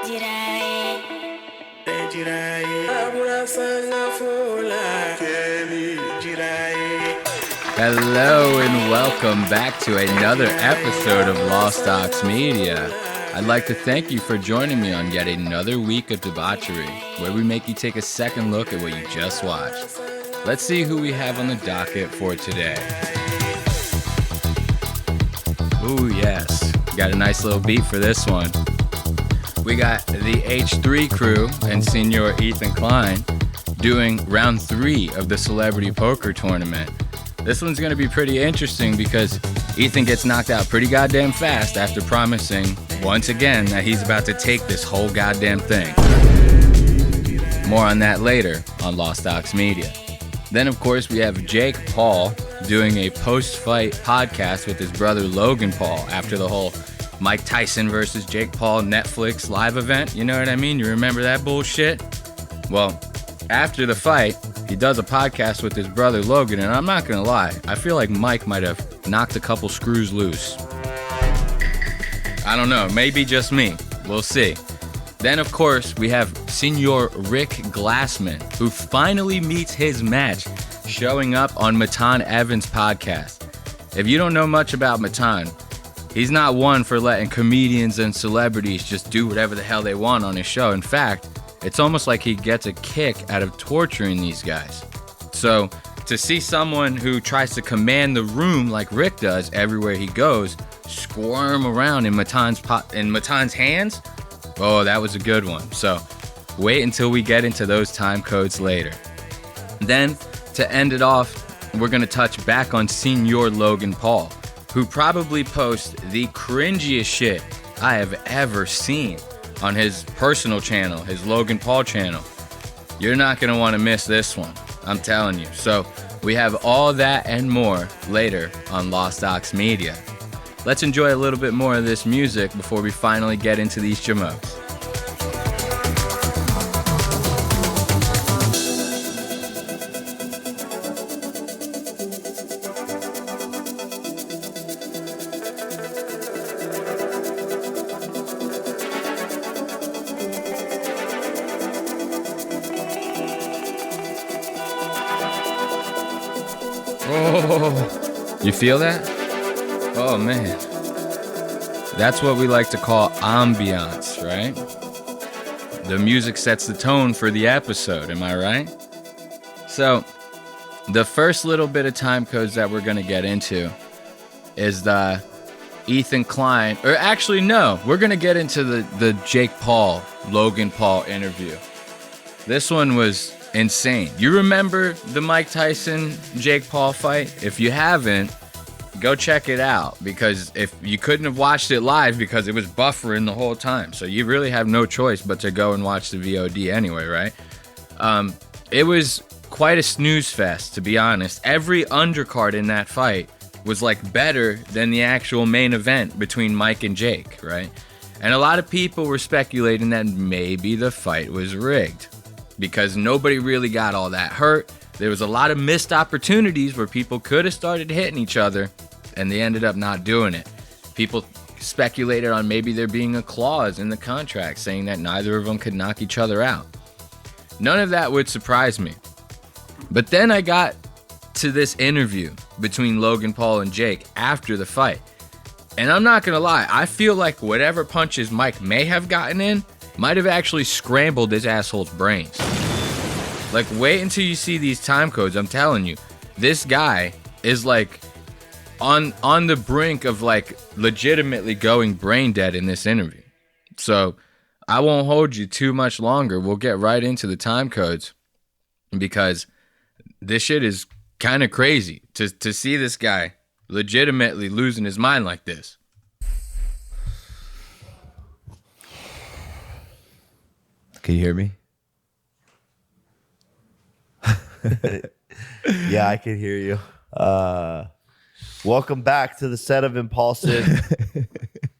Hello and welcome back to another episode of Lost Aux Media. I'd like to thank you for joining me on yet another week of debauchery, where we make you take a second look at what you just watched. Let's see who we have on the docket for today. Ooh, yes. Got a nice little beat for this one. We got the H3 crew and Senior Ethan Klein doing round 3 of the Celebrity Poker Tournament. This one's going to be pretty interesting because Ethan gets knocked out pretty goddamn fast after promising, once again, that he's about to take this whole goddamn thing. More on that later on Lost Aux Media. Then, of course, we have Jake Paul doing a post-fight podcast with his brother Logan Paul after the whole Mike Tyson versus Jake Paul Netflix live event. You know what I mean? You remember that bullshit? Well, after the fight, he does a podcast with his brother Logan, and I'm not gonna lie, I feel like Mike might have knocked a couple screws loose. I don't know, maybe just me. We'll see. Then, of course, we have Senior Rick Glassman, who finally meets his match, showing up on Matan Evan's podcast. If you don't know much about Matan, he's not one for letting comedians and celebrities just do whatever the hell they want on his show. In fact, it's almost like he gets a kick out of torturing these guys. So, to see someone who tries to command the room like Rick does everywhere he goes, squirm around in Matan's hands, oh, that was a good one. So, wait until we get into those time codes later. Then, to end it off, we're going to touch back on Senior Logan Paul, who probably posts the cringiest shit I have ever seen on his personal channel, his Logan Paul channel. You're not going to want to miss this one, I'm telling you. So we have all that and more later on Lost Aux Media. Let's enjoy a little bit more of this music before we finally get into these jamokes. Oh, you feel that? Oh man. That's what we like to call ambiance, right? The music sets the tone for the episode, am I right? So, the first little bit of time codes that we're going to get into is the Ethan Klein, or actually no, we're going to get into the Jake Paul, Logan Paul interview. This one was insane. You remember the Mike Tyson Jake Paul fight? If you haven't, go check it out, because if you couldn't have watched it live because it was buffering the whole time, so you really have no choice but to go and watch the VOD anyway, right? It was quite a snooze fest, to be honest. Every undercard in that fight was like better than the actual main event between Mike and Jake, right? And a lot of people were speculating that maybe the fight was rigged, because nobody really got all that hurt. There was a lot of missed opportunities where people could have started hitting each other, and they ended up not doing it. People speculated on maybe there being a clause in the contract saying that neither of them could knock each other out. None of that would surprise me. But then I got to this interview between Logan Paul and Jake after the fight. And I'm not gonna lie, I feel like whatever punches Mike may have gotten in might have actually scrambled his asshole's brains. Like, wait until you see these time codes. I'm telling you, this guy is like on the brink of like legitimately going brain dead in this interview. So I won't hold you too much longer. We'll get right into the time codes, because this shit is kind of crazy to see this guy legitimately losing his mind like this. Can you hear me? Yeah, I can hear you. Welcome back to the set of Impaulsive,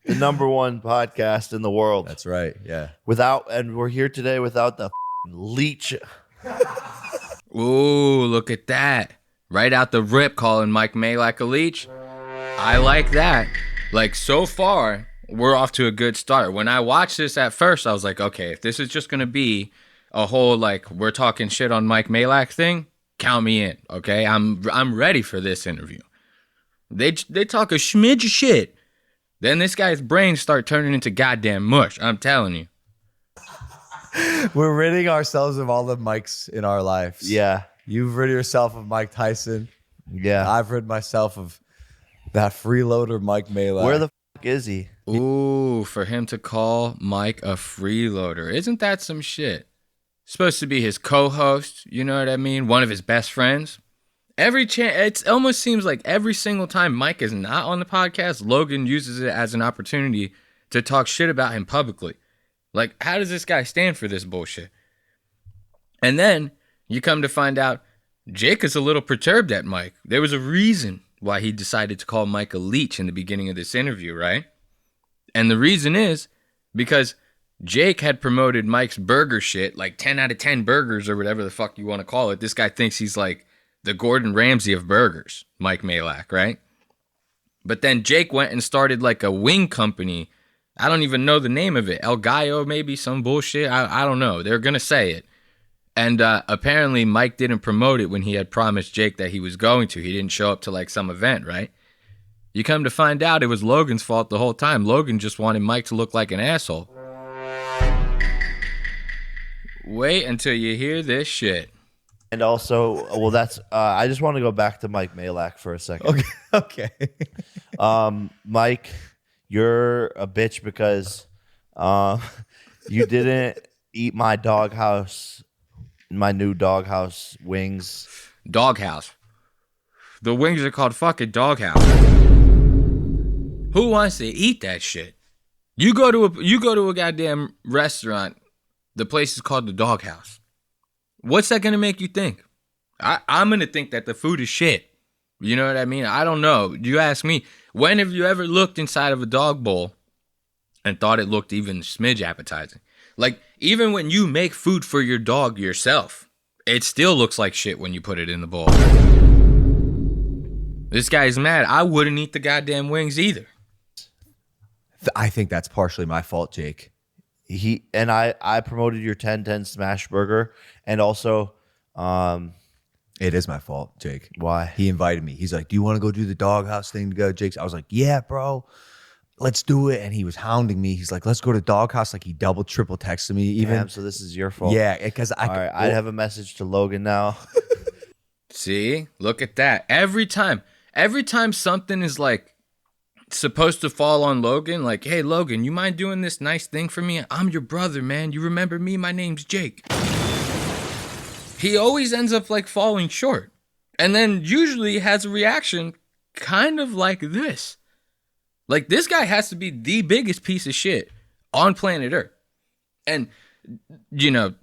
the #1 podcast in the world. That's right. Yeah. And we're here today without the leech. Ooh, look at that. Right out the rip, calling Mike May like a leech. I like that. Like, so far, we're off to a good start. When I watched this at first, I was like, okay, if this is just going to be a whole, like, we're talking shit on Mike Malak thing, count me in, okay? I'm ready for this interview. They talk a smidge of shit. Then this guy's brains start turning into goddamn mush. I'm telling you. We're ridding ourselves of all the Mikes in our lives. Yeah. You've rid yourself of Mike Tyson. Yeah. I've rid myself of that freeloader Mike Malak. Where the fuck is he? Ooh, for him to call Mike a freeloader. Isn't that some shit? Supposed to be his co-host, you know what I mean? One of his best friends. It almost seems like every single time Mike is not on the podcast, Logan uses it as an opportunity to talk shit about him publicly. Like, how does this guy stand for this bullshit? And then you come to find out Jake is a little perturbed at Mike. There was a reason why he decided to call Mike a leech in the beginning of this interview, right? And the reason is because Jake had promoted Mike's burger shit, like 10 out of 10 burgers or whatever the fuck you want to call it. This guy thinks he's like the Gordon Ramsay of burgers, Mike Malak, right? But then Jake went and started like a wing company. I don't even know the name of it. El Gallo, maybe, some bullshit. I don't know. They're going to say it. And apparently Mike didn't promote it when he had promised Jake that he was going to. He didn't show up to like some event, right? You come to find out it was Logan's fault the whole time. Logan just wanted Mike to look like an asshole. Wait until you hear this shit. And also, well, that's I just want to go back to Mike Malak for a second. Okay. Mike, you're a bitch because you didn't eat my my new doghouse wings. Doghouse. The wings are called fucking Doghouse. Who wants to eat that shit? You go to a goddamn restaurant. The place is called the Doghouse. What's that gonna make you think? I'm gonna think that the food is shit. You know what I mean? I don't know. You ask me. When have you ever looked inside of a dog bowl and thought it looked even smidge appetizing? Like, even when you make food for your dog yourself, it still looks like shit when you put it in the bowl. This guy's mad. I wouldn't eat the goddamn wings either. I think that's partially my fault, Jake. I promoted your 10-10 smash burger, and also it is my fault, Jake. Why? He invited me. He's like, do you want to go do the doghouse thing to go, Jake? I was like, yeah, bro. Let's do it. And he was hounding me. He's like, let's go to doghouse. Like, he double, triple texted me even. Damn, so this is your fault. Yeah, because All right, I have a message to Logan now. See? Look at that. Every time something is like supposed to fall on Logan, like, hey, Logan, you mind doing this nice thing for me? I'm your brother, man. You remember me? My name's Jake. He always ends up like falling short. And then usually has a reaction kind of like this. Like, this guy has to be the biggest piece of shit on planet Earth. And, you know,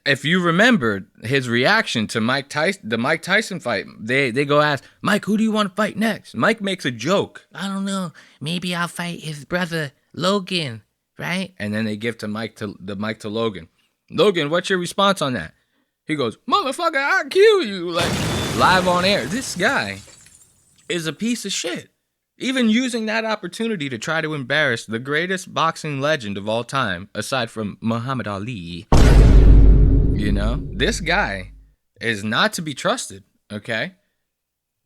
if you remember his reaction to the Mike Tyson fight, they go ask, Mike, who do you want to fight next? Mike makes a joke. I don't know. Maybe I'll fight his brother, Logan, right? And then they give the mic to Logan. Logan, what's your response on that? He goes, motherfucker, I'll kill you. Like, live on air. This guy is a piece of shit. Even using that opportunity to try to embarrass the greatest boxing legend of all time, aside from Muhammad Ali. You know, this guy is not to be trusted, okay?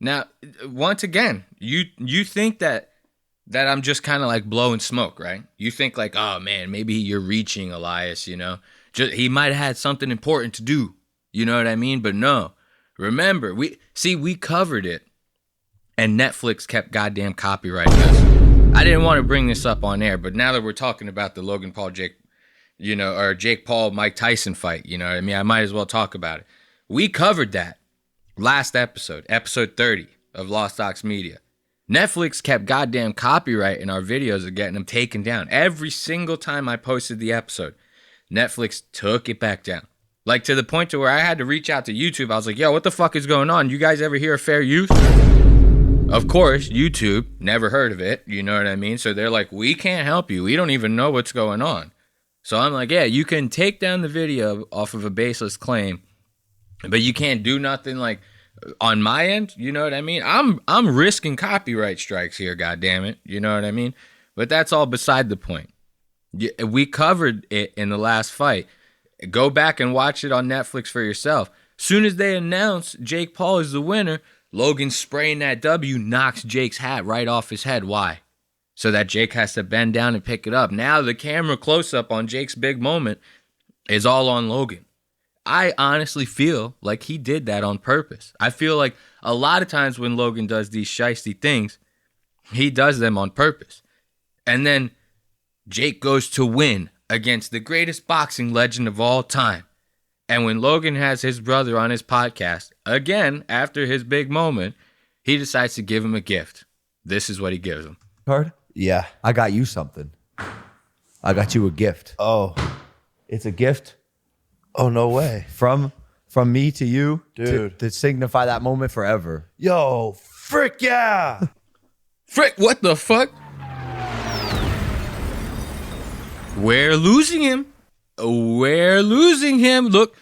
Now, once again, you think that I'm just kind of like blowing smoke, right? You think like, oh man, maybe you're reaching, Elias, you know? He might have had something important to do, you know what I mean? But no, remember, we covered it, and Netflix kept goddamn copyrighting us. I didn't want to bring this up on air, but now that we're talking about the Logan Paul, Jake Paul, Mike Tyson fight, you know what I mean? I might as well talk about it. We covered that last episode 30 of Lost Aux Media. Netflix kept goddamn copyrighting our videos and getting them taken down. Every single time I posted the episode, Netflix took it back down. Like, to the point to where I had to reach out to YouTube. I was like, yo, what the fuck is going on? You guys ever hear of fair use? Of course, YouTube, never heard of it. You know what I mean? So they're like, we can't help you. We don't even know what's going on. So I'm like, yeah, you can take down the video off of a baseless claim, but you can't do nothing like on my end. You know what I mean? I'm risking copyright strikes here, goddammit. You know what I mean? But that's all beside the point. We covered it in the last fight. Go back and watch it on Netflix for yourself. Soon as they announce Jake Paul is the winner, Logan spraying that W knocks Jake's hat right off his head. Why? So that Jake has to bend down and pick it up. Now the camera close-up on Jake's big moment is all on Logan. I honestly feel like he did that on purpose. I feel like a lot of times when Logan does these shiesty things, he does them on purpose. And then Jake goes to win against the greatest boxing legend of all time. And when Logan has his brother on his podcast, again, after his big moment, he decides to give him a gift. This is what he gives him. Card? Yeah. I got you something. I got you a gift. Oh. It's a gift Oh, no way. from me to you, Dude. to signify that moment forever. Yo, frick yeah. Frick, what the fuck? We're losing him. We're losing him. Look,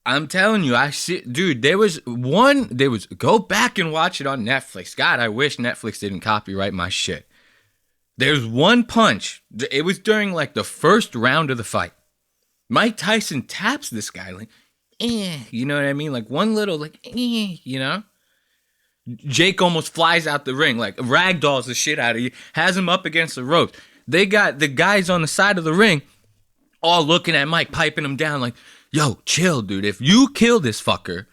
I'm telling you, I see, dude, there was, go back and watch it on Netflix. God, I wish Netflix didn't copyright my shit. There's one punch. It was during like the first round of the fight. Mike Tyson taps this guy like, you know what I mean? Like one little, like, you know? Jake almost flies out the ring, like ragdolls the shit out of you, has him up against the ropes. They got the guys on the side of the ring all looking at Mike, piping him down like, yo, chill, dude. If you kill this fucker,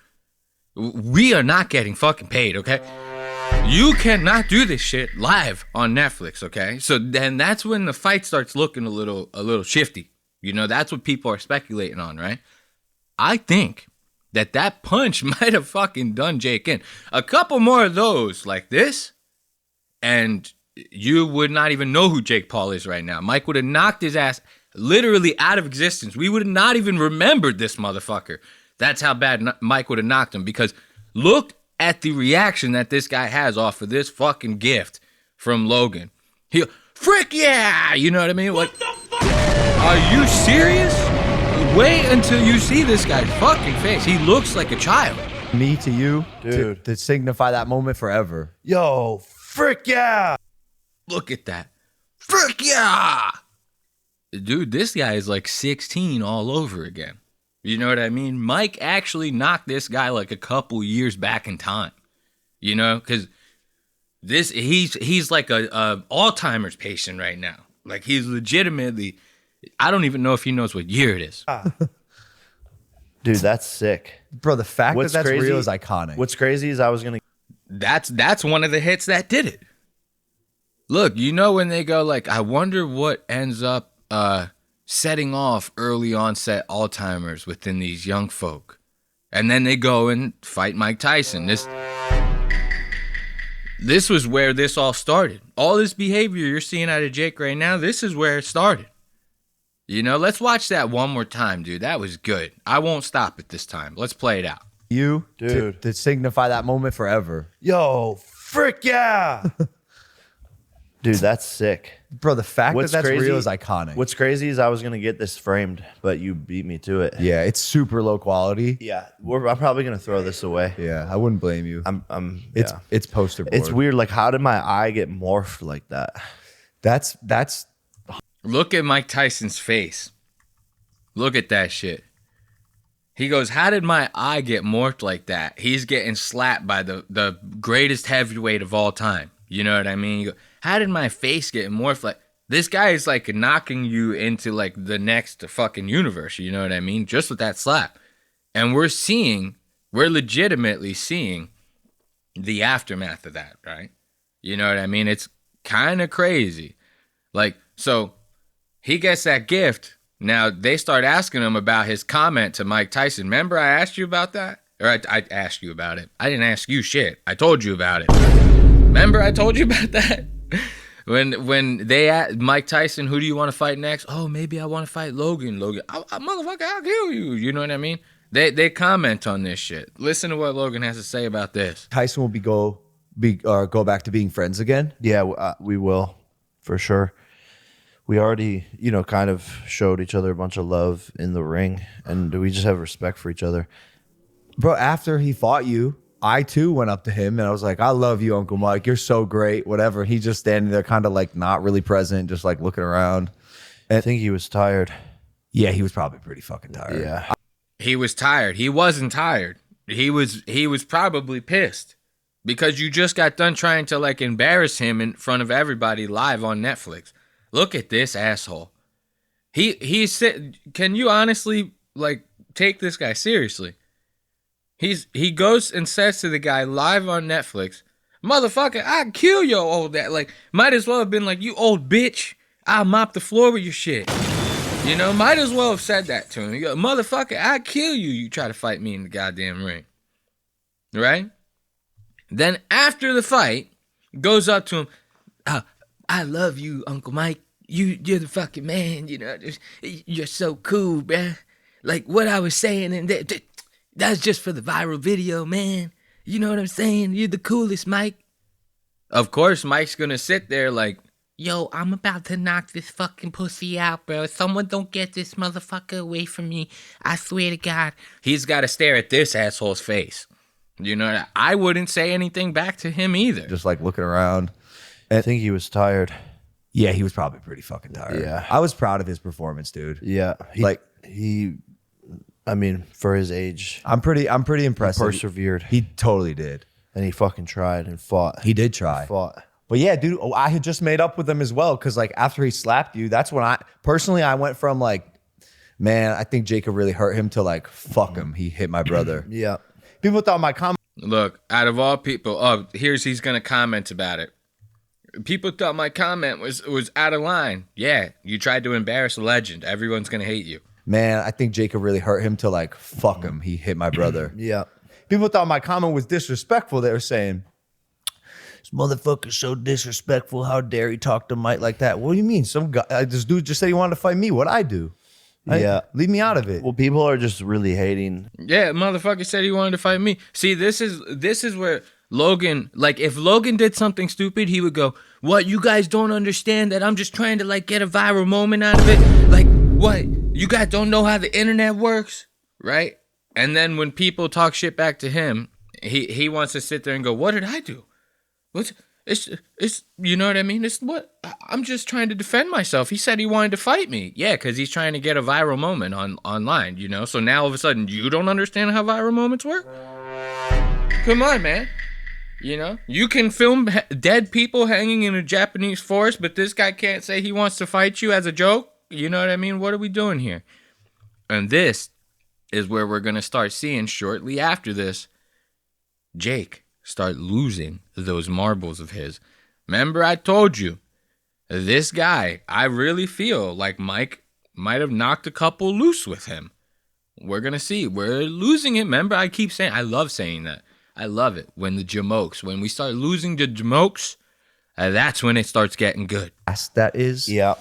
we are not getting fucking paid, okay? You cannot do this shit live on Netflix, okay? So then that's when the fight starts looking a little shifty. You know, that's what people are speculating on, right? I think that punch might have fucking done Jake in. A couple more of those like this, and you would not even know who Jake Paul is right now. Mike would have knocked his ass literally out of existence. We would have not even remembered this motherfucker. That's how bad Mike would have knocked him, because look at the reaction that this guy has off of this fucking gift from Logan. He, frick yeah! You know what I mean? What the fuck? Are you serious? Wait until you see this guy's fucking face. He looks like a child. Me to you, Dude. to signify that moment forever. Yo, frick yeah. Look at that. Frick yeah! Dude, this guy is like 16 all over again. You know what I mean? Mike actually knocked this guy like a couple years back in time. You know, because he's like a Alzheimer's patient right now. Like he's legitimately, I don't even know if he knows what year it is. Dude, that's sick. Bro, the fact What's that that's crazy- real is iconic. What's crazy is I was going to... That's one of the hits that did it. Look, you know when they go like, I wonder what ends up setting off early onset Alzheimer's within these young folk. And then they go and fight Mike Tyson. This was where this all started. All this behavior you're seeing out of Jake right now, this is where it started. You know, let's watch that one more time, dude. That was good. I won't stop it this time. Let's play it out. You, Dude. to signify that moment forever. Yo, frick yeah. Dude, that's sick. Bro, the fact What's that that's crazy- real is iconic. What's crazy is I was going to get this framed, but you beat me to it. Yeah, it's super low quality. Yeah, I'm probably going to throw this away. Yeah, I wouldn't blame you. It's It's poster board. It's weird. Like, how did my eye get morphed like that? That's Look at Mike Tyson's face. Look at that shit. He goes, how did my eye get morphed like that? He's getting slapped by the greatest heavyweight of all time. You know what I mean? You go, how did my face get morphed like... This guy is like knocking you into like the next fucking universe. You know what I mean? Just with that slap. And we're legitimately seeing the aftermath of that, right? You know what I mean? It's kind of crazy. Like, so he gets that gift. Now they start asking him about his comment to Mike Tyson. Remember I asked you about that? Or I asked you about it. I didn't ask you shit. I told you about it. Remember I told you about that? When they asked Mike Tyson, who do you want to fight next? Oh, maybe I want to fight Logan. Motherfucker, I'll kill you. You know what I mean? They comment on this shit. Listen to what Logan has to say about this. Tyson will go back to being friends again. Yeah, we will, for sure. We already, kind of showed each other a bunch of love in the ring, and we just have respect for each other. Bro, after he fought you, I too went up to him and I was like, I love you, Uncle Mike. You're so great, whatever. He's just standing there kind of like not really present, just like looking around. I think he was tired. Yeah, he was probably pretty fucking tired. Yeah. He was tired. He wasn't tired. He was probably pissed because you just got done trying to like embarrass him in front of everybody live on Netflix. Look at this asshole. He said, can you honestly like take this guy seriously? He goes and says to the guy live on Netflix, motherfucker, I'd kill your old dad. Like, might as well have been like, you old bitch, I'll mop the floor with your shit. You know, might as well have said that to him. You go, motherfucker, I'd kill you. You try to fight me in the goddamn ring. Right? Then after the fight, goes up to him, I love you, Uncle Mike. You're the fucking man. You know, you're so cool, bruh. Like what I was saying, and that's just for the viral video, man. You know what I'm saying? You're the coolest, Mike. Of course, Mike's gonna sit there like, yo, I'm about to knock this fucking pussy out, bro. Someone don't get this motherfucker away from me. I swear to God. He's got to stare at this asshole's face. You know, I wouldn't say anything back to him either. Just like looking around. I think he was tired. Yeah, he was probably pretty fucking tired. Yeah. I was proud of his performance, dude. Yeah. I mean, for his age, I'm pretty impressed. he persevered. He totally did. And he fucking tried and fought. He did try. He fought. But yeah, dude, I had just made up with him as well. Cause like after he slapped you, that's when I went from like, man, I think Jacob really hurt him to like, fuck him. He hit my brother. Yeah. People thought my comment. Look, out of all people, he's going to comment about it. People thought my comment was out of line. Yeah, you tried to embarrass a legend. Everyone's going to hate you. Man, I think Jacob really hurt him to like, fuck him. He hit my brother. Yeah. People thought my comment was disrespectful. They were saying, this motherfucker's so disrespectful. How dare he talk to Mike like that? What do you mean? Some guy, this dude just said he wanted to fight me. What'd I do? Yeah. Leave me out of it. Well, people are just really hating. Yeah, motherfucker said he wanted to fight me. See, this is where Logan, like if Logan did something stupid, he would go, what, you guys don't understand that I'm just trying to like get a viral moment out of it? Like, what? You guys don't know how the internet works? Right? And then when people talk shit back to him, he wants to sit there and go, what did I do? It's you know what I mean? It's what I'm just trying to defend myself. He said he wanted to fight me. Yeah, because he's trying to get a viral moment online, you know? So now all of a sudden you don't understand how viral moments work? Come on, man. You know? You can film dead people hanging in a Japanese forest, but this guy can't say he wants to fight you as a joke? You know what I mean? What are we doing here? And this is where we're going to start seeing shortly after this, Jake start losing those marbles of his. Remember I told you, this guy, I really feel like Mike might have knocked a couple loose with him. We're going to see. We're losing it. Remember, I keep saying, I love saying that. I love it. When the jamokes, when we start losing the jamokes, that's when it starts getting good. That is. Yeah.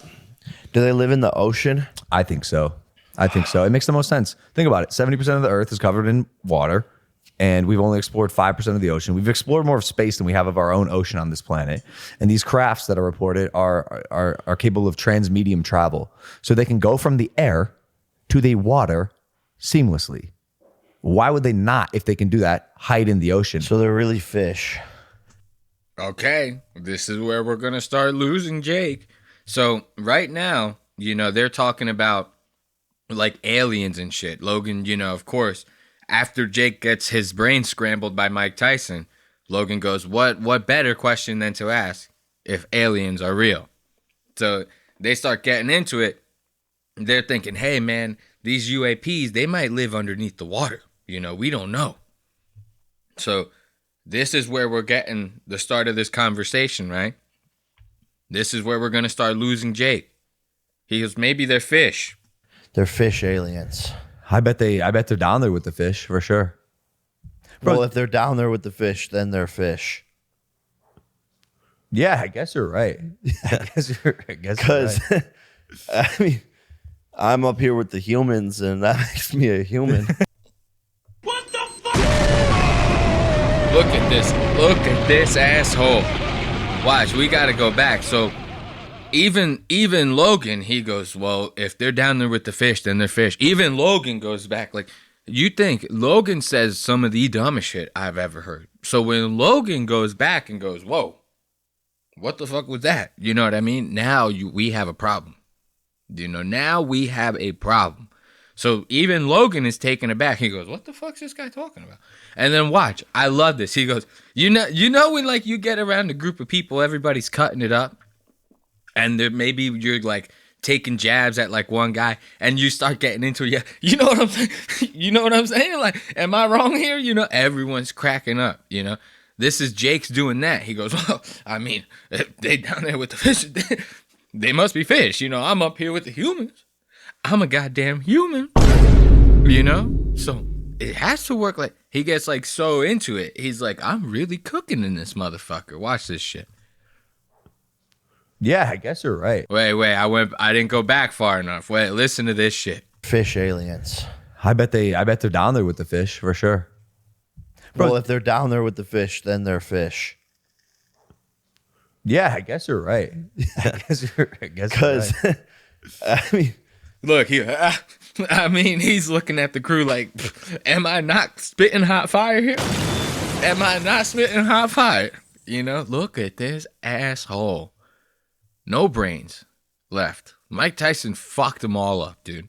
Do they live in the ocean? I think so. It makes the most sense. Think about it. 70% of the earth is covered in water, and we've only explored 5% of the ocean. We've explored more of space than we have of our own ocean on this planet. And these crafts that are reported are capable of transmedium travel. So they can go from the air to the water seamlessly. Why would they not, if they can do that, hide in the ocean? So they're really fish. Okay, this is where we're going to start losing Jake. So right now, you know, they're talking about like aliens and shit. Logan, you know, of course, after Jake gets his brain scrambled by Mike Tyson, Logan goes, what better question than to ask if aliens are real? So they start getting into it. They're thinking, hey, man, these UAPs, they might live underneath the water. You know, we don't know. So this is where we're getting the start of this conversation, right? This is where we're going to start losing Jake. He goes, maybe they're fish. They're fish aliens. I bet they're down there with the fish for sure. Well, if they're down there with the fish, then they're fish. Yeah, I guess you're right. I guess you're Because, right. I mean, I'm up here with the humans, and that makes me a human. What the fuck? Look at this asshole. Watch, we got to go back. So even Logan, he goes, well, if they're down there with the fish, then they're fish. Even Logan goes back like, you think Logan says some of the dumbest shit I've ever heard. So when Logan goes back and goes, whoa, what the fuck was that? You know what I mean? Now we have a problem. Now we have a problem. So even Logan is taken aback. He goes, what the fuck's this guy talking about? And then watch. I love this. He goes, you know when like you get around a group of people, everybody's cutting it up. And maybe you're like taking jabs at like one guy and you start getting into it. You know what I'm saying? You know what I'm saying? Like, am I wrong here? Everyone's cracking up, This is Jake's doing that. He goes, well, I mean, they down there with the fish. They must be fish. I'm up here with the humans. I'm a goddamn human, So it has to work. Like he gets like so into it. He's like, I'm really cooking in this motherfucker. Watch this shit. Yeah, I guess you're right. Wait, I didn't go back far enough. Wait, listen to this shit. Fish aliens. I bet they're down there with the fish for sure. Bro, Well, if they're down there with the fish, then they're fish. Yeah, I guess you're right. I guess you're Because, right. I mean, Look here. He's looking at the crew like, am I not spitting hot fire here? Am I not spitting hot fire? Look at this asshole. No brains left. Mike Tyson fucked them all up, dude.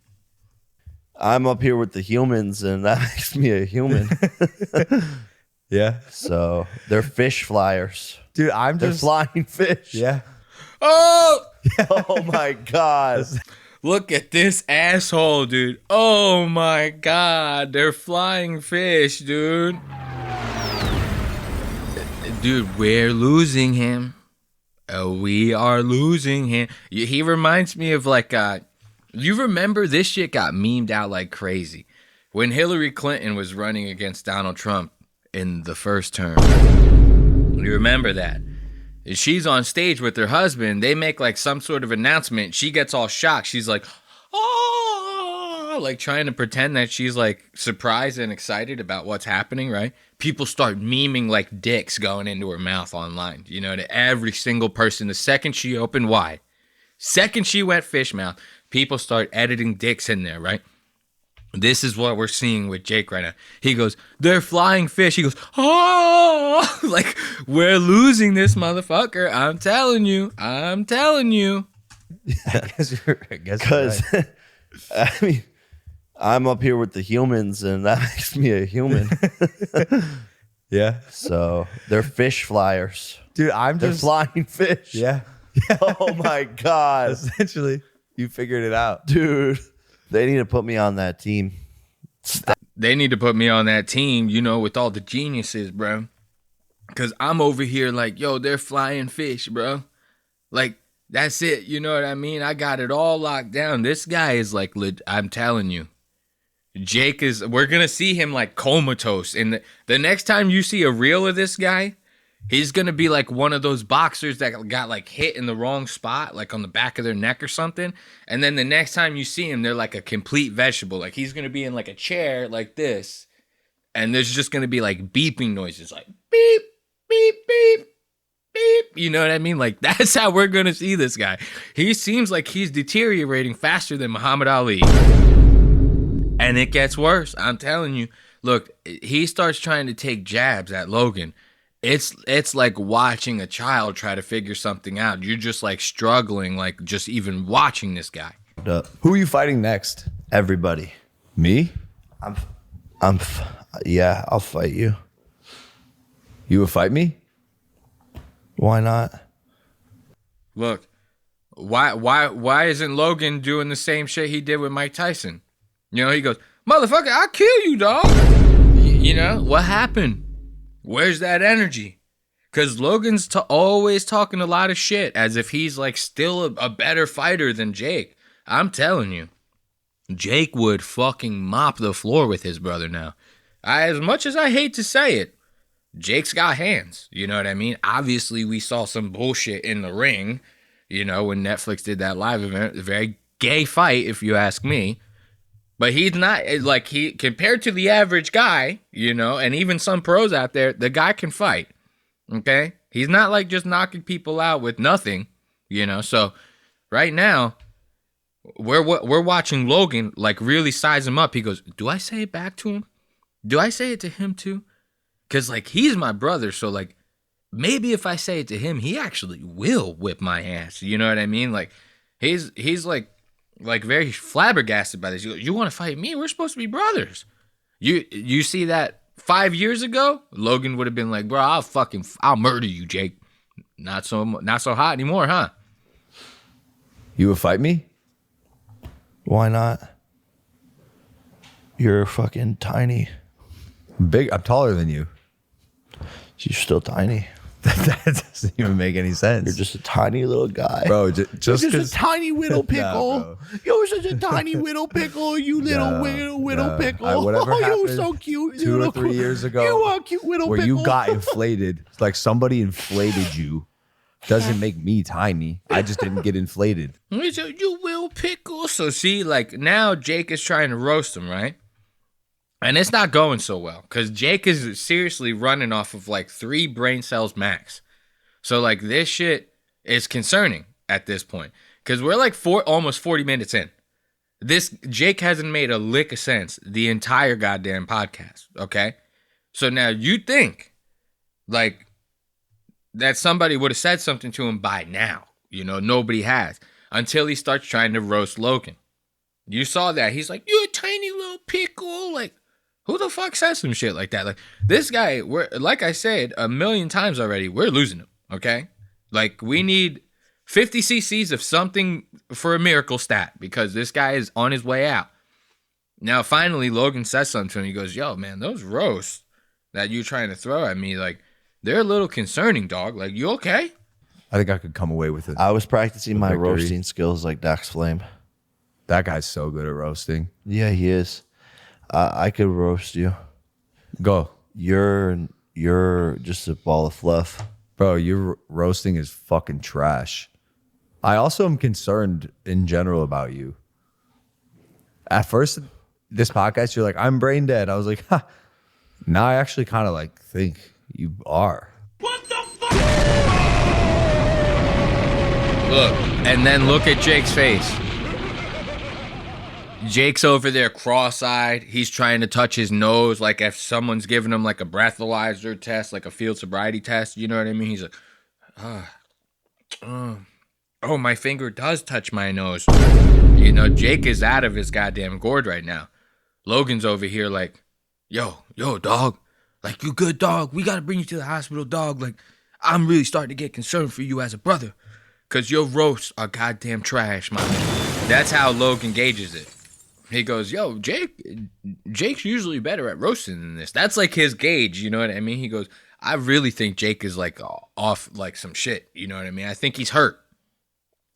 I'm up here with the humans, and that makes me a human. Yeah. So they're fish flyers. Dude, They're flying fish. Yeah. Oh! Oh my God. Look at this asshole, dude. Oh my God. They're flying fish, dude. Dude, we're losing him. We are losing him. He reminds me of like, you remember this shit got memed out like crazy. When Hillary Clinton was running against Donald Trump in the first term. You remember that? She's on stage with her husband. They make like some sort of announcement. She gets all shocked. She's like, oh, like trying to pretend that she's like surprised and excited about what's happening, right? People start memeing like dicks going into her mouth online, to every single person. The second she opened wide, second she went fish mouth, people start editing dicks in there, right? This is what we're seeing with Jake right now. He goes, they're flying fish. He goes, oh, like we're losing this motherfucker. I'm telling you. I guess Because, right. I mean, I'm up here with the humans, and that makes me a human. Yeah. So they're fish flyers. Dude, They're flying fish. Yeah. Oh my God. Essentially, you figured it out. Dude, they need to put me on that team. They need to put me on that team, with all the geniuses, bro. Because I'm over here like, yo, they're flying fish, bro. Like, that's it. You know what I mean? I got it all locked down. This guy is like, I'm telling you. We're going to see him like comatose. And the next time you see a reel of this guy, he's going to be like one of those boxers that got like hit in the wrong spot, like on the back of their neck or something. And then the next time you see him, they're like a complete vegetable. Like he's going to be in like a chair like this. And there's just going to be like beeping noises like beep, beep, beep, beep. You know what I mean? Like that's how we're going to see this guy. He seems like he's deteriorating faster than Muhammad Ali. And it gets worse. I'm telling you. Look, he starts trying to take jabs at Logan. It's like watching a child try to figure something out. You're just like struggling, like just even watching this guy. Who are you fighting next? Everybody. Me? Yeah, I'll fight you. You would fight me? Why not? Look, why isn't Logan doing the same shit he did with Mike Tyson? He goes, motherfucker, I'll kill you, dog. What happened? Where's that energy? Because Logan's always talking a lot of shit as if he's like still a better fighter than Jake. I'm telling you, Jake would fucking mop the floor with his brother now. As much as I hate to say it, Jake's got hands. You know what I mean? Obviously, we saw some bullshit in the ring, when Netflix did that live event. A very gay fight, if you ask me. But he's not, like, compared to the average guy, and even some pros out there, the guy can fight, okay? He's not, like, just knocking people out with nothing, So, right now, we're watching Logan like really size him up. He goes, do I say it back to him? Do I say it to him too? Because like he's my brother, so like maybe if I say it to him, he actually will whip my ass. You know what I mean? Like he's like very flabbergasted by this. He goes, you want to fight me? We're supposed to be brothers. You see that 5 years ago, Logan would have been like, bro, I'll murder you, Jake. Not so hot anymore, huh? You would fight me? Why not? You're fucking tiny. Big. I'm taller than you. You're still tiny. That doesn't even make any sense. You're just a tiny little guy. Bro, just You're just because a tiny whittle pickle. bro. You're such a tiny whittle pickle, you little whittle pickle. Whatever Oh, happened you're so cute. 2 or little 3 years ago, You are a cute whittle where pickle. you got inflated, it's like somebody inflated you, doesn't make me tiny. I just didn't get inflated. You will pickle. So see, like now Jake is trying to roast him, right? And it's not going so well because Jake is seriously running off of like 3 brain cells max. So like this shit is concerning at this point because we're like almost 40 minutes in. This Jake hasn't made a lick of sense the entire goddamn podcast. Okay, so now you think like that somebody would have said something to him by now. You know, nobody has until he starts trying to roast Logan. You saw that he's like, "You a tiny little pickle," like. Who the fuck says some shit like that? Like this guy, like I said a million times already, we're losing him, okay? Like we need 50 cc's of something for a miracle stat because this guy is on his way out. Now finally Logan says something to him. He goes, yo, man, those roasts that you're trying to throw at me, like they're a little concerning, dog. Like, you okay? I think I could come away with it. I was practicing my victory. roasting skills like Dax Flame. That guy's so good at roasting. Yeah, he is. I could roast you. Go. You're just a ball of fluff. Bro, your roasting is fucking trash. I also am concerned in general about you. At first, this podcast, you're like, I'm brain dead. I was like, ha. Now I actually kind of like think you are. What the fuck? Look, and then look at Jake's face. Jake's over there cross-eyed. He's trying to touch his nose like if someone's giving him like a breathalyzer test, like a field sobriety test. You know what I mean? He's like, oh, my finger does touch my nose. You know, Jake is out of his goddamn gourd right now. Logan's over here like, yo, dog. Like, you good, dog? We got to bring you to the hospital, dog. Like, I'm really starting to get concerned for you as a brother. Because your roasts are goddamn trash, man. That's how Logan gauges it. He goes, yo, Jake's usually better at roasting than this. That's like his gauge, you know what I mean? He goes, I really think Jake is like off like some shit, you know what I mean? I think he's hurt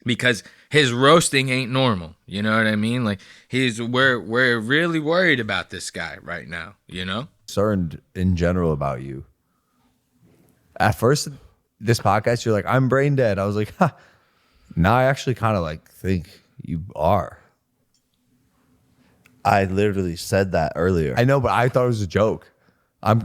because his roasting ain't normal, you know what I mean? Like we're really worried about this guy right now, you know? Concerned in general about you. At first, this podcast, you're like, I'm brain dead. I was like, ha. Now I actually kind of like think you are. I literally said that earlier. I know, but I thought it was a joke. I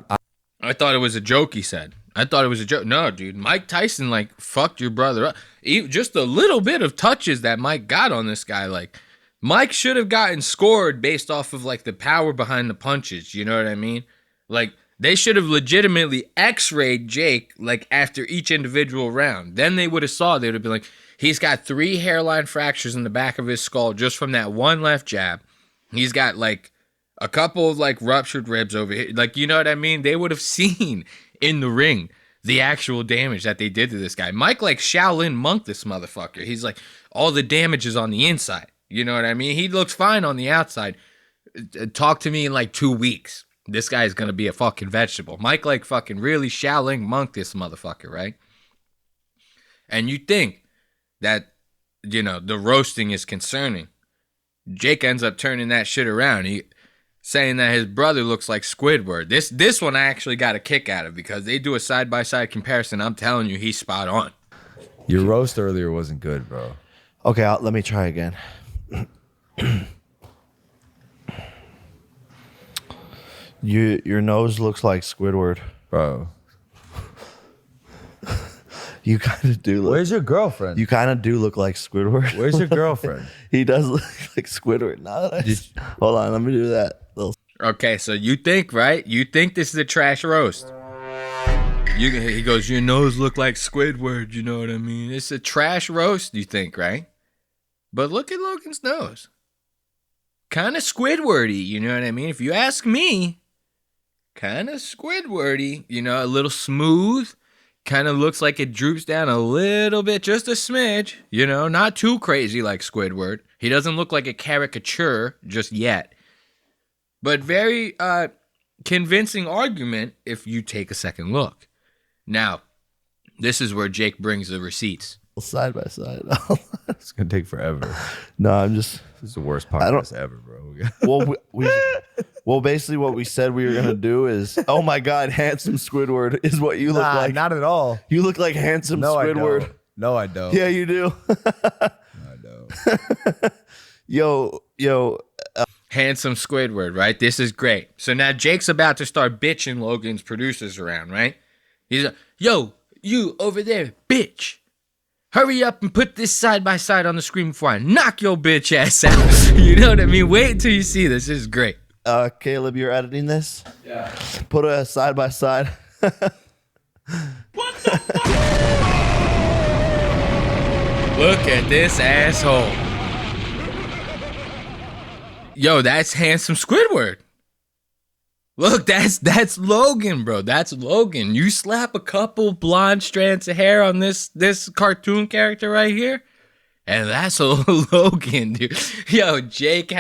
thought it was a joke, he said. I thought it was a joke. No, dude. Mike Tyson, like, fucked your brother up. Just a little bit of touches that Mike got on this guy. Like, Mike should have gotten scored based off of, like, the power behind the punches. You know what I mean? Like, they should have legitimately x-rayed Jake, like, after each individual round. Then they would have they would have been like, he's got 3 hairline fractures in the back of his skull just from that one left jab. He's got, like, a couple of, like, ruptured ribs over here. Like, you know what I mean? They would have seen in the ring the actual damage that they did to this guy. Mike, like, Shaolin Monk this motherfucker. He's like, all the damage is on the inside. You know what I mean? He looks fine on the outside. Talk to me in, like, 2 weeks. This guy's going to be a fucking vegetable. Mike, like, fucking really Shaolin Monk this motherfucker, right? And you think that, you know, the roasting is concerning. Jake ends up turning that shit around. He saying that his brother looks like Squidward. This one I actually got a kick out of because they do a side-by-side comparison. I'm telling you, he's spot on. Your roast earlier wasn't good, bro. Okay, let me try again. Your nose looks like Squidward. Bro. You kind of do look. Where's your girlfriend? You kind of do look like Squidward. Where's your girlfriend? He does look like Squidward. Now that hold on, let me do that. Okay, so you think, right? You think this is a trash roast. He goes, your nose look like Squidward, you know what I mean? It's a trash roast, you think, right? But look at Logan's nose. Kind of Squidwardy, you know what I mean? If you ask me, kind of Squidwardy, you know, a little smooth. Kind of looks like it droops down a little bit, just a smidge, you know, not too crazy like Squidward. He doesn't look like a caricature just yet. But very convincing argument if you take a second look. Now, this is where Jake brings the receipts. Side by side. It's gonna take forever. No, I'm just. This is the worst podcast ever, bro. Well, basically what we said we were gonna do is, oh my God, handsome Squidward is what you look like. Not at all. You look like handsome Squidward. No, I don't. Yeah, you do. I don't. Yo. Handsome Squidward, right? This is great. So now Jake's about to start bitching Logan's producers around, right? He's like, yo, you over there, bitch. Hurry up and put this side by side on the screen before I knock your bitch ass out. You know what I mean? Wait until you see this. This is great. Caleb, you're editing this? Yeah. Put a side by side. What the fuck? Look at this asshole. Yo, that's handsome Squidward. Look, that's Logan, bro. That's Logan. You slap a couple blonde strands of hair on this cartoon character right here, and that's a Logan, dude. Yo, Jake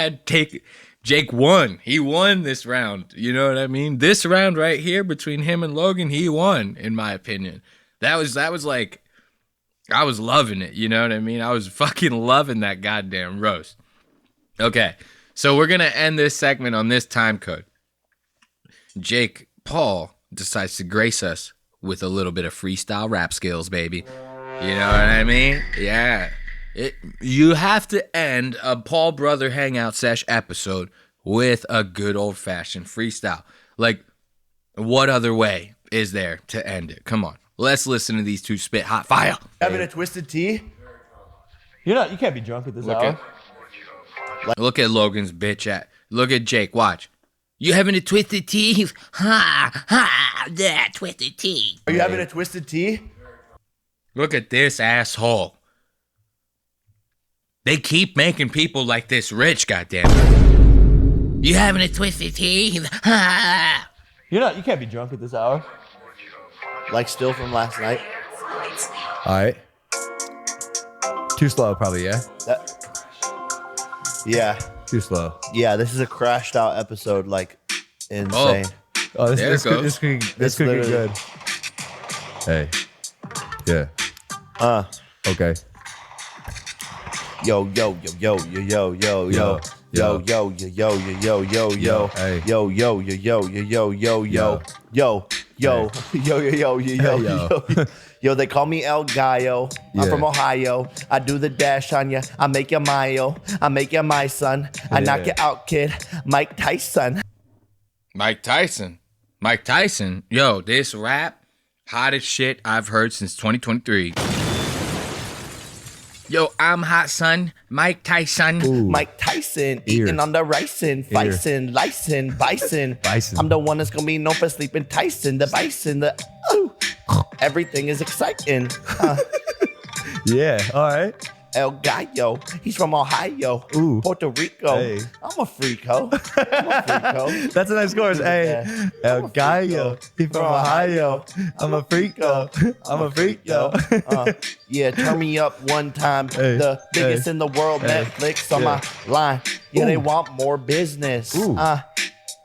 won. He won this round. You know what I mean? This round right here between him and Logan, he won, in my opinion. That was like, I was loving it. You know what I mean? I was fucking loving that goddamn roast. Okay. So we're going to end this segment on this time code. Jake Paul decides to grace us with a little bit of freestyle rap skills, baby. You know what I mean? Yeah. You have to end a Paul Brother Hangout Sesh episode with a good old-fashioned freestyle. Like, what other way is there to end it? Come on. Let's listen to these two spit hot fire. Having a twisted tea? You can't be drunk at this hour. Look at Logan's bitch at. Look at Jake. Watch. You having a twisted tea? Ha ha! Yeah, twisted tea. Are you having a twisted tea? Look at this asshole. They keep making people like this rich. Goddamn. You having a twisted tea? Ha! You can't be drunk at this hour. Like still from last night. All right. Too slow, probably. Yeah. Yeah. Too slow. Yeah, this is a crashed out episode, like insane. Oh, There it goes. this could get good. Hey. Yeah. Okay. Yo. Yo. Yo, they call me El Gallo. I'm from Ohio. I do the dash on ya. I make ya Mayo. I make ya my son. I knock ya out, kid. Mike Tyson. Mike Tyson. Yo, this rap, hottest shit I've heard since 2023. Yo, I'm hot, son. Mike Tyson. Ooh. Mike Tyson, eating on the ricin, bison, licin, bison. I'm the one that's gonna be known for sleeping Tyson, the bison, everything is exciting. Yeah, all right. El Gallo, he's from Ohio. Ooh. Puerto Rico. Hey. I'm a freak, ho. That's a nice chorus. Hey, El Gallo, he's from Ohio. I'm a freak, yo. Yeah, turn me up one time. The biggest in the world, Netflix on my line. Yeah, they want more business.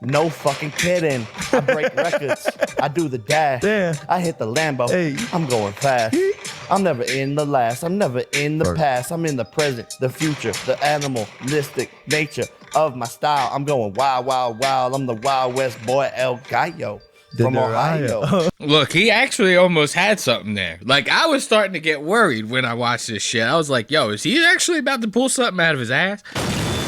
No fucking kidding. I break records. I do the dash. Damn. I hit the Lambo. Hey. I'm going fast. I'm never in the last. I'm never in the past. I'm in the present, the future, the animalistic nature of my style. I'm going wild, wild, wild. I'm the Wild West boy, El Gallo from Ohio. Look, he actually almost had something there. Like, I was starting to get worried when I watched this shit. I was like, yo, is he actually about to pull something out of his ass?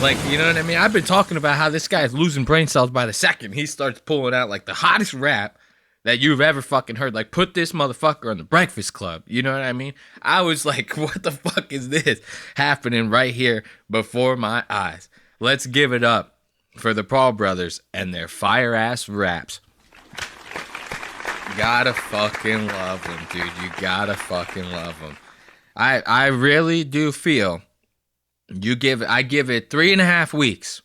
Like, you know what I mean? I've been talking about how this guy is losing brain cells by the second. He starts pulling out, like, the hottest rap that you've ever fucking heard. Like, put this motherfucker on the Breakfast Club. You know what I mean? I was like, what the fuck is this happening right here before my eyes? Let's give it up for the Paul brothers and their fire-ass raps. Gotta fucking love them, dude. You gotta fucking love them. I really do feel I give it 3.5 weeks.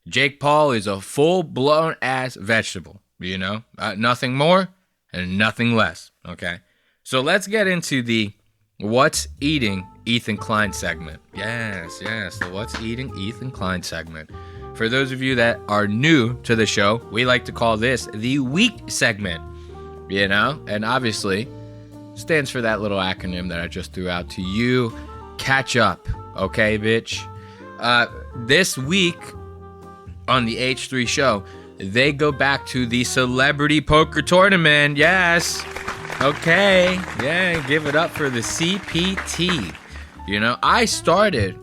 Jake Paul is a full-blown ass vegetable, you know? Nothing more and nothing less, okay? So let's get into the What's Eating Ethan Klein segment. Yes, the What's Eating Ethan Klein segment. For those of you that are new to the show, we like to call this the week segment, you know? And obviously, stands for that little acronym that I just threw out to you. Catch up, okay, bitch? This week on the H3 show, they go back to the Celebrity Poker Tournament. Yes. Okay. Yeah, give it up for the CPT. You know, I started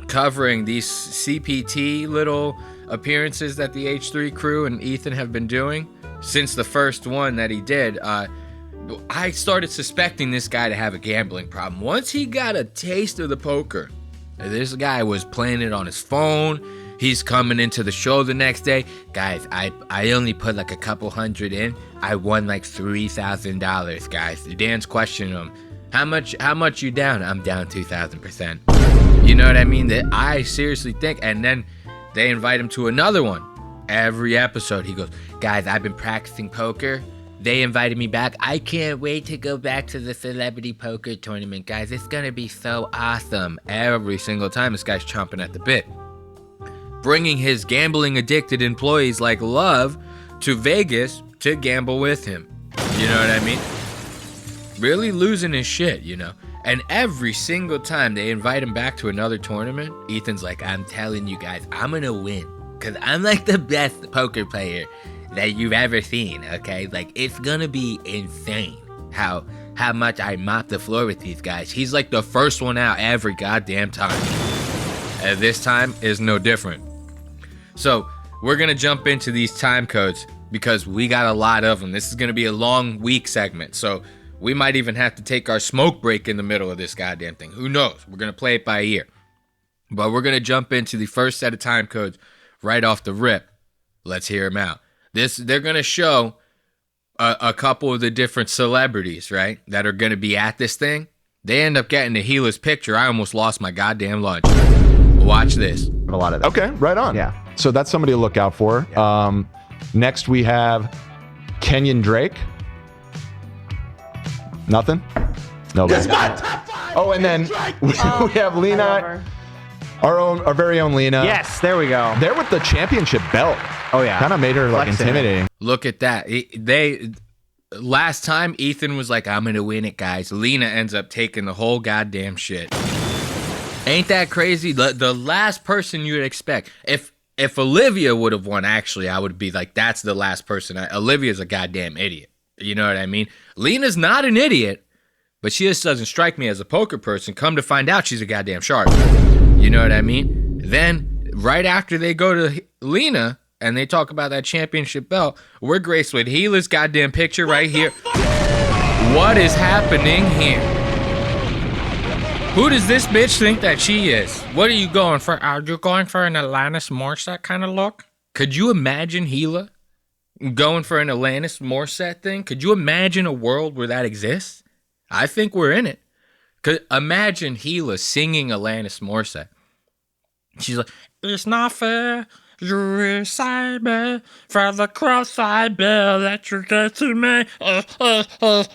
covering these CPT little appearances that the H3 crew and Ethan have been doing since the first one that he did. I started suspecting this guy to have a gambling problem. Once he got a taste of the poker, this guy was playing it on his phone. He's coming into the show the next day. Guys, I only put like a couple hundred in. I won like $3,000, guys. Dan's questioning him. How much you down? I'm down 2,000%. You know what I mean? That I seriously think. And then they invite him to another one. Every episode he goes, guys, I've been practicing poker. They invited me back. I can't wait to go back to the Celebrity Poker Tournament, guys. It's gonna be so awesome. Every single time this guy's chomping at the bit. Bringing his gambling addicted employees like Love to Vegas to gamble with him. You know what I mean? Really losing his shit, you know? And every single time they invite him back to another tournament, Ethan's like, I'm telling you guys, I'm gonna win. Cause I'm like the best poker player that you've ever seen, okay? Like, it's gonna be insane how much I mop the floor with these guys. He's like the first one out every goddamn time. And this time is no different. So, we're gonna jump into these time codes because we got a lot of them. This is gonna be a long week segment, so we might even have to take our smoke break in the middle of this goddamn thing. Who knows? We're gonna play it by ear. But we're gonna jump into the first set of time codes right off the rip. Let's hear them out. They're gonna show a couple of the different celebrities, right, that are gonna be at this thing. They end up getting the Hila's picture. I almost lost my goddamn lunch. Watch this. A lot of that. Okay, right on. Yeah. So that's somebody to look out for. Yeah. Next we have Kenyon Drake. Nothing? Nobody. Oh, and then we have Lena, our very own Lena. Yes, there we go. They're with the championship belt. Oh, yeah. Kind of made her like Flexing intimidating. Look at that. Last time Ethan was like, I'm gonna win it, guys. Lena ends up taking the whole goddamn shit. Ain't that crazy? The last person you would expect. If Olivia would have won, actually, I would be like, that's the last person. Olivia's a goddamn idiot. You know what I mean? Lena's not an idiot, but she just doesn't strike me as a poker person. Come to find out, she's a goddamn shark. You know what I mean? Then, right after they go to Lena and they talk about that championship belt, we're graced with Hila's goddamn picture right here. What is happening here? Who does this bitch think that she is? What are you going for? Are you going for an Alanis Morissette kind of look? Could you imagine Hila going for an Alanis Morissette thing? Could you imagine a world where that exists? I think we're in it. Could imagine Hila singing Alanis Morissette. She's like, it's not fair. You're cyber for the cross-eyed bill that you get to me.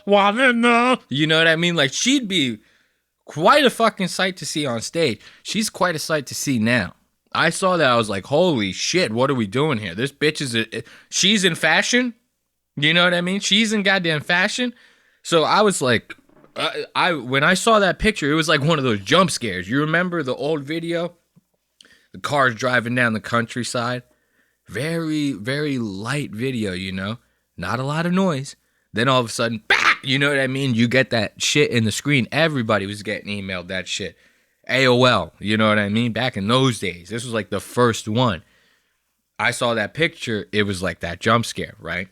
Wanna know? You know what I mean? Like, she'd be quite a fucking sight to see on stage. She's quite a sight to see now. I saw that. I was like, holy shit, what are we doing here? This bitch she's in fashion. You know what I mean? She's in goddamn fashion. So I was like, when I saw that picture, it was like one of those jump scares. You remember the old video? The cars driving down the countryside. Very, very light video, you know? Not a lot of noise. Then all of a sudden, bah! You know what I mean? You get that shit in the screen. Everybody was getting emailed that shit. AOL, you know what I mean? Back in those days. This was like the first one. I saw that picture. It was like that jump scare, right?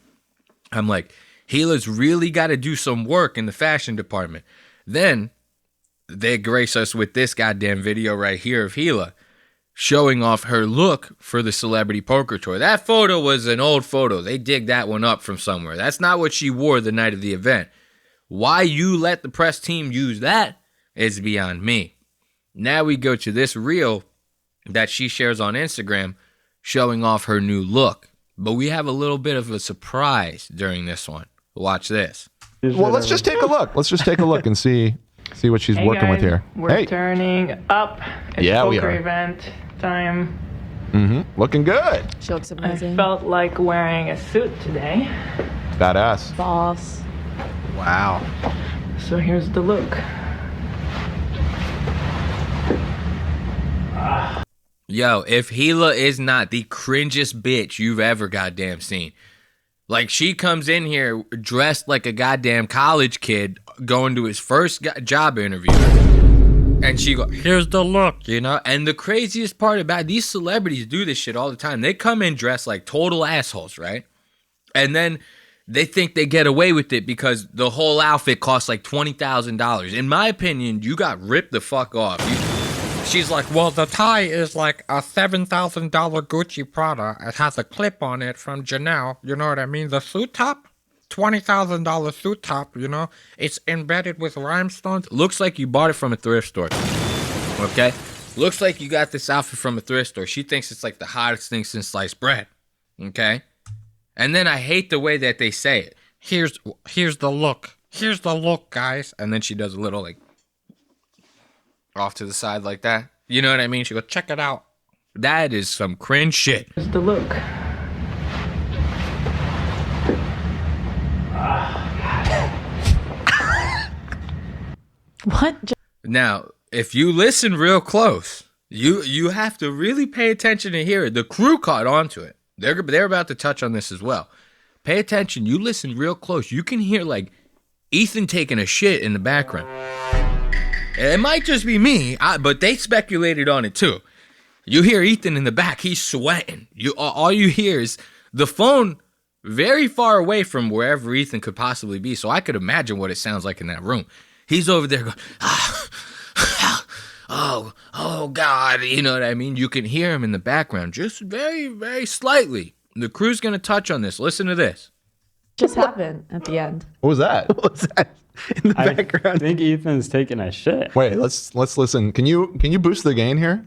I'm like, Hila's really got to do some work in the fashion department. Then they grace us with this goddamn video right here of Hila showing off her look for the Celebrity Poker Tour. That photo was an old photo. They dig that one up from somewhere. That's not what she wore the night of the event. Why you let the press team use that is beyond me. Now we go to this reel that she shares on Instagram showing off her new look. But we have a little bit of a surprise during this one. Watch this. Well, let's just take a look. Let's just take a look and see what she's working with here. We're turning up. It's we poker are. event time. Looking good. She looks I amazing. felt like wearing a suit today. Badass. Boss. Wow. So here's the look. Yo, if Hila is not the cringest bitch you've ever goddamn seen. Like, she comes in here dressed like a goddamn college kid going to his first job interview. And she go, here's the look, you know? And the craziest part about it, these celebrities do this shit all the time. They come in dressed like total assholes, right? And then they think they get away with it because the whole outfit costs like $20,000. In my opinion, you got ripped the fuck off. She's like, well, the tie is like a $7,000 Gucci Prada. It has a clip on it from Janelle. You know what I mean? The suit top, $20,000 suit top, you know? It's embedded with rhinestones. Looks like you bought it from a thrift store. Okay? Looks like you got this outfit from a thrift store. She thinks it's like the hottest thing since sliced bread. Okay? And then I hate the way that they say it. Here's the look. Here's the look, guys. And then she does a little like off to the side like that. You know what I mean? She goes, check it out. That is some cringe shit. Here's the look. What? Now, if you listen real close, you have to really pay attention to hear it. The crew caught on to it. They're about to touch on this as well. Pay attention. You listen real close. You can hear like Ethan taking a shit in the background. It might just be me, but they speculated on it too. You hear Ethan in the back. He's sweating. All you hear is the phone very far away from wherever Ethan could possibly be. So I could imagine what it sounds like in that room. He's over there going, oh God. You know what I mean? You can hear him in the background just very, very slightly. The crew's going to touch on this. Listen to this. Just happened at the end. What was that? What's that in the background? I think Ethan's taking a shit. Wait, let's listen. Can you boost the gain here?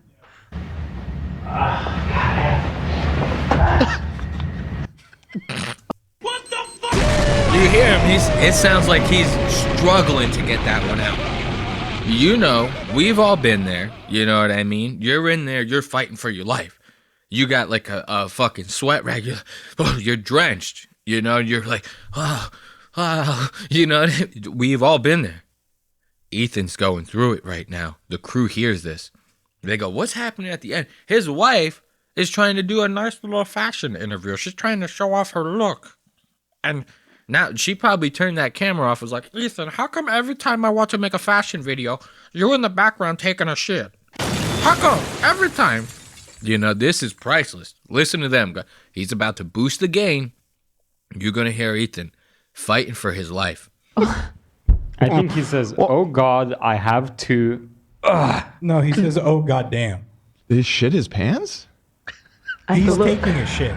What the fuck? You hear him? It sounds like he's struggling to get that one out. You know, we've all been there. You know what I mean? You're in there. You're fighting for your life. You got like a fucking sweat rag. You're drenched. You know, you're like, you know, we've all been there. Ethan's going through it right now. The crew hears this. They go, what's happening at the end? His wife is trying to do a nice little fashion interview. She's trying to show off her look. And now she probably turned that camera off. Was like, Ethan, how come every time I want to make a fashion video, you're in the background taking a shit? How come? Every time. You know, this is priceless. Listen to them. He's about to boost the gain. You're going to hear Ethan fighting for his life. I think he says, oh God, I have to. No, he says, oh, goddamn. Did he shit his pants? He's taking a shit.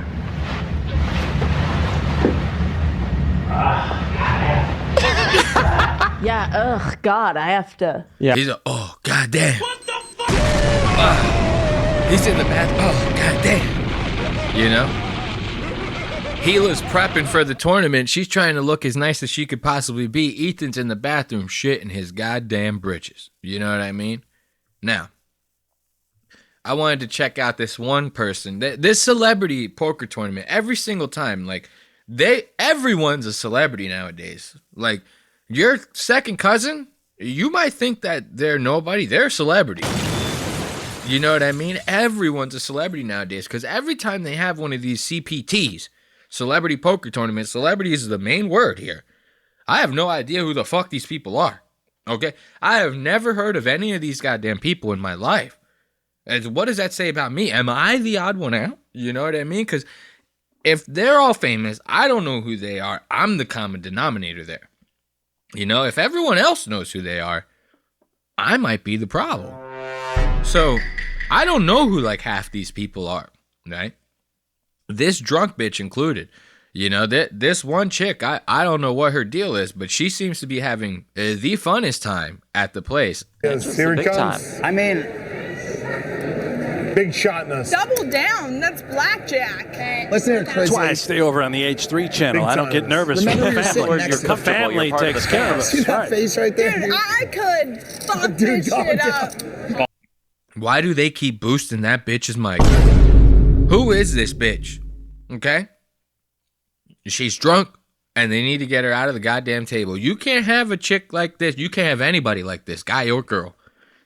Yeah, ugh, God, I have to. Yeah. He's like, oh, goddamn. What the fuck? He's in the bath. Oh, goddamn. You know? Hila's prepping for the tournament. She's trying to look as nice as she could possibly be. Ethan's in the bathroom shitting his goddamn britches. You know what I mean? Now, I wanted to check out this one person. This celebrity poker tournament, every single time, like, everyone's a celebrity nowadays. Like, your second cousin, you might think that they're nobody. They're a celebrity. You know what I mean? Everyone's a celebrity nowadays because every time they have one of these CPTs, celebrity poker tournaments, celebrities is the main word here. I have no idea who the fuck these people are. Okay? I have never heard of any of these goddamn people in my life. And what does that say about me? Am I the odd one out? You know what I mean? Because if they're all famous, I don't know who they are. I'm the common denominator there. You know, if everyone else knows who they are, I might be the problem. So I don't know who like half these people are, right? This drunk bitch included. You know, this one chick, I don't know what her deal is, but she seems to be having the funnest time at the place. Yes, here it comes. I mean, big shot in us. Double down. That's blackjack. listen here, That's why I stay over on the H3 channel. I don't get nervous when Remember the you're sitting family. next to The the family takes care of us. See that Right. face right there? Dude, I could fuck this shit up. Why do they keep boosting that bitch's mic? Who is this bitch? Okay? She's drunk, and they need to get her out of the goddamn table. You can't have a chick like this. You can't have anybody like this, guy or girl,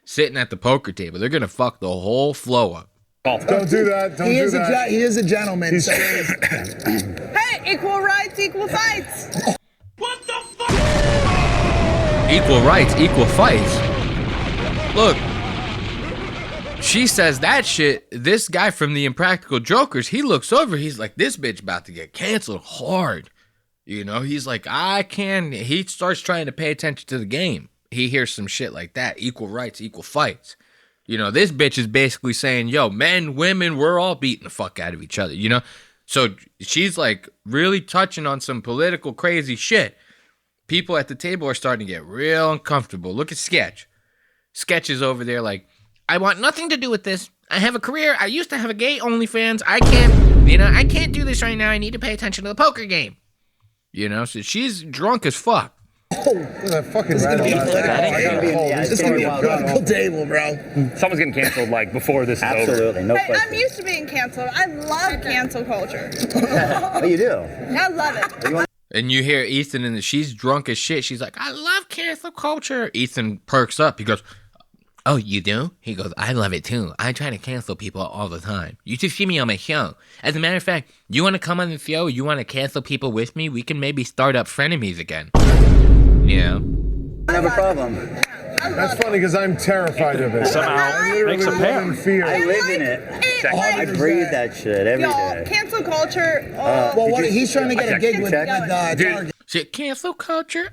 sitting at the poker table. They're going to fuck the whole flow up. Don't do that. Don't do that. He is a gentleman. So Hey, equal rights, equal fights. What the fuck? Equal rights, equal fights. Look, she says that shit. This guy from the Impractical Jokers, he looks over. He's like, this bitch about to get canceled hard. You know, he's like, he starts trying to pay attention to the game. He hears some shit like that. Equal rights, equal fights. You know, this bitch is basically saying, yo, men, women, we're all beating the fuck out of each other, you know? So she's like really touching on some political crazy shit. People at the table are starting to get real uncomfortable. Look at Sketch. Sketch is over there like, I want nothing to do with this. I have a career. I used to have a gay OnlyFans. I can't do this right now. I need to pay attention to the poker game. You know, so she's drunk as fuck. That fucking rattle. It's gonna be a political table, bro. Someone's getting canceled like before this is over. Absolutely, no Hey, question. I'm used to being canceled. I love cancel culture. Oh, you do? I love it. And you hear Ethan and she's drunk as shit. She's like, I love cancel culture. Ethan perks up. He goes, oh, you do? He goes, I love it too. I try to cancel people all the time. You should see me on my show. As a matter of fact, you want to come on the show? You want to cancel people with me? We can maybe start up frenemies again. You know? I have a problem. That's funny because I'm terrified of it. Somehow makes a pair. Fear. I live in it. I breathe that shit every Y'all, day. cancel culture. Well, what he's trying to get a gig with Target. Shit, cancel culture.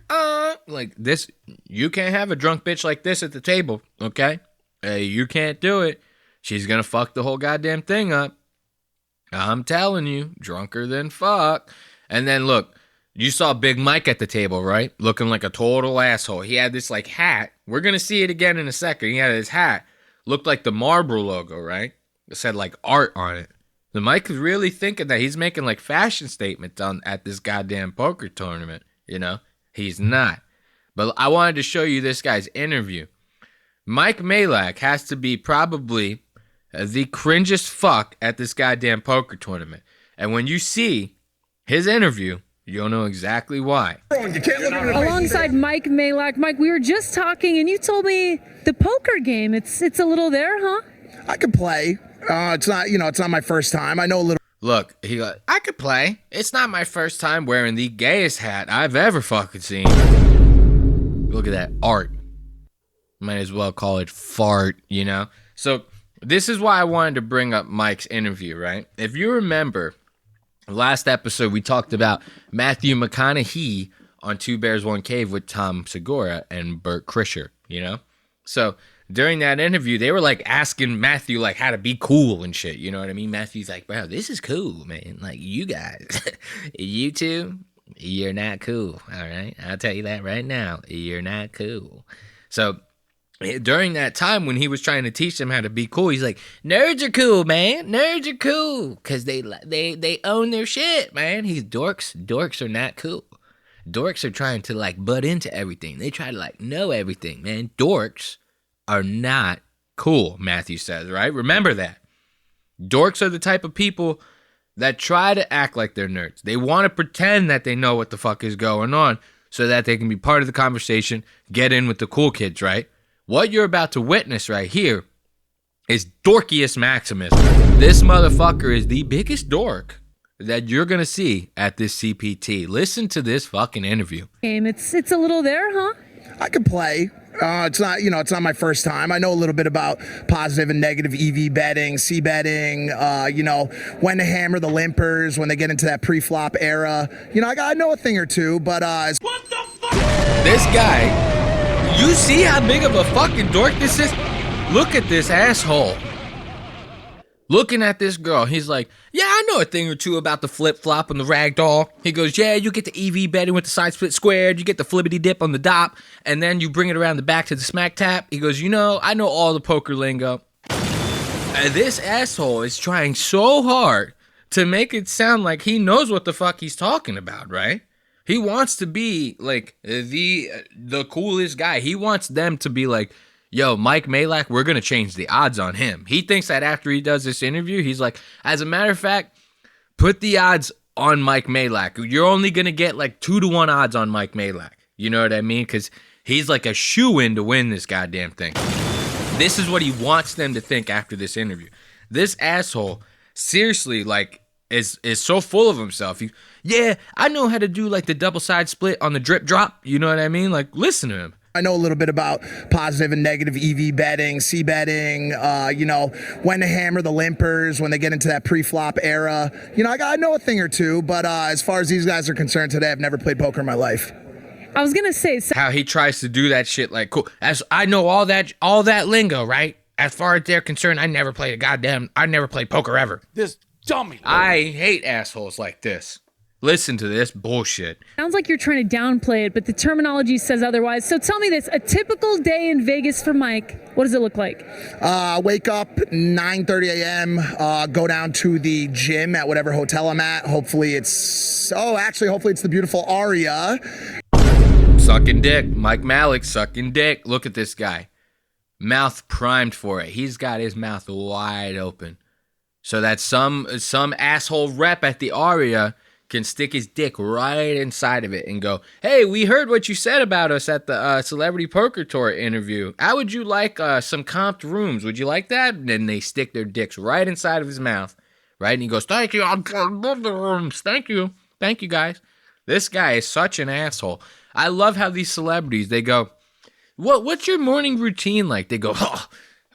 Like this, you can't have a drunk bitch like this at the table, okay? You can't do it. She's gonna fuck the whole goddamn thing up. I'm telling you, drunker than fuck. And then look, you saw Big Mike at the table, right? Looking like a total asshole. He had this like hat. We're gonna see it again in a second. He had his hat. Looked like the Marlboro logo, right? It said like art on it. The Mike is really thinking that he's making like fashion statements at this goddamn poker tournament. You know, he's not. But I wanted to show you this guy's interview. Mike Malak has to be probably the cringest fuck at this goddamn poker tournament. And when you see his interview, you'll know exactly why. Alongside Mike Malak. Mike, we were just talking and you told me the poker game, it's a little there, huh? I could play. It's not my first time. I know a little. Look, he goes, I could play. It's not my first time wearing the gayest hat I've ever fucking seen. Look at that art. Might as well call it fart, you know? So this is why I wanted to bring up Mike's interview, right? If you remember, last episode we talked about Matthew McConaughey on Two Bears, One Cave with Tom Segura and Bert Kreischer, you know? So during that interview, they were like asking Matthew like how to be cool and shit. You know what I mean? Matthew's like, bro, this is cool, man. Like you guys, you two, you're not cool. All right. I'll tell you that right now. You're not cool. So during that time when he was trying to teach them how to be cool, he's like, nerds are cool, man. Nerds are cool because they own their shit, man. He's dorks are not cool. Dorks are trying to like butt into everything. They try to like know everything, man. Dorks are not cool, Matthew says, right? Remember that. Dorks are the type of people that try to act like they're nerds. They want to pretend that they know what the fuck is going on so that they can be part of the conversation, get in with the cool kids, right? What you're about to witness right here is Dorkiest Maximus. This motherfucker is the biggest dork that you're going to see at this CPT. Listen to this fucking interview. Game, it's a little there, huh? I could play. It's not my first time. I know a little bit about positive and negative EV betting, C betting, when to hammer the limpers, when they get into that pre-flop era. I know a thing or two, but What the fuck? This guy, you see how big of a fucking dork this is? Look at this asshole. Looking at this girl, he's like, yeah, I know a thing or two about the flip-flop and the ragdoll. He goes, yeah, you get the EV betting with the side split squared, you get the flippity dip on the dop, and then you bring it around the back to the smack tap. He goes, I know all the poker lingo. This asshole is trying so hard to make it sound like he knows what the fuck he's talking about, right? He wants to be like the coolest guy. He wants them to be like, yo, Mike Malak, we're going to change the odds on him. He thinks that after he does this interview, he's like, as a matter of fact, put the odds on Mike Malak. You're only going to get like 2-1 odds on Mike Malak. You know what I mean? Because he's like a shoo-in to win this goddamn thing. This is what he wants them to think after this interview. This asshole, seriously, like, is so full of himself. Yeah, I know how to do like the double side split on the drip drop. You know what I mean? Like, listen to him. I know a little bit about positive and negative EV betting, C betting, when to hammer the limpers, when they get into that pre-flop era. I know a thing or two, but as far as these guys are concerned today, I've never played poker in my life. I was gonna say how he tries to do that shit like, cool. As I know all that lingo, right? As far as they're concerned, I never played poker ever. This dummy. I hate assholes like this. Listen to this bullshit. Sounds like you're trying to downplay it, but the terminology says otherwise. So tell me this, a typical day in Vegas for Mike, what does it look like? Wake up 9:30 a.m., go down to the gym at whatever hotel I'm at. Hopefully it's the beautiful Aria. Sucking dick. Mike Malak sucking dick. Look at this guy. Mouth primed for it. He's got his mouth wide open. So that some asshole rep at the Aria can stick his dick right inside of it and go, hey, we heard what you said about us at the Celebrity Poker Tour interview. How would you like some comped rooms? Would you like that? And then they stick their dicks right inside of his mouth, right? And he goes, thank you. I love the rooms. Thank you. Thank you, guys. This guy is such an asshole. I love how these celebrities, they go, what's your morning routine like? They go,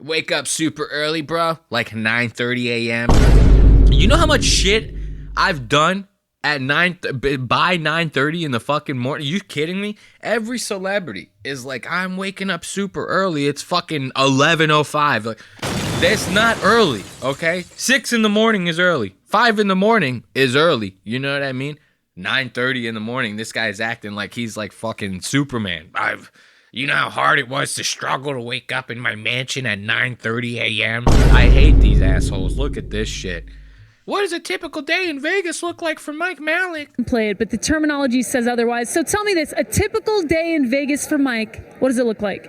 wake up super early, bro, like 9:30 a.m. You know how much shit I've done at by 9:30 in the fucking morning? Are you kidding me? Every celebrity is like, I'm waking up super early. It's fucking 11:05. Like, that's not early, okay? 6 in the morning is early. 5 in the morning is early. You know what I mean? 9:30 in the morning, this guy's acting like he's like fucking Superman. You know how hard it was to struggle to wake up in my mansion at 9:30 a.m.? I hate these assholes. Look at this shit. What does a typical day in Vegas look like for Mike Malak? Play it, but the terminology says otherwise. So tell me this, a typical day in Vegas for Mike, what does it look like?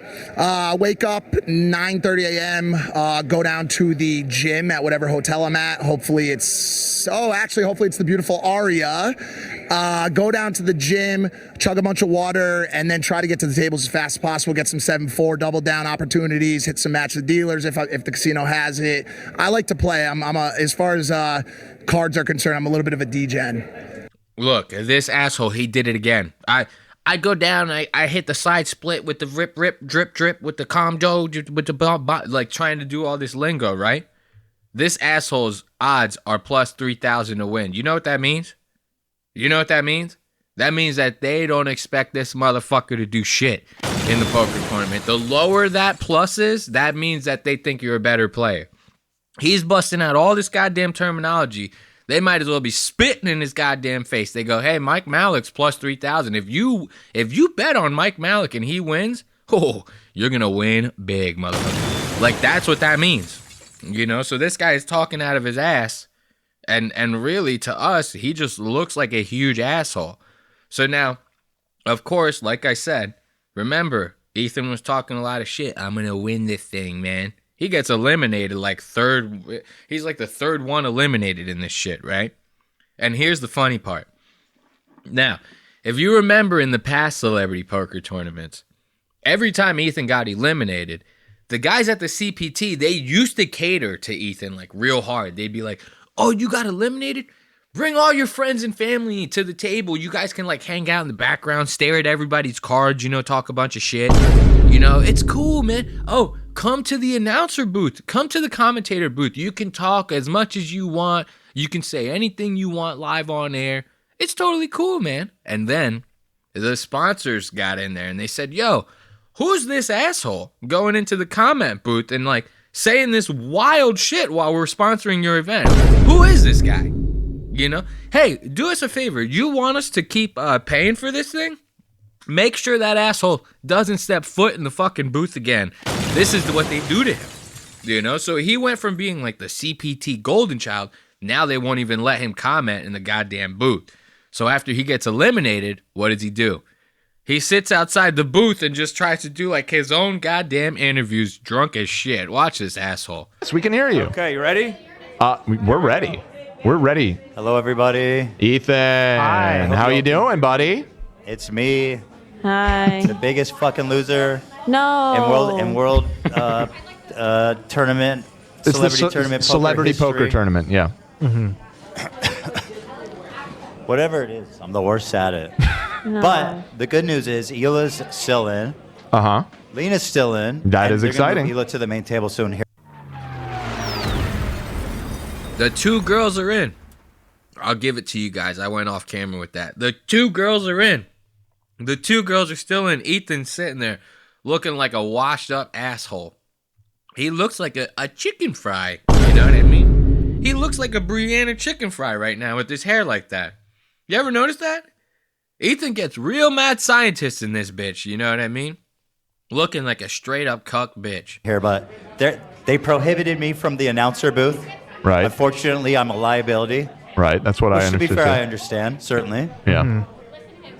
Wake up 9:30 a.m., go down to the gym at whatever hotel I'm at. Hopefully it's the beautiful Aria. Go down to the gym, chug a bunch of water, and then try to get to the tables as fast as possible. Get some 7-4 double down opportunities. Hit some match the dealers if the casino has it. I like to play. As far as cards are concerned, I'm a little bit of a D-gen. Look, this asshole, he did it again. I go down, I hit the side split with the rip, drip, drip, with the comdo, with the like trying to do all this lingo, right? This asshole's odds are plus 3,000 to win. You know what that means? You know what that means? That means that they don't expect this motherfucker to do shit in the poker tournament. The lower that plus is, that means that they think you're a better player. He's busting out all this goddamn terminology. They might as well be spitting in his goddamn face. They go, hey, Mike Malak's plus 3,000. If you bet on Mike Malak and he wins, you're going to win big, motherfucker. Like, that's what that means. You know, so this guy is talking out of his ass. And really, to us, he just looks like a huge asshole. So now, of course, like I said, remember, Ethan was talking a lot of shit. I'm going to win this thing, man. He gets eliminated like third. He's like the third one eliminated in this shit, right? And here's the funny part. Now, if you remember in the past celebrity poker tournaments, every time Ethan got eliminated, the guys at the CPT, they used to cater to Ethan like real hard. They'd be like, oh, you got eliminated? Bring all your friends and family to the table. You guys can like hang out in the background, stare at everybody's cards, you know, talk a bunch of shit. You know, it's cool, man. Oh, come to the announcer booth. Come to the commentator booth. You can talk as much as you want. You can say anything you want live on air. It's totally cool, man. And then the sponsors got in there and they said, yo, who's this asshole going into the comment booth and like saying this wild shit while we're sponsoring your event? Who is this guy? You know, hey, do us a favor. You want us to keep paying for this thing? Make sure that asshole doesn't step foot in the fucking booth again. This is what they do to him. You know, so he went from being like the CPT golden child. Now they won't even let him comment in the goddamn booth. So after he gets eliminated, what does he do? He sits outside the booth and just tries to do like his own goddamn interviews, drunk as shit. Watch this asshole. So we can hear you. Okay, you ready? We're ready. We're ready. Hello, everybody. Ethan. Hi. How you doing, buddy? It's me. Hi. The biggest fucking loser No. in world tournament. It's Celebrity the tournament. celebrity poker tournament. Yeah. Mm-hmm. Whatever it is, I'm the worst at it. No. But the good news is Hila's still in. Uh-huh. Lena's still in. That and is they're gonna exciting. move Hila to the main table soon. Here. The two girls are in. I'll give it to you guys. I went off camera with that. The two girls are in. The two girls are still in. Ethan's sitting there looking like a washed up asshole. He looks like a chicken fry. You know what I mean? He looks like a Brianna chicken fry right now with his hair like that. You ever notice that? Ethan gets real mad scientist in this bitch. You know what I mean? Looking like a straight up cuck bitch. Here, but they prohibited me from the announcer booth. Right. Unfortunately, I'm a liability. Right. That's what I Which, to be understood. fair, too. I understand. Certainly. Yeah.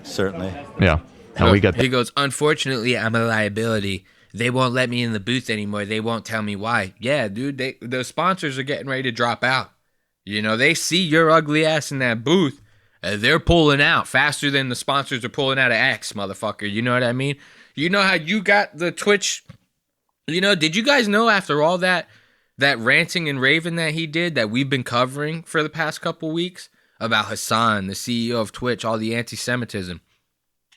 Certainly. Yeah. No, we get that. He goes, unfortunately, I'm a liability. They won't let me in the booth anymore. They won't tell me why. Yeah, dude, the sponsors are getting ready to drop out. You know, they see your ugly ass in that booth. They're pulling out faster than the sponsors are pulling out of X, motherfucker. You know what I mean? You know how you got the Twitch? You know, did you guys know after all that ranting and raving that he did that we've been covering for the past couple weeks about Hassan, the CEO of Twitch, all the anti-Semitism?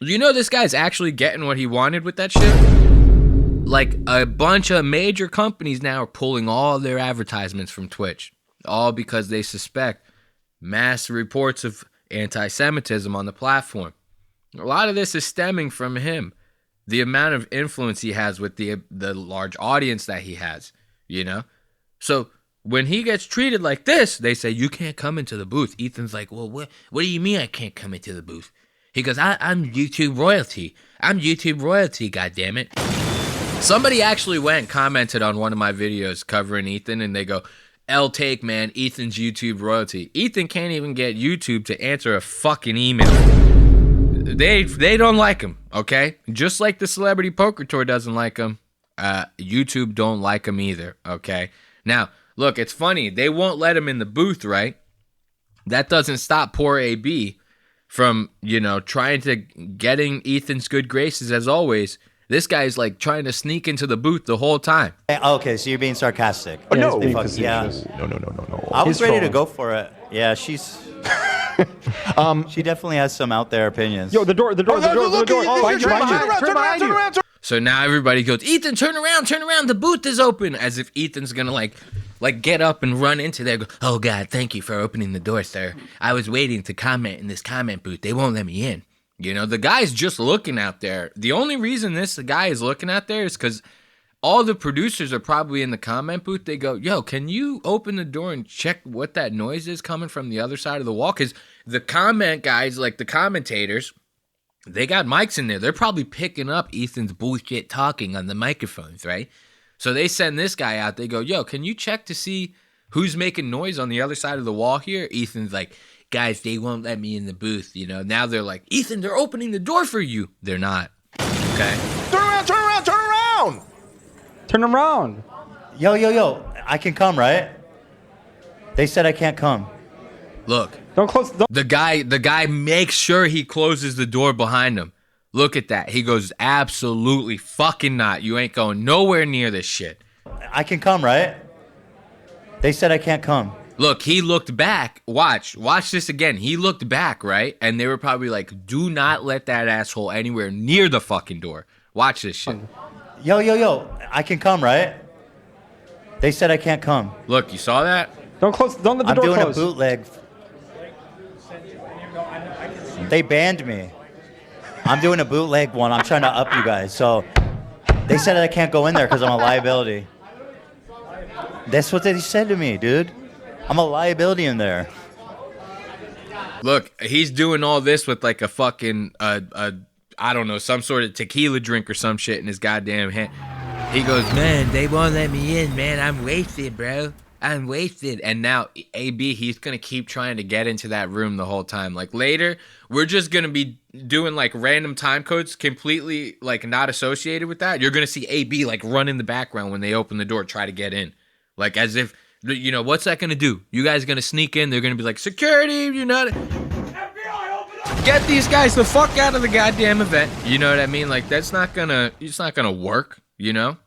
You know this guy's actually getting what he wanted with that shit? Like a bunch of major companies now are pulling all their advertisements from Twitch, all because they suspect mass reports of anti-Semitism on the platform. A lot of this is stemming from him, the amount of influence he has with the large audience that he has, you know? So when he gets treated like this, they say, you can't come into the booth. Ethan's like, well, what do you mean I can't come into the booth? He goes, I'm YouTube royalty. I'm YouTube royalty, goddammit. Somebody actually went and commented on one of my videos covering Ethan, and they go, Take, man, Ethan's YouTube royalty. Ethan can't even get YouTube to answer a fucking email. They don't like him, okay? Just like the Celebrity Poker Tour doesn't like him, YouTube don't like him either, okay? Now, look, it's funny. They won't let him in the booth, right? That doesn't stop poor AB from, you know, trying to getting Ethan's good graces as always. This guy's like trying to sneak into the booth the whole time. Okay, so you're being sarcastic. Oh, no. Yeah. No. I was ready to go for it. Yeah, she's... she definitely has some out there opinions. Yo, the door. Behind you. So now everybody goes, Ethan, turn around. The booth is open. As if Ethan's gonna like get up and run into there. Go, oh God, thank you for opening the door, sir. I was waiting to comment in this comment booth. They won't let me in. You know, the guy's just looking out there. The only reason this guy is looking out there is because all the producers are probably in the comment booth. They go, yo, can you open the door and check what that noise is coming from the other side of the wall? Because the comment guys, like the commentators, they got mics in there. They're probably picking up Ethan's bullshit talking on the microphones, right? So they send this guy out. They go, yo, can you check to see who's making noise on the other side of the wall here? Ethan's like, guys, they won't let me in the booth. You know, now they're like, Ethan, they're opening the door for you. They're not. Okay? Turn around! Turn around. Yo. I can come, right? They said I can't come. Look. Don't close the door. The guy makes sure he closes the door behind him. Look at that. He goes, absolutely fucking not. You ain't going nowhere near this shit. I can come, right? They said I can't come. Look, he looked back. Watch this again. He looked back, right? And they were probably like, do not let that asshole anywhere near the fucking door. Watch this shit. Yo, I can come, right? They said I can't come. Look, you saw that? Don't let the door close. I'm doing a bootleg. They banned me. I'm doing a bootleg one. I'm trying to up you guys. So they said I can't go in there because I'm a liability. That's what they said to me, dude. I'm a liability in there. Look, he's doing all this with like a fucking, I don't know, some sort of tequila drink or some shit in his goddamn hand. He goes, man, they won't let me in, man. I'm wasted, bro. I'm wasted. And now, AB, he's going to keep trying to get into that room the whole time. Like, later, we're just going to be doing, like, random time codes completely, like, not associated with that. You're going to see AB, like, run in the background when they open the door, try to get in. Like, as if, you know, what's that going to do? You guys going to sneak in? They're going to be like, security, you're not... Get these guys the fuck out of the goddamn event. You know what I mean? Like, it's not gonna work, you know?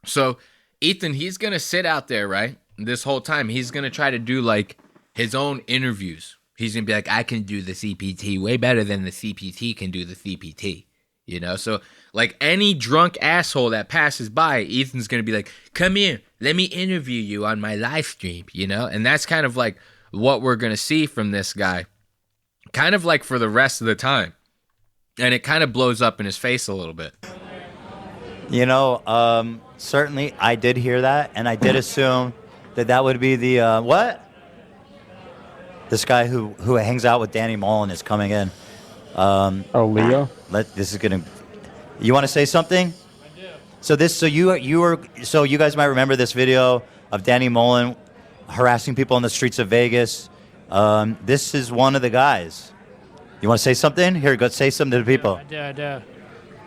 So, Ethan, he's going to sit out there, right? This whole time, he's going to try to do, like, his own interviews. He's going to be like, I can do the CPT way better than the CPT can do the CPT, you know? So, like, any drunk asshole that passes by, Ethan's going to be like, come here, let me interview you on my live stream, you know? And that's kind of, like, what we're going to see from this guy, kind of, like, for the rest of the time. And it kind of blows up in his face a little bit. You know, certainly I did hear that, and I did assume that would be the, what? This guy who hangs out with Danny Mullen is coming in. Leo? This is gonna, you want to say something? I do. So you guys might remember this video of Danny Mullen harassing people on the streets of Vegas. This is one of the guys. You want to say something? Here, go say something to the people. I do.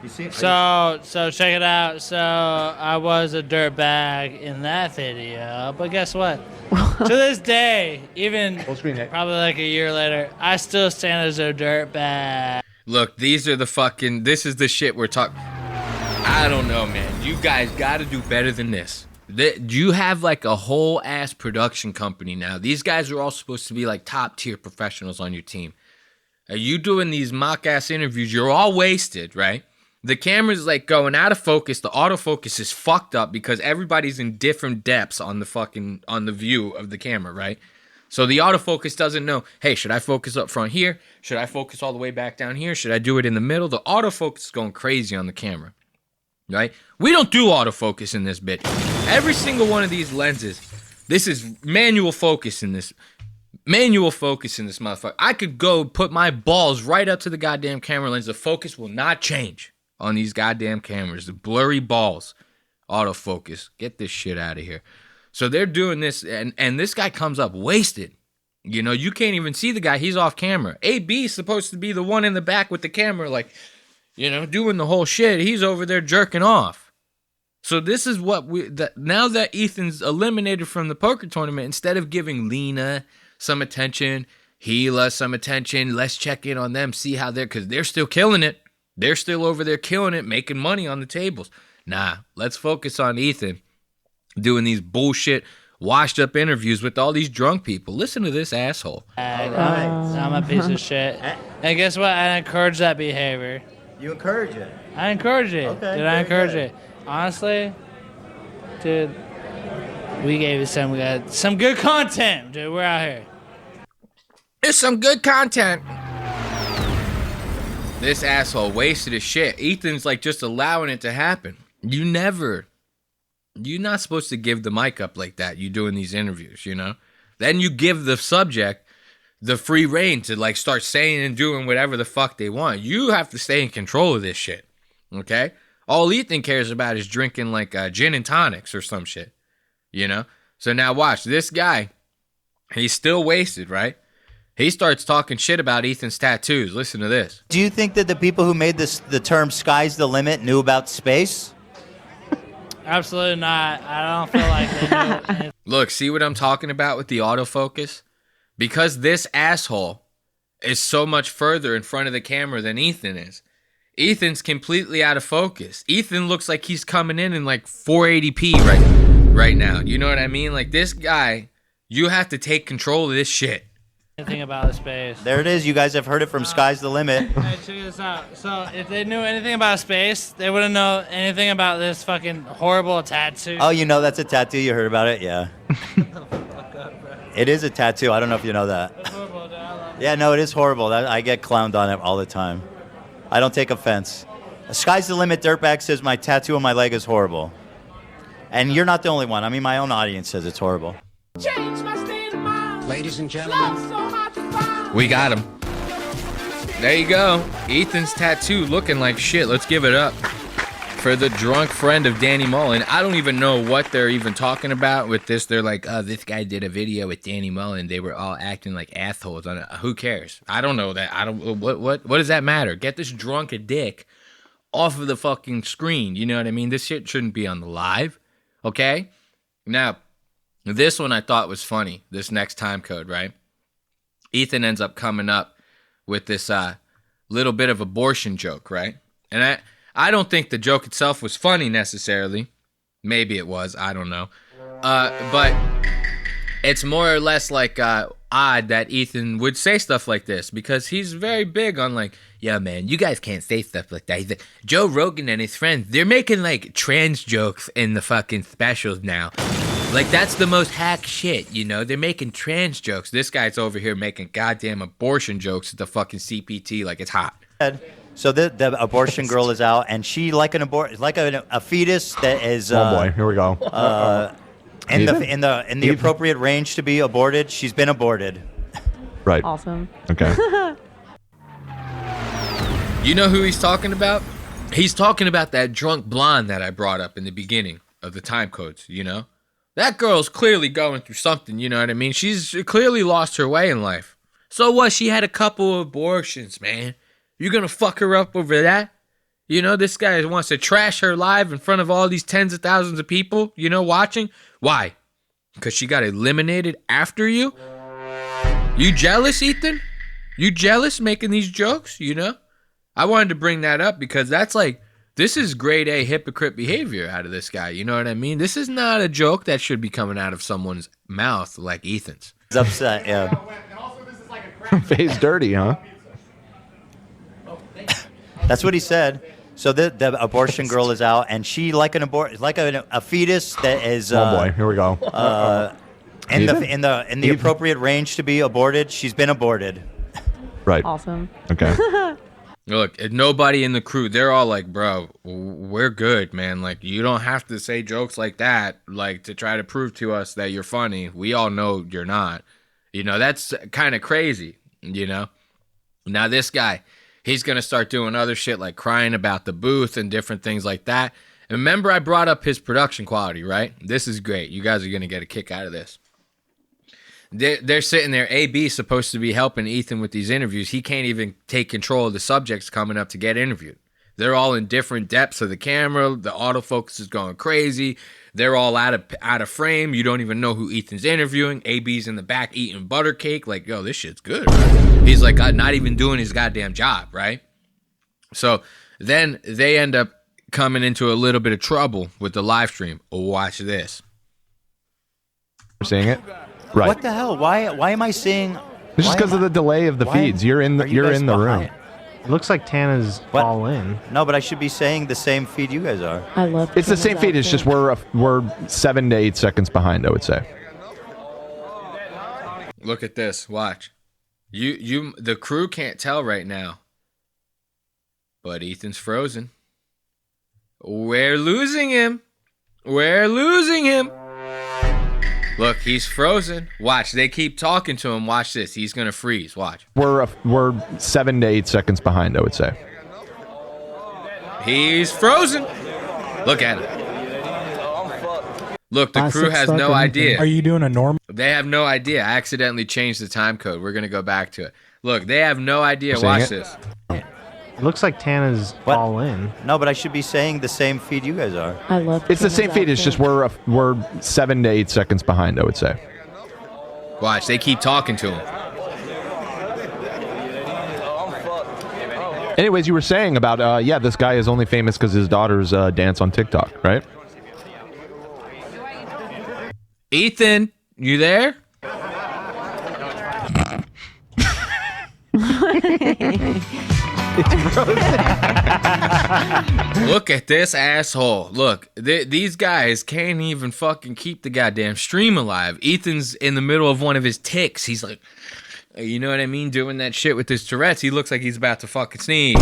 You see? So check it out. So I was a dirtbag in that video, but guess what? To this day, even probably like a year later, I still stand as a dirtbag. Look, this is the shit we're talking. I don't know, man. You guys got to do better than this. You have like a whole ass production company now. These guys are all supposed to be like top tier professionals on your team. Are you doing these mock ass interviews? You're all wasted, right? The camera's like going out of focus. The autofocus is fucked up because everybody's in different depths on the view of the camera, right? So the autofocus doesn't know, hey, should I focus up front here? Should I focus all the way back down here? Should I do it in the middle? The autofocus is going crazy on the camera, right? We don't do autofocus in this bitch. Every single one of these lenses, this is manual focus in this. Manual focus in this motherfucker. I could go put my balls right up to the goddamn camera lens. The focus will not change on these goddamn cameras. The blurry balls. Autofocus. Get this shit out of here. So they're doing this, and this guy comes up wasted. You know, you can't even see the guy. He's off camera. AB is supposed to be the one in the back with the camera, like, you know, doing the whole shit. He's over there jerking off. So this is what now that Ethan's eliminated from the poker tournament, instead of giving Lena some attention, Hila some attention, let's check in on them, see how because they're still killing it. They're still over there killing it, making money on the tables. Nah, let's focus on Ethan doing these bullshit, washed up interviews with all these drunk people. Listen to this asshole. I'm a piece of shit. And guess what? I encourage that behavior. You encourage it? I encourage it. Okay, Dude, I encourage it. Honestly, dude, we gave you some good content, dude. We're out here. It's some good content. This asshole wasted his shit. Ethan's like just allowing it to happen. You're not supposed to give the mic up like that. You doing these interviews, you know? Then you give the subject the free reign to like start saying and doing whatever the fuck they want. You have to stay in control of this shit, okay? All Ethan cares about is drinking like gin and tonics or some shit, you know? So now watch, this guy, he's still wasted, right? He starts talking shit about Ethan's tattoos. Listen to this. Do you think that the people who made the term "sky's the limit" knew about space? Absolutely not. I don't feel like they knew. Look, see what I'm talking about with the autofocus? Because this asshole is so much further in front of the camera than Ethan is. Ethan's completely out of focus. Ethan looks like he's coming in like 480p right now. You know what I mean? Like this guy, you have to take control of this shit. anything about space. There it is. You guys have heard it from Sky's the Limit. Hey, check this out. So if they knew anything about space, they wouldn't know anything about this fucking horrible tattoo. Oh, you know that's a tattoo? You heard about it? Yeah. It is a tattoo. I don't know if you know that. That's horrible, dude. I love it. Yeah, no, it is horrible. I get clowned on it all the time. I don't take offense. Sky's the Limit Dirtbag says my tattoo on my leg is horrible. And you're not the only one. I mean, my own audience says it's horrible. Change my state of mind. Ladies and gentlemen. Love so hard to find. We got him. There you go. Ethan's tattoo looking like shit. Let's give it up for the drunk friend of Danny Mullen. I don't even know what they're even talking about with this. They're like, oh, this guy did a video with Danny Mullen. They were all acting like assholes on it. Who cares? I don't know that. I don't. What does that matter? Get this drunk a dick off of the fucking screen. You know what I mean? This shit shouldn't be on the live. Okay? Now, this one I thought was funny. This next time code, right? Ethan ends up coming up with this little bit of abortion joke, right? And I don't think the joke itself was funny necessarily. Maybe it was. I don't know. But it's more or less like odd that Ethan would say stuff like this because he's very big on like, yeah, man, you guys can't say stuff like that. He's like, Joe Rogan and his friends, they're making like trans jokes in the fucking specials now. Like, that's the most hack shit, you know? They're making trans jokes. This guy's over here making goddamn abortion jokes at the fucking CPT like it's hot. So the abortion girl is out, and she like a fetus that is. Oh boy, here we go. In the appropriate range to be aborted. She's been aborted. Right. Awesome. Okay. You know who he's talking about? He's talking about that drunk blonde that I brought up in the beginning of the time codes, you know? That girl's clearly going through something, you know what I mean? She's clearly lost her way in life. So what? She had a couple of abortions, man. You gonna fuck her up over that? You know, this guy wants to trash her live in front of all these tens of thousands of people, you know, watching. Why? Because she got eliminated after you? You jealous, Ethan? You jealous making these jokes, you know? I wanted to bring that up because that's like, this is grade A hypocrite behavior out of this guy, you know what I mean? This is not a joke that should be coming out of someone's mouth like Ethan's. He's upset, yeah. Face dirty, huh? That's what he said. So the abortion girl is out, and she like a fetus that is. Oh boy, here we go. In the appropriate range to be aborted. She's been aborted. Right. Awesome. Okay. Look, nobody in the crew, they're all like, bro, we're good, man. Like, you don't have to say jokes like that, like, to try to prove to us that you're funny. We all know you're not. You know, that's kind of crazy, you know? Now, this guy, he's going to start doing other shit like crying about the booth and different things like that. And remember, I brought up his production quality, right? This is great. You guys are going to get a kick out of this. They're sitting there. AB's supposed to be helping Ethan with these interviews. He can't even take control of the subjects coming up to get interviewed. They're all in different depths of the camera. The autofocus is going crazy. They're all out of frame. You don't even know who Ethan's interviewing. AB's in the back eating butter cake. Like, yo, this shit's good. Right? He's like not even doing his goddamn job, right? So then they end up coming into a little bit of trouble with the live stream. Watch this. We're seeing it? Right. What the hell? Why am I seeing? It's just because of the delay of the feeds. You're in the room. It looks like Tana's all in. No, but I should be saying the same feed you guys are. I love. It's the same feed. It's just we're 7 to 8 seconds behind, I would say. Look at this. Watch. The crew can't tell right now, but Ethan's frozen. We're losing him. We're losing him. Look, he's frozen. Watch, they keep talking to him. Watch this. He's gonna freeze. Watch. We're 7 to 8 seconds behind, I would say. He's frozen. Look at him. Look, the crew has no idea. Are you doing a normal? They have no idea. I accidentally changed the time code. We're gonna go back to it. Look, they have no idea. Watch this. It looks like Tana's all in. No, but I should be saying the same feed you guys are. I love. It's the same feed. It's just we're 7 to 8 seconds behind, I would say. Watch, they keep talking to him. Anyways, you were saying about this guy is only famous because his daughters dance on TikTok, right? Ethan, you there? Look at this asshole. Look, these guys can't even fucking keep the goddamn stream alive. Ethan's in the middle of one of his ticks. He's like, you know what I mean? Doing that shit with his Tourette's. He looks like he's about to fucking sneeze.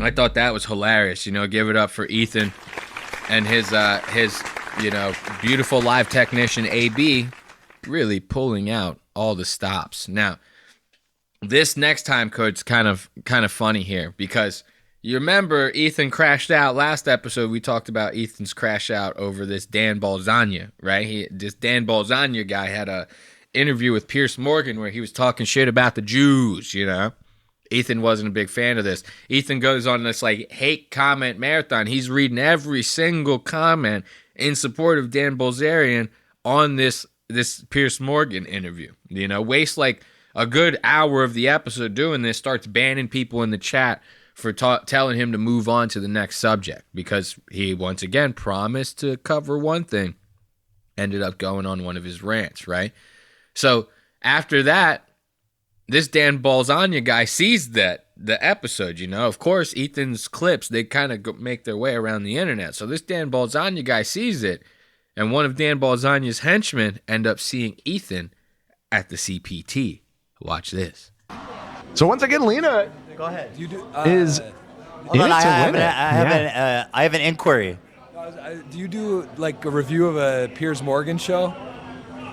I thought that was hilarious. You know, give it up for Ethan and his beautiful live technician, AB, really pulling out all the stops. Now, this next time code's kind of funny here because you remember Ethan crashed out last episode. We talked about Ethan's crash out over this Dan Balzagna, right? This Dan Balzagna guy had a interview with Piers Morgan where he was talking shit about the Jews, you know? Ethan wasn't a big fan of this. Ethan goes on this like hate comment marathon. He's reading every single comment in support of Dan Bilzerian on this Piers Morgan interview. You know, wastes like a good hour of the episode doing this, starts banning people in the chat for telling him to move on to the next subject because he once again promised to cover one thing, ended up going on one of his rants, right? So after that, this Dan Balzagna guy sees the episode, you know. Of course, Ethan's clips, they kind of make their way around the internet. So this Dan Balzagna guy sees it, and one of Dan Balzagna's henchmen end up seeing Ethan at the CPT. Watch this. So once again, Lena, go ahead. is Hold in on, it to I win it. have an inquiry. Do you do like a review of a Piers Morgan show?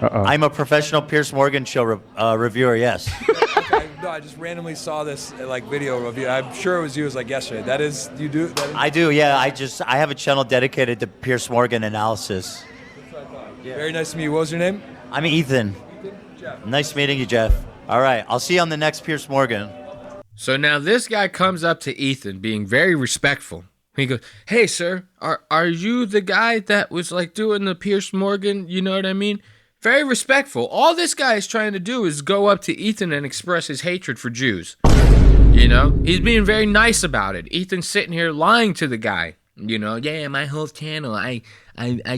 I'm a professional Piers Morgan show reviewer. Yes. Okay, no, I just randomly saw this like video review. I'm sure it was you. It was like yesterday. That is, you do? That is? I do. Yeah. I have a channel dedicated to Piers Morgan analysis. Yeah. Very nice to meet you. What was your name? I'm Ethan. Jeff. Nice meeting you, Jeff. All right. I'll see you on the next Piers Morgan. So now this guy comes up to Ethan being very respectful. He goes, "Hey, sir, are you the guy that was like doing the Piers Morgan? You know what I mean?" Very respectful. All this guy is trying to do is go up to Ethan and express his hatred for Jews. You know? He's being very nice about it. Ethan's sitting here lying to the guy. You know, yeah, my whole channel, I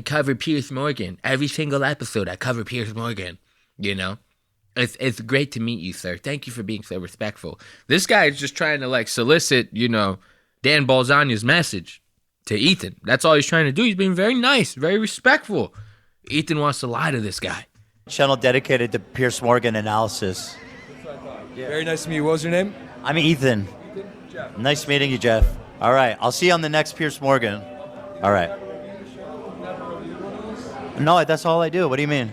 cover Piers Morgan. Every single episode, I cover Piers Morgan. You know? It's great to meet you, sir. Thank you for being so respectful. This guy is just trying to, like, solicit, you know, Dan Balzagna's message to Ethan. That's all he's trying to do. He's being very nice, very respectful. Ethan wants to lie to this guy. Channel dedicated to Piers Morgan analysis. Yeah. Very nice to meet you. What was your name? I'm Ethan. Jeff. Nice meeting you, Jeff. All right. I'll see you on the next Piers Morgan. All right. No, that's all I do. What do you mean?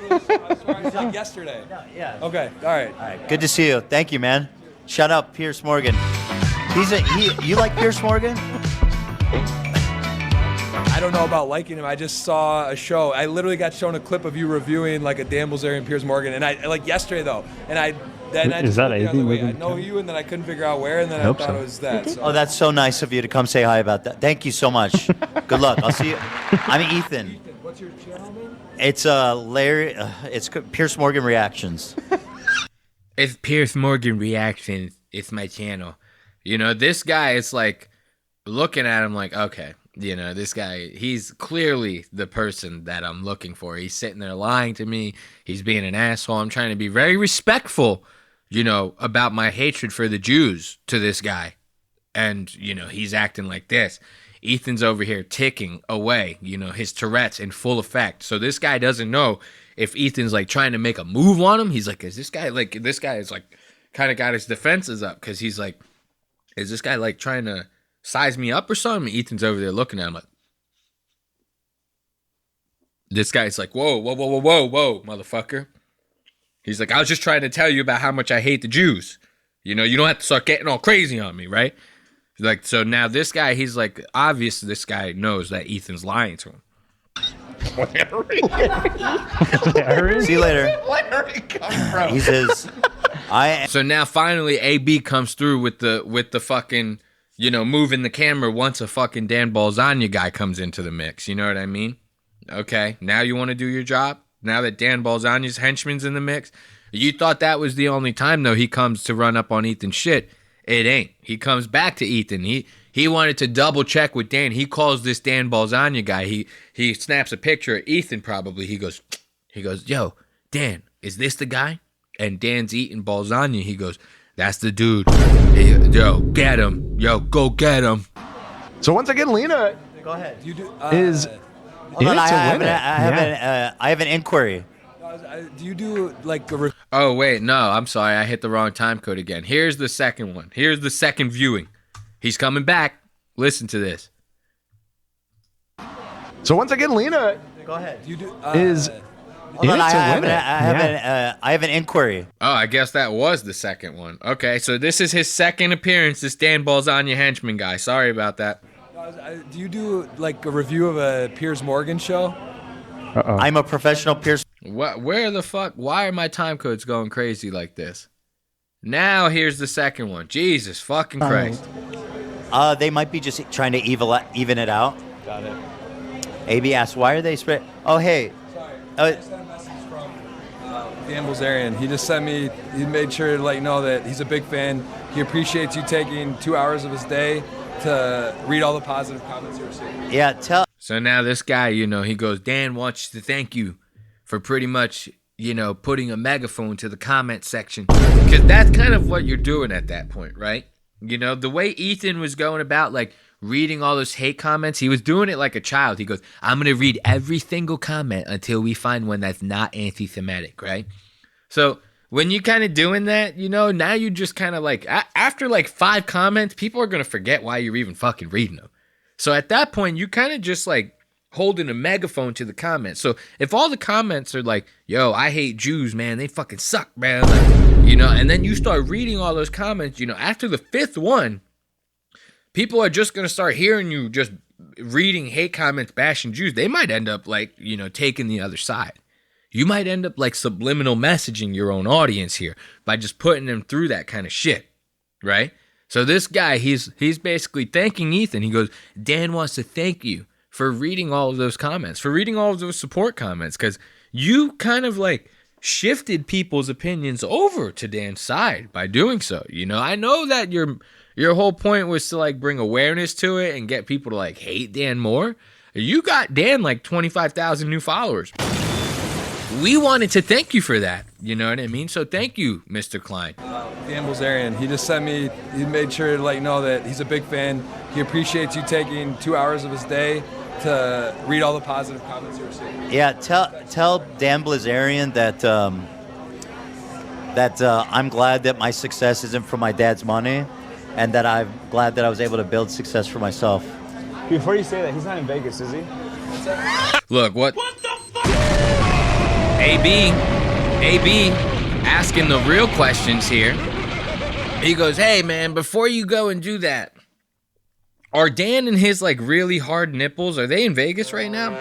Like yesterday. Yeah. Okay. All right. All right. Good to see you. Thank you, man. Shout out Piers Morgan. You like Piers Morgan? I don't know about liking him. I just saw a show. I literally got shown a clip of you reviewing like a Dan Bilzerian Piers Morgan, and I like yesterday though, and I just that looked the other way. I AV? know you, and then I couldn't figure out where, and then I thought it was that. So. Oh, that's so nice of you to come say hi about that. Thank you so much. Good luck. I'll see you. I'm Ethan. What's your channel name? It's Larry. It's Piers Morgan Reactions. It's Piers Morgan Reactions. It's my channel. You know, this guy is like looking at him like, okay. You know, this guy, he's clearly the person that I'm looking for. He's sitting there lying to me. He's being an asshole. I'm trying to be very respectful, you know, about my hatred for the Jews to this guy. And, you know, he's acting like this. Ethan's over here ticking away, you know, his Tourette's in full effect. So this guy doesn't know if Ethan's like trying to make a move on him. He's like, this guy is like kind of got his defenses up because he's like, is this guy like trying to size me up or something? Ethan's over there looking at him like, this guy's like, whoa, motherfucker. He's like, I was just trying to tell you about how much I hate the Jews. You know, you don't have to start getting all crazy on me, right? Like, so now this guy, he's like, obvious this guy knows that Ethan's lying to him. See you later. Where he come from? He says, So now finally AB comes through with the fucking, you know, moving the camera once a fucking Dan Balzagna guy comes into the mix. You know what I mean? Okay, now you want to do your job? Now that Dan Balzagna's henchman's in the mix? You thought that was the only time, though, he comes to run up on Ethan's shit. It ain't. He comes back to Ethan. He wanted to double check with Dan. He calls this Dan Balzagna guy. He snaps a picture of Ethan probably. He goes, yo, Dan, is this the guy? and Dan's eating Balzagna, he goes, "That's the dude. Hey, yo, get him. Yo, go get him." So once again, Lena, Go ahead. You do, is Hold in on, it I to have, win it. I have an inquiry. do you do like a Oh, wait, no, I'm sorry. I hit the wrong time code again. Here's the second one. Here's the second viewing. He's coming back. Listen to this. So once again, Lena, Go ahead. you do is Hold in on, it I to have, win it. I have an inquiry. Oh, I guess that was the second one. Okay, so this is his second appearance, this Dan Balzagna henchman guy. Sorry about that. do you do like a review of a Piers Morgan show? I'm a professional Piers. What? Where the fuck? Why are my time codes going crazy like this? Now here's the second one. Jesus fucking Christ. They might be just trying to even it out. Got it. AB asks, why are they spread? Oh, hey. I just had a message from Dan Balzagna. He just sent me, he made sure to let you know that he's a big fan. He appreciates you taking 2 hours of his day to read all the positive comments you're seeing. Yeah, tell. So now this guy, he goes, Dan wants to thank you for pretty much, putting a megaphone to the comment section. Because that's kind of what you're doing at that point, right? The way Ethan was going about, like, reading all those hate comments, he was doing it like a child. He goes, I'm going to read every single comment until we find one that's not anti-Semitic, right? So when you kind of doing that, now you just kind of like, after like 5 comments, people are going to forget why you're even fucking reading them. So at that point, you kind of just like holding a megaphone to the comments. So if all the comments are like, yo, I hate Jews, man, they fucking suck, man. Like, and then you start reading all those comments, after the 5th one, people are just going to start hearing you just reading hate comments, bashing Jews. They might end up like, taking the other side. You might end up like subliminal messaging your own audience here by just putting them through that kind of shit, right? So this guy, he's basically thanking Ethan. He goes, Dan wants to thank you for reading all of those comments, for reading all of those support comments, because you kind of like shifted people's opinions over to Dan's side by doing so. I know that your whole point was to like bring awareness to it and get people to like hate Dan more. You got Dan like 25,000 new followers. We wanted to thank you for that. You know what I mean? So thank you, Mr. Klein. Dan Balzagna, he just sent me, he made sure to let you know that he's a big fan. He appreciates you taking 2 hours of his day to read all the positive comments you're seeing. Yeah, tell Dan Balzagna that I'm glad that my success isn't from my dad's money, and that I'm glad that I was able to build success for myself. Before you say that, he's not in Vegas, is he? Look, what the fuck? AB asking the real questions here. He goes, hey man, before you go and do that, are Dan and his like really hard nipples, are they in Vegas right now?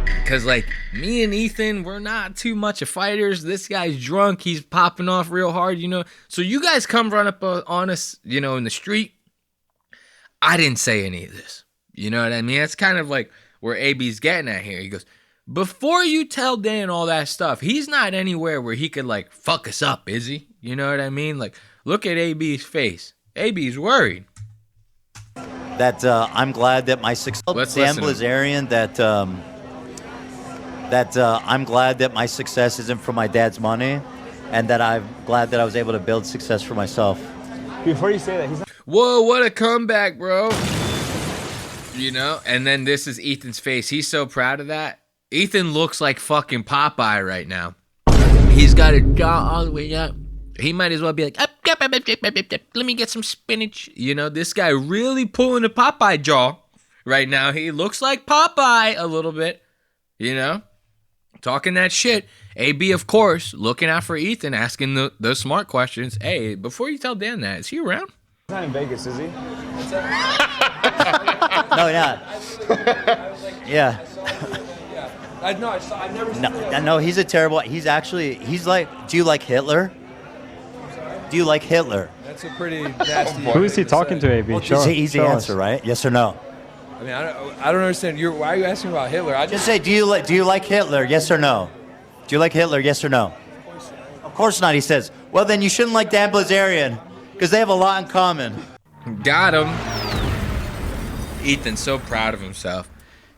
Because like me and Ethan, we're not too much of fighters. This guy's drunk, he's popping off real hard, So you guys come run up on us, in the street. I didn't say any of this. You know what I mean? That's kind of like where AB's getting at here. He goes, before you tell Dan all that stuff, he's not anywhere where he could like fuck us up, is he? You know what I mean? Like, look at AB's face. AB's worried. That I'm glad that my success. Dan Balzagna that I'm glad that my success isn't from my dad's money, and that I'm glad that I was able to build success for myself. Before you say that, he's not. Whoa, what a comeback, bro. And then this is Ethan's face. He's so proud of that. Ethan looks like fucking Popeye right now. He's got a jaw all the way up. He might as well be like, let me get some spinach. This guy really pulling a Popeye jaw right now. He looks like Popeye a little bit, talking that shit. AB, of course, looking out for Ethan, asking the smart questions. Hey, before you tell Dan that, is he around? He's not in Vegas, is he? No, yeah. Yeah. I've never seen that. No, he's a terrible. He's like, do you like Hitler? Do you like Hitler? That's a pretty nasty. Who is he talking to, AB? It's an easy answer, right? Yes or no? I mean, I don't understand. Why are you asking about Hitler? Just say, do you like Hitler? Yes or no? Do you like Hitler? Yes or no? Of course not. He says, well, then you shouldn't like Dan Balzagna because they have a lot in common. Got him. Ethan's so proud of himself.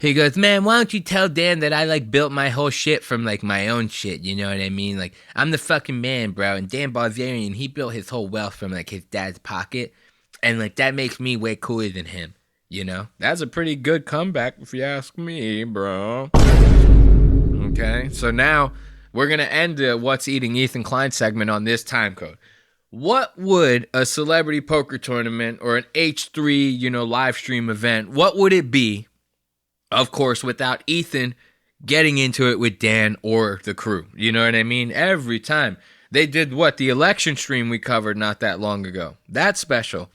He goes, man, why don't you tell Dan that I like built my whole shit from like my own shit, you know what I mean? Like, I'm the fucking man, bro. And Dan Balzagna, he built his whole wealth from like his dad's pocket. And like, that makes me way cooler than him, you know? That's a pretty good comeback if you ask me, bro. Okay, so now we're going to end the What's Eating Ethan Klein segment on this time code. What would a celebrity poker tournament or an H3, you know, live stream event, what would it be? Of course, without Ethan getting into it with Dan or the crew. You know what I mean? Every time. They did what? The election stream we covered not that long ago. That's special.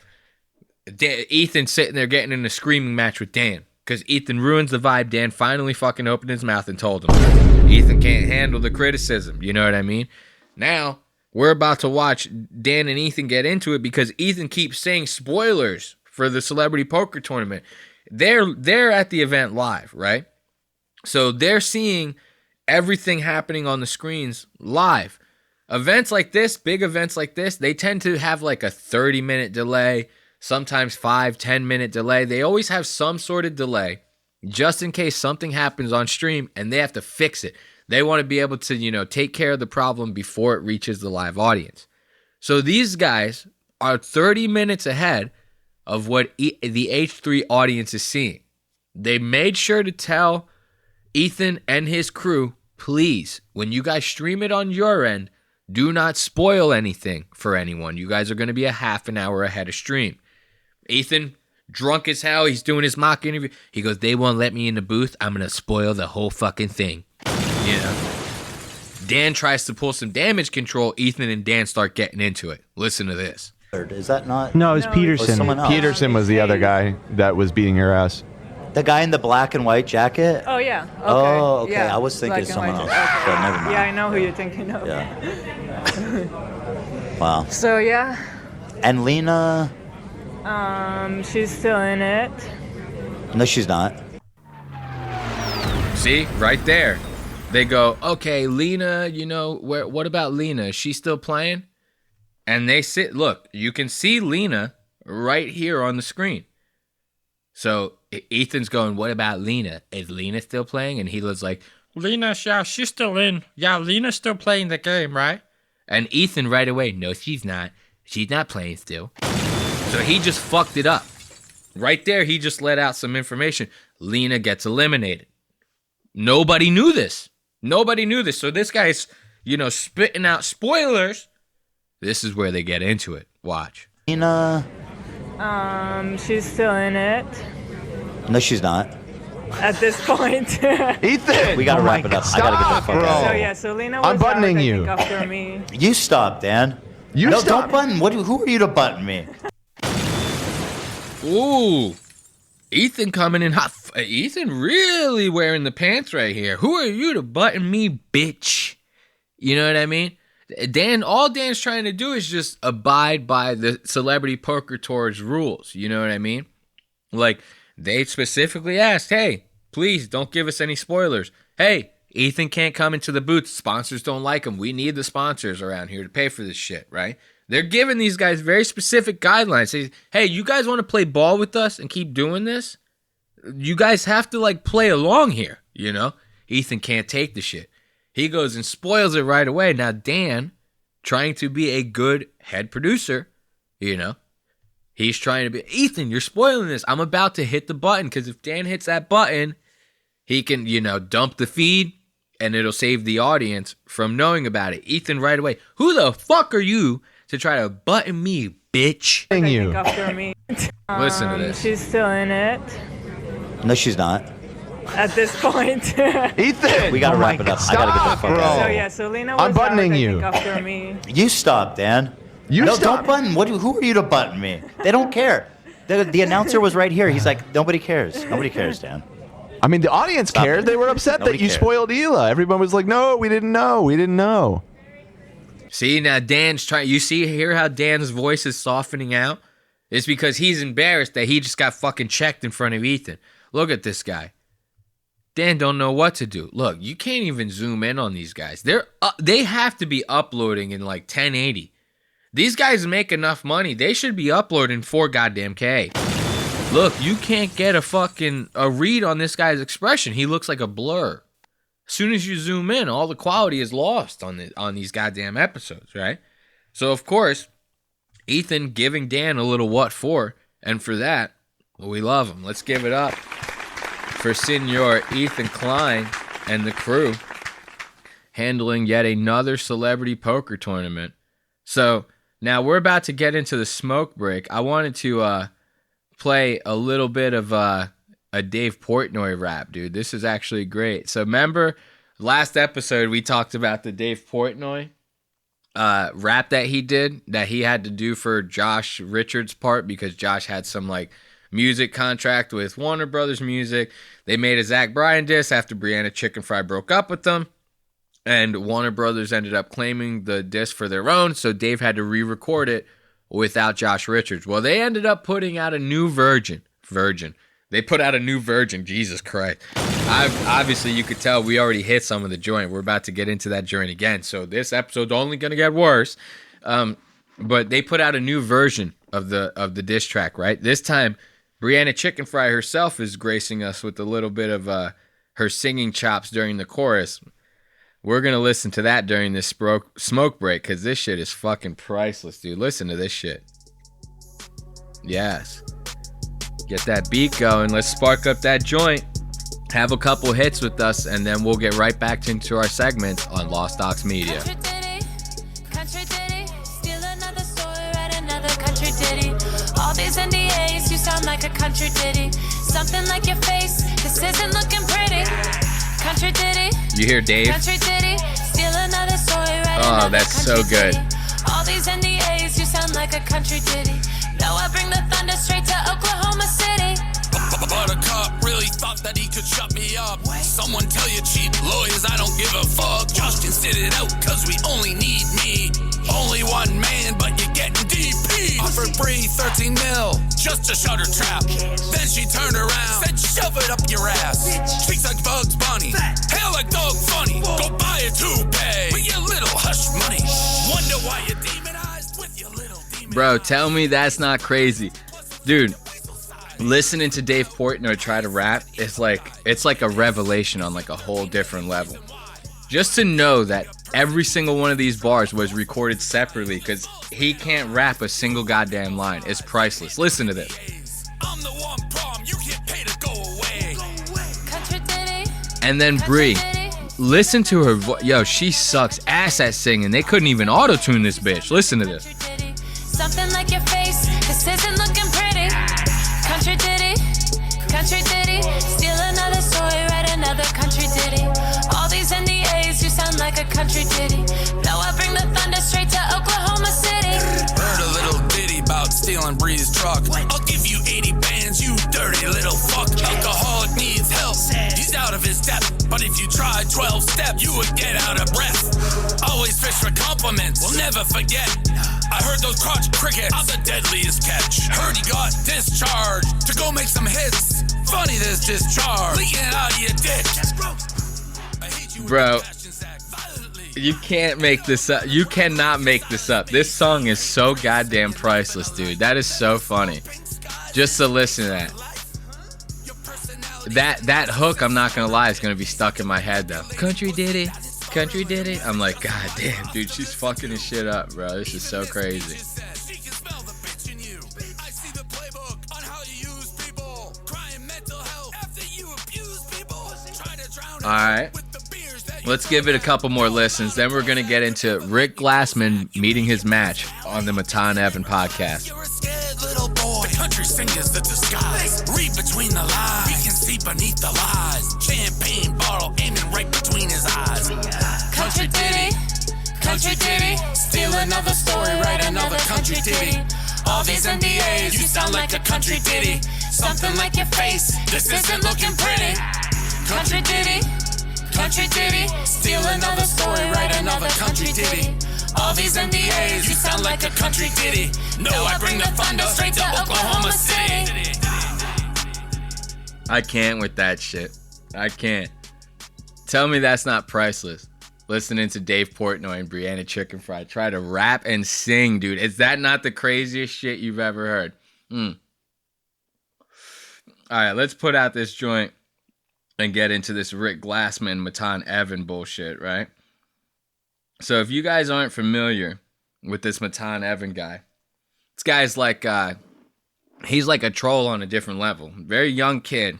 Ethan sitting there getting in a screaming match with Dan. Because Ethan ruins the vibe. Dan finally fucking opened his mouth and told him. Ethan can't handle the criticism. You know what I mean? Now, we're about to watch Dan and Ethan get into it because Ethan keeps saying spoilers for the celebrity poker tournament. They're at the event live, right? So they're seeing everything happening on the screens live. Events like this, big events like this, they tend to have like a 30-minute delay, sometimes 5-10 minute delay. They always have some sort of delay just in case something happens on stream and they have to fix it. They want to be able to, you know, take care of the problem before it reaches the live audience. So these guys are 30 minutes ahead of what the H3 audience is seeing. They made sure to tell Ethan and his crew, please, when you guys stream it on your end, do not spoil anything for anyone. You guys are going to be a half an hour ahead of stream. Ethan, drunk as hell, he's doing his mock interview. He goes, they won't let me in the booth. I'm going to spoil the whole fucking thing. You know? Dan tries to pull some damage control. Ethan and Dan start getting into it. Listen to this. Is that not? No, it was Peterson. Peterson was the other guy that was beating your ass. The guy in the black and white jacket? Oh, yeah. Okay. Oh, okay. Yeah. I was thinking Black and someone white else. jacket. But never mind. Yeah, I know who you're thinking of. Yeah. Wow. So, yeah. And Lena? She's still in it. No, she's not. See? Right there. They go, okay, Lena, you know, what about Lena? Is she still playing? And they sit, look, you can see Lena right here on the screen. So Ethan's going, what about Lena? Is Lena still playing? And Hila's like, Lena, yeah, she's still in. Yeah, Lena's still playing the game, right? And Ethan right away, no, she's not. She's not playing still. So he just fucked it up. Right there, he just let out some information. Lena gets eliminated. Nobody knew this. Nobody knew this. So this guy's, you know, spitting out spoilers. This is where they get into it. Watch. Lena? She's still in it. No, she's not. At this point. Ethan! We gotta wrap it up. I gotta get the fuck out. So, yeah, so Lena was I'm buttoning out, I you. think, after me. You stop, Dan. You Don't stop. button. Who are you to button me? Ooh. Ethan coming in hot. Ethan really wearing the pants right here. Who are you to button me, bitch? You know what I mean? All Dan's trying to do is just abide by the Celebrity Poker Tour's rules. You know what I mean? Like, they specifically asked, hey, please don't give us any spoilers. Hey, Ethan can't come into the booth. Sponsors don't like him. We need the sponsors around here to pay for this shit, right? They're giving these guys very specific guidelines. Hey, you guys want to play ball with us and keep doing this? You guys have to, like, play along here, you know? Ethan can't take the shit. He goes and spoils it right away. Now, Dan, trying to be a good head producer, you know, he's trying to be, Ethan, you're spoiling this. I'm about to hit the button, because if Dan hits that button, he can, you know, dump the feed, and it'll save the audience from knowing about it. Ethan right away, who the fuck are you to try to button me, bitch? I think after me. Listen to this. She's still in it. No, she's not. At this point. Ethan! We gotta wrap it up. I gotta get the fuck out. So, yeah, so Lena was I'm buttoning out, you. I think, after me. You stop, Dan. Don't button. Who are you to button me? They don't care. The announcer was right here. He's like, nobody cares. Nobody cares, Dan. I mean, the audience cared. They were upset Nobody that you cared. spoiled Hila. Everyone was like, no, we didn't know. We didn't know. See, now Dan's trying. You hear how Dan's voice is softening out? It's because he's embarrassed that he just got fucking checked in front of Ethan. Look at this guy. Dan don't know what to do. Look, you can't even zoom in on these guys. They have to be uploading in like 1080. These guys make enough money. They should be uploading 4 goddamn K. Look, you can't get a read on this guy's expression. He looks like a blur. As soon as you zoom in, all the quality is lost on these goddamn episodes, right? So, of course, Ethan giving Dan a little what for, and for that, well, we love him. Let's give it up for Senor Ethan Klein and the crew handling yet another celebrity poker tournament. So, now we're about to get into the smoke break. I wanted to play a little bit of a Dave Portnoy rap, dude. This is actually great. So remember, last episode we talked about the Dave Portnoy rap that he did, that he had to do for Josh Richards' part because Josh had some like music contract with Warner Brothers Music. They made a Zach Bryan diss after Brianna Chickenfry broke up with them, and Warner Brothers ended up claiming the diss for their own, so Dave had to re-record it without Josh Richards. Well, they ended up putting out a new version. They put out a new version. Jesus Christ. Obviously, you could tell we already hit some of the joint. We're about to get into that joint again. So this episode's only going to get worse. But they put out a new version of the diss track, right? This time, Brianna Chickenfry herself is gracing us with a little bit of her singing chops during the chorus. We're going to listen to that during this smoke break because this shit is fucking priceless, dude. Listen to this shit. Yes. Get that beat going. Let's spark up that joint. Have a couple hits with us, and then we'll get right back into our segments on Lost Aux Media. Country ditty, steal another story, write another country ditty. All these NDAs, you sound like a country ditty. Something like your face, this isn't looking pretty. Country ditty. You hear Dave? Country ditty, steal another story, write Oh, another that's so country good. ditty. All these NDAs, you sound like a country ditty. No, I bring the thunder straight to Oklahoma City. Buttercup really thought that he could shut me up. Someone tell your cheap lawyers I don't give a fuck. Josh can sit it out cause we only need me. Only one man but you're getting DP. Offered Bree 13 mil just to shut her trap. Then she turned around, said shove it up your ass. Cheeks like Bugs Bunny, hair like Dog Funny. Go buy a toupee with your little hush money. Wonder why you're demonized with your little demon. Bro, tell me that's not crazy. Dude, listening to Dave Portnoy try to rap, it's like a revelation on like a whole different level. Just to know that every single one of these bars was recorded separately because he can't rap a single goddamn line. It's priceless. Listen to this. And then Bree, listen to her voice. Yo, she sucks ass at singing. They couldn't even auto-tune this bitch. Listen to this. Something like your face, this isn't looking pretty. Country ditty, steal another story, write another country ditty. All these NDAs, you sound like a country ditty. No, I bring the thunder straight to Oklahoma City. Heard a little ditty about stealing Bree's truck. I'll give you 80 bands, you dirty little fuck. Alcoholic needs help, he's out of his depth. But if you tried 12 steps, you would get out of breath. Always fish for compliments, we'll never forget. I heard those crotch crickets are the deadliest catch. Heard he got discharged to go make some hits. Funny this discharge, leaking out of your dick. Bro, you can't make this up. You cannot make this up. This song is so goddamn priceless, dude. That is so funny. Just to listen to that. That hook, I'm not gonna lie, is gonna be stuck in my head though. Country ditty. I'm like, god damn, dude, she's fucking this shit up, bro. This is so crazy. All right, let's give it a couple more listens. Then we're gonna get into Rick Glassman meeting his match on the Matan Evan podcast. Little boy, country singers the disguise. Read between the lines, we can see beneath the lies. Champagne bottle aiming right between his eyes. Country ditty, steal another story, write another country ditty. All these NDAs, you sound like a country ditty. Something like your face, this isn't looking pretty. Country ditty, steal another story, write another country ditty. All these NDAs, you sound like a country ditty. No, I bring the thunder straight to Oklahoma City. I can't with that shit. I can't. Tell me that's not priceless. Listening to Dave Portnoy and Brianna Chickenfry try to rap and sing, dude. Is that not the craziest shit you've ever heard? All right, let's put out this joint and get into this Rick Glassman, Matan Evan bullshit, right? So if you guys aren't familiar with this Matan Evan guy, this guy's like, he's like a troll on a different level. Very young kid.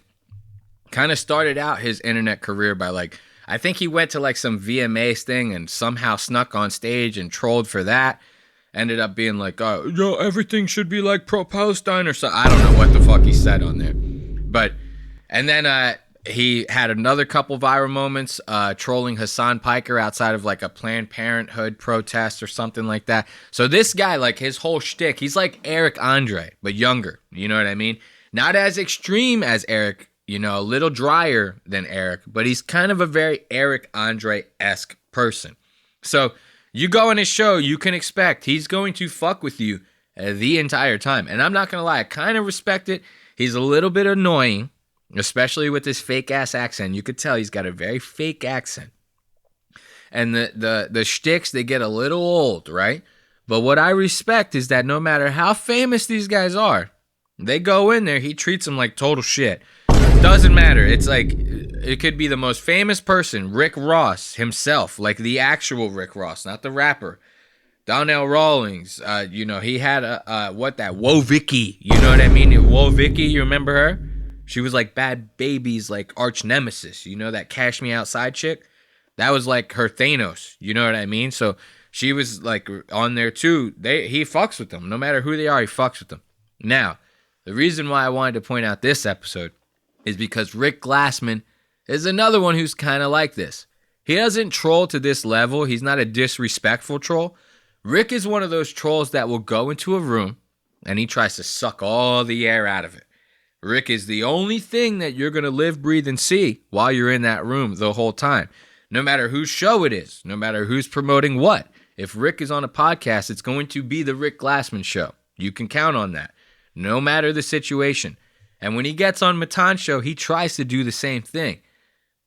Kind of started out his internet career by like, I think he went to like some VMAs thing and somehow snuck on stage and trolled for that. Ended up being like, oh, yo, everything should be like pro-Palestine or something. I don't know what the fuck he said on there. But, and then he had another couple viral moments trolling Hassan Piker outside of like a Planned Parenthood protest or something like that. So this guy, like his whole shtick, he's like Eric Andre, but younger. You know what I mean? Not as extreme as Eric, you know, a little drier than Eric, but he's kind of a very Eric Andre-esque person. So you go on his show, you can expect he's going to fuck with you the entire time. And I'm not going to lie, I kind of respect it. He's a little bit annoying, especially with this fake-ass accent. You could tell he's got a very fake accent. And the shticks, they get a little old, right? But what I respect is that no matter how famous these guys are, they go in there, he treats them like total shit. Doesn't matter. It's like, it could be the most famous person, Rick Ross himself, like the actual Rick Ross, not the rapper. Donnell Rawlings, you know, he had W.E.E.K, you know what I mean? W.E.E.K, you remember her? She was like Bad Baby's like arch nemesis, you know, that Cash Me Outside chick? That was like her Thanos, you know what I mean? So she was like on there too. He fucks with them. No matter who they are, he fucks with them. Now, the reason why I wanted to point out this episode is because Rick Glassman is another one who's kind of like this. He doesn't troll to this level. He's not a disrespectful troll. Rick is one of those trolls that will go into a room and he tries to suck all the air out of it. Rick is the only thing that you're going to live, breathe, and see while you're in that room the whole time. No matter whose show it is, no matter who's promoting what. If Rick is on a podcast, it's going to be the Rick Glassman show. You can count on that. No matter the situation. And when he gets on Matan's show, he tries to do the same thing.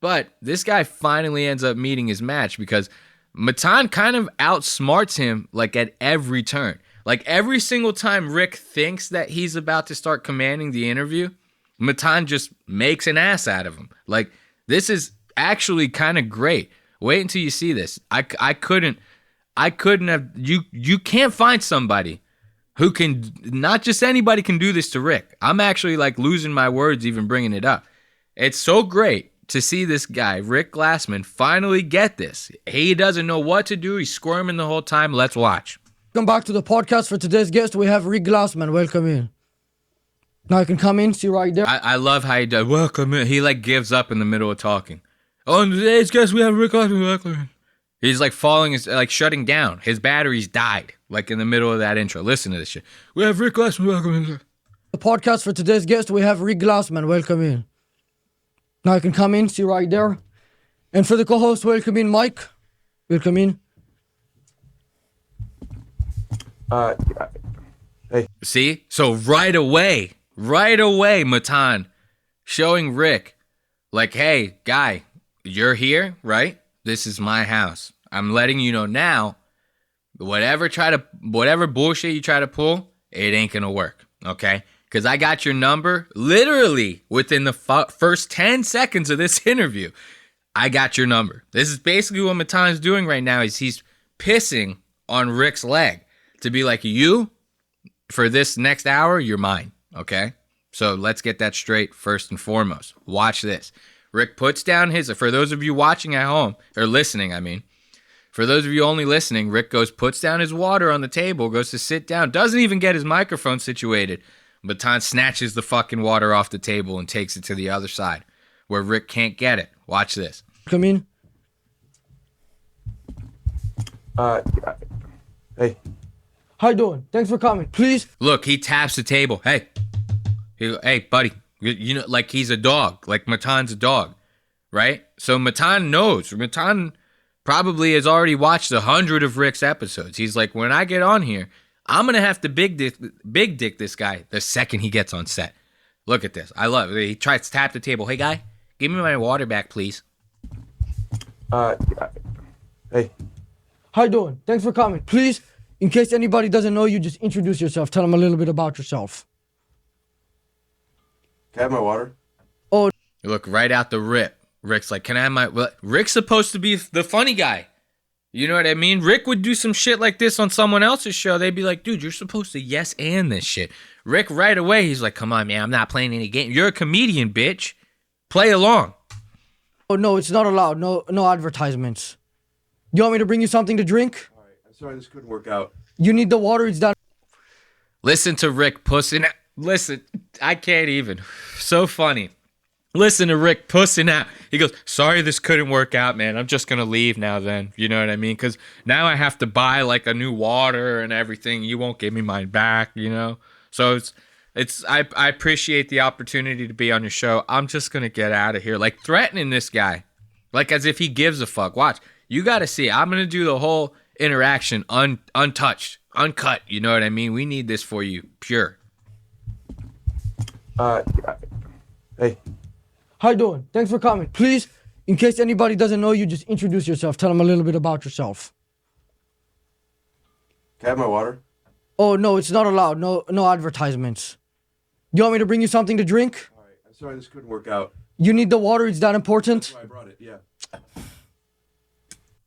But this guy finally ends up meeting his match because Matan kind of outsmarts him like at every turn. Like every single time Rick thinks that he's about to start commanding the interview, Matan just makes an ass out of him. Like this is actually kind of great. Wait until you see this. I couldn't have, you can't find somebody who can, not just anybody can do this to Rick. I'm actually like losing my words even bringing it up. It's so great to see this guy, Rick Glassman, finally get this. He doesn't know what to do. He's squirming the whole time. Let's watch. Welcome back to the podcast. For today's guest, we have Rick Glassman. Welcome in. Now you can come in, see right there. I love how he does. Welcome in. He like gives up in the middle of talking. On today's guest, we have Rick Glassman. Welcome in. He's like falling, like shutting down. His batteries died, like in the middle of that intro. Listen to this shit. We have Rick Glassman. Welcome in. The podcast for today's guest, we have Rick Glassman. Welcome in. Now you can come in, see right there. And for the co-host, welcome in, Mike. Welcome in. Hey. See? So right away, Matan showing Rick, like, hey, guy, you're here, right? This is my house. I'm letting you know now, whatever bullshit you try to pull, it ain't gonna work, okay? Because I got your number literally within the first 10 seconds of this interview. I got your number. This is basically what Matan's doing right now is he's pissing on Rick's leg to be like, you, for this next hour, you're mine, okay? So let's get that straight first and foremost. Watch this. Rick puts down his, for those of you watching at home, or listening, I mean, for those of you only listening, Rick puts down his water on the table, goes to sit down, doesn't even get his microphone situated. Matan snatches the fucking water off the table and takes it to the other side where Rick can't get it. Watch this. Come in. Hey. How you doing? Thanks for coming. Please. Look, he taps the table. Hey, buddy. You know, like he's a dog. Like Matan's a dog, right? So Matan knows. Matan probably has already watched 100 of Rick's episodes. He's like, when I get on here, I'm going to have to big dick this guy the second he gets on set. Look at this. I love it. He tries to tap the table. Hey, guy, give me my water back, please. Hey. How you doing? Thanks for coming. Please, in case anybody doesn't know you, just introduce yourself. Tell them a little bit about yourself. Can I have my water? Oh, look right out the rip. Rick's like, can I have my? Well, Rick's supposed to be the funny guy. You know what I mean? Rick would do some shit like this on someone else's show. They'd be like, dude, you're supposed to yes and this shit. Rick right away, he's like, come on, man, I'm not playing any game. You're a comedian, bitch. Play along. Oh no, it's not allowed. No advertisements. You want me to bring you something to drink? All right. I'm sorry this couldn't work out. You need the water. It's done. Listen to Rick pussing out. Listen, I can't even. So funny. Listen to Rick pussing out. He goes, sorry this couldn't work out, man. I'm just going to leave now then. You know what I mean? Because now I have to buy like a new water and everything. You won't give me mine back, you know? So I appreciate the opportunity to be on your show. I'm just going to get out of here. Like threatening this guy. Like as if he gives a fuck. Watch. You got to see. I'm going to do the whole interaction untouched, uncut. You know what I mean? We need this for you. Pure. Hey. How you doing? Thanks for coming. Please, in case anybody doesn't know you, just introduce yourself. Tell them a little bit about yourself. Can I have my water? Oh no, it's not allowed. No advertisements. You want me to bring you something to drink? All right. I'm sorry this couldn't work out. You need the water. It's that important. That's why I brought it. Yeah.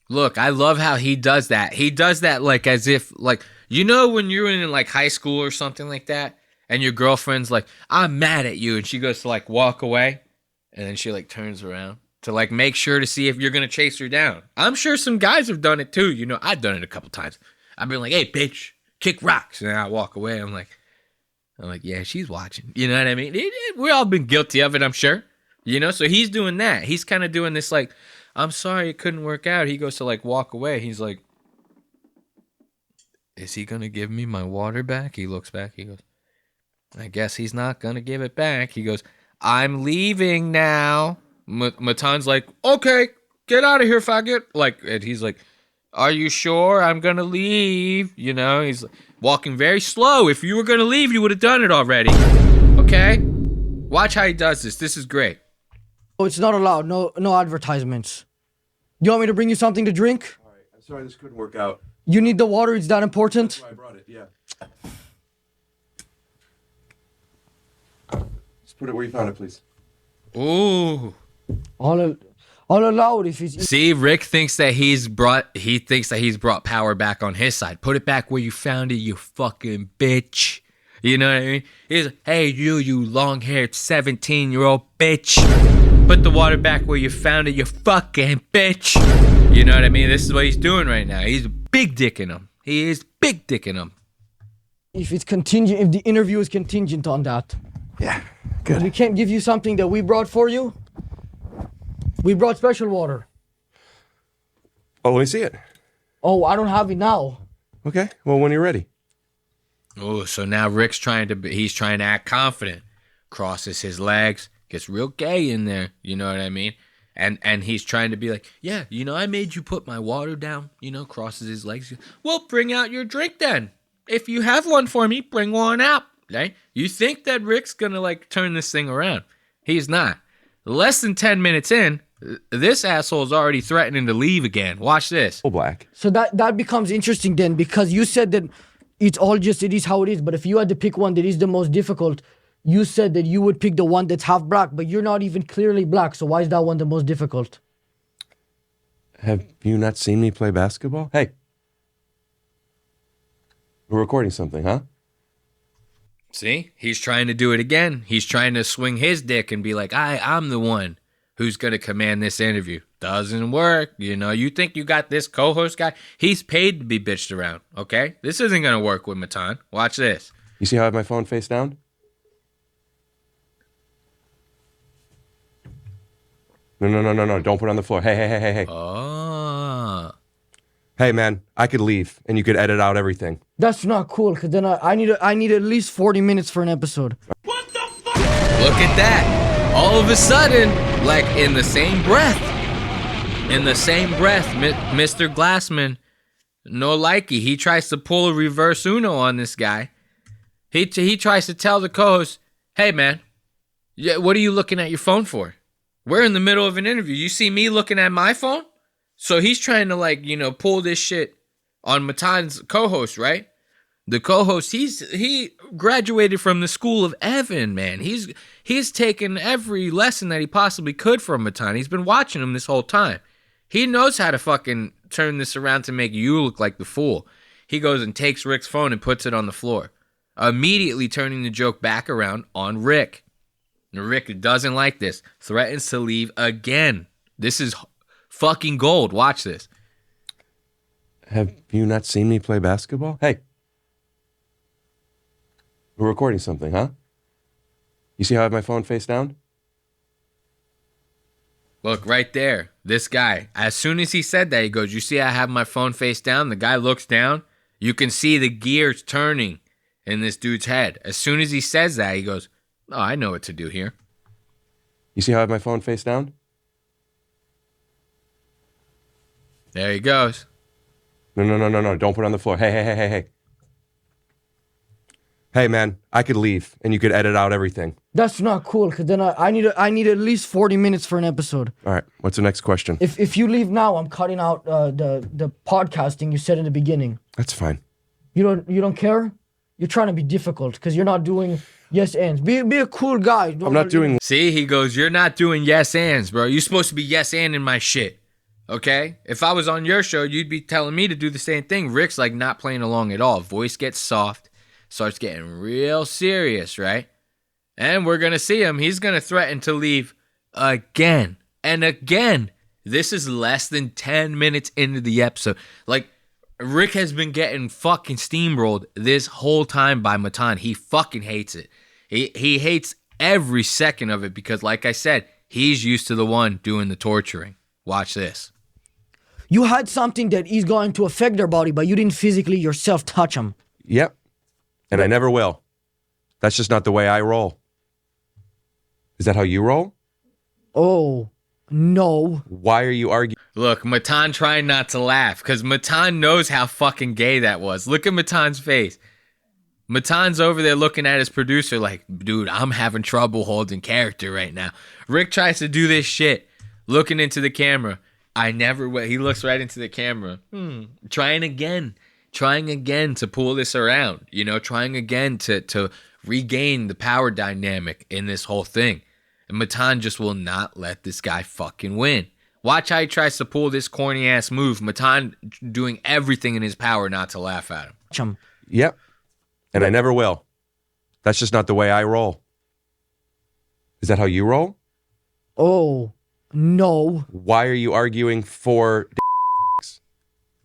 Look, I love how he does that. He does that like as if, like, you know when you're in like high school or something like that, and your girlfriend's like, I'm mad at you, and she goes to like walk away, and then she like turns around to like make sure to see if you're going to chase her down. I'm sure some guys have done it too. You know, I've done it a couple times. I've been like, hey, bitch, kick rocks. And then I walk away. I'm like, yeah, she's watching. You know what I mean? We all been guilty of it, I'm sure. You know, so he's doing that. He's kind of doing this like, I'm sorry it couldn't work out. He goes to like walk away. He's like, is he going to give me my water back? He looks back. He goes, I guess he's not going to give it back. He goes, I'm leaving now. Matan's like, okay, get out of here, faggot. Like, and he's like, are you sure I'm going to leave? You know, he's walking very slow. If you were going to leave, you would have done it already. Okay? Watch how he does this. This is great. Oh, it's not allowed. No advertisements. You want me to bring you something to drink? All right. I'm sorry this couldn't work out. You need the water. It's that important. That's why I brought it. Yeah. Just put it where you found it, please. Ooh. All allowed if he's... See, Rick thinks that he's brought power back on his side. Put it back where you found it, you fucking bitch. You know what I mean? He's like, hey, you long-haired 17-year-old bitch. Put the water back where you found it, you fucking bitch. You know what I mean? This is what he's doing right now. He's big dicking him. He is big dicking him. If it's contingent, if the interview is contingent on that. Yeah, good. We can't give you something that we brought for you. We brought special water. Oh, let me see it. Oh, I don't have it now. Okay, well, when you're ready. Oh, so now Rick's trying to act confident. Crosses his legs, gets real gay in there, you know what I mean? And he's trying to be like, yeah, you know, I made you put my water down, you know, crosses his legs. Well, bring out your drink then. If you have one for me, bring one out, right? You think that Rick's gonna like turn this thing around. He's not. Less than 10 minutes in, this asshole's already threatening to leave again. Watch this. Oh, black. So that becomes interesting then, because you said that it is how it is. But if you had to pick one that is the most difficult, you said that you would pick the one that's half black, but you're not even clearly black. So why is that one the most difficult? Have you not seen me play basketball? Hey. We're recording something, huh? See? He's trying to do it again. He's trying to swing his dick and be like, I'm the one who's going to command this interview. Doesn't work. You know, you think you got this co-host guy? He's paid to be bitched around, okay? This isn't going to work with Matan. Watch this. You see how I have my phone face down? No. Don't put it on the floor. Hey. Oh. Hey, man, I could leave, and you could edit out everything. That's not cool, because then I need at least 40 minutes for an episode. What the fuck? Look at that. All of a sudden, like in the same breath, Mr. Glassman, no likey. He tries to pull a reverse Uno on this guy. He tries to tell the co-host, hey, man, what are you looking at your phone for? We're in the middle of an interview. You see me looking at my phone? So he's trying to, like, you know, pull this shit on Matan's co-host, right? the co-host, he graduated from the school of Evan, man. He's taken every lesson that he possibly could from Matan. He's been watching him this whole time. He knows how to fucking turn this around to make you look like the fool. He goes and takes Rick's phone and puts it on the floor, immediately turning the joke back around on Rick. Rick doesn't like this, threatens to leave again. This is fucking gold. Watch this. Have you not seen me play basketball? Hey. We're recording something, huh? You see how I have my phone face down? Look, right there. This guy, as soon as he said that, he goes, you see I have my phone face down? The guy looks down. You can see the gears turning in this dude's head. As soon as he says that, he goes, oh, I know what to do here. You see how I have my phone face down? There he goes. No. Don't put it on the floor. Hey. Hey, man, I could leave, and you could edit out everything. That's not cool, because then I need at least 40 minutes for an episode. All right, what's the next question? If you leave now, I'm cutting out the podcasting you said in the beginning. That's fine. You don't care? You're trying to be difficult, because you're not doing yes ands. Be a cool guy. I'm not doing... See, he goes, you're not doing yes ands, bro. You're supposed to be yes and in my shit, okay? If I was on your show, you'd be telling me to do the same thing. Rick's like not playing along at all. Voice gets soft. Starts getting real serious, right? And we're going to see him. He's going to threaten to leave again and again. This is less than 10 minutes into the episode. Like, Rick has been getting fucking steamrolled this whole time by Matan. He fucking hates it. He hates every second of it because, like I said, he's used to the one doing the torturing. Watch this. You had something that is going to affect their body, but you didn't physically yourself touch them. Yep. And I never will. That's just not the way I roll. Is that how you roll? Oh, no. Why are you arguing? Look, Matan trying not to laugh because Matan knows how fucking gay that was. Look at Matan's face. Matan's over there looking at his producer like, dude, I'm having trouble holding character right now. Rick tries to do this shit, looking into the camera. I never will. He looks right into the camera. Trying again to pull this around, trying again to regain the power dynamic in this whole thing. And Matan just will not let this guy fucking win. Watch how he tries to pull this corny ass move. Matan doing everything in his power not to laugh at him. Yep. And I never will. That's just not the way I roll. Is that how you roll? Oh, no. Why are you arguing for...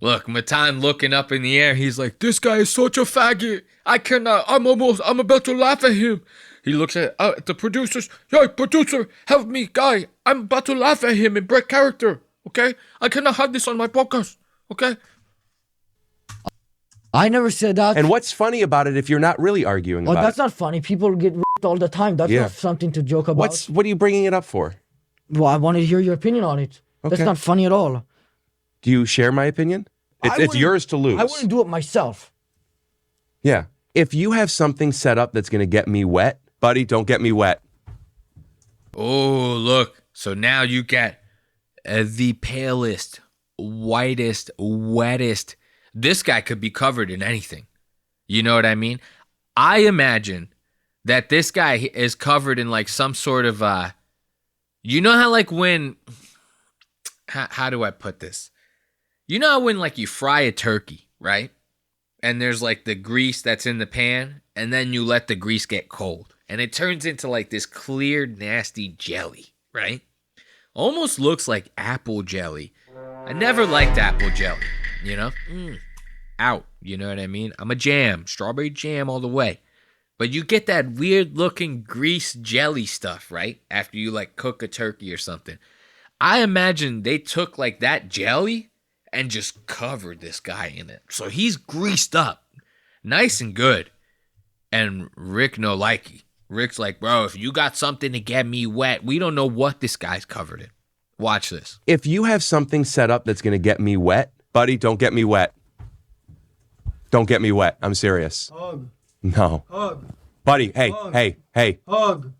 Look, Matan looking up in the air. He's like, this guy is such a faggot. I cannot. I'm about to laugh at him. He looks at the producers. Yo, producer, help me, guy. I'm about to laugh at him and break character. Okay? I cannot have this on my podcast. Okay? I never said that. And what's funny about it if you're not really arguing about it? That's not funny. People get ripped all the time. That's not something to joke about. What are you bringing it up for? Well, I wanted to hear your opinion on it. Okay. That's not funny at all. Do you share my opinion? It's yours to lose. I wouldn't do it myself. Yeah. If you have something set up that's going to get me wet, buddy, don't get me wet. Oh, look. So now you get the palest, whitest, wettest. This guy could be covered in anything. You know what I mean? I imagine that this guy is covered in like some sort of, you know how like when, how do I put this? You know how when like you fry a turkey, right? And there's like the grease that's in the pan, and then you let the grease get cold. And it turns into like this clear, nasty jelly, right? Almost looks like apple jelly. I never liked apple jelly, Out, you know what I mean? I'm a jam, strawberry jam all the way. But you get that weird looking grease jelly stuff, right? After you like cook a turkey or something. I imagine they took like that jelly and just covered this guy in it. So he's greased up, nice and good. And Rick no likey. Rick's like, bro, if you got something to get me wet, we don't know what this guy's covered in. Watch this. If you have something set up that's going to get me wet, buddy, don't get me wet. Don't get me wet. I'm serious. Hug. No. Hug. Buddy, hey. Hug.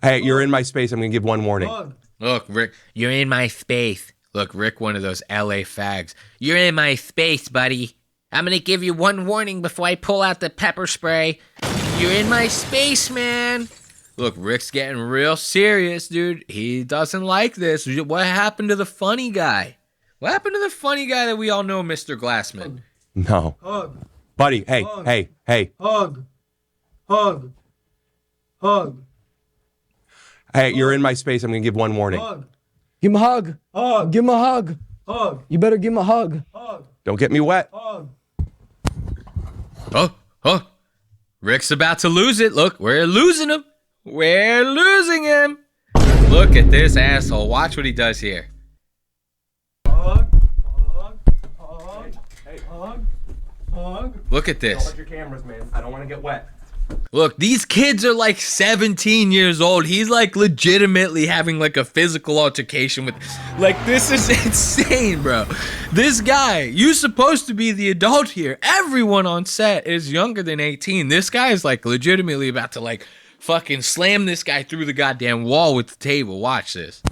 Hey, you're in my space. I'm going to give one warning. Hug. Look, Rick, you're in my space. Look, Rick, one of those LA fags. You're in my space, buddy. I'm gonna give you one warning before I pull out the pepper spray. You're in my space, man. Look, Rick's getting real serious, dude. He doesn't like this. What happened to the funny guy? What happened to the funny guy that we all know, Mr. Glassman? No. Hug. Buddy, hey, Hug. hey. Hug. Hug. Hug. Hey, you're in my space. I'm going to give one warning. Hug. Give him a hug. Hug. Give him a hug. Hug. You better give him a hug. Hug. Don't get me wet. Hug. Oh. Rick's about to lose it. Look, we're losing him. We're losing him. Look at this asshole. Watch what he does here. Hug. Hug. Hug. Hey. Hug. Hug. Look at this. Don't hurt your cameras, man. I don't want to get wet. Look, these kids are like 17 years old. He's like legitimately having like a physical altercation with, like, this is insane, bro. This guy, you're supposed to be the adult here. Everyone on set is younger than 18. This guy is like legitimately about to like fucking slam this guy through the goddamn wall with the table. Watch this.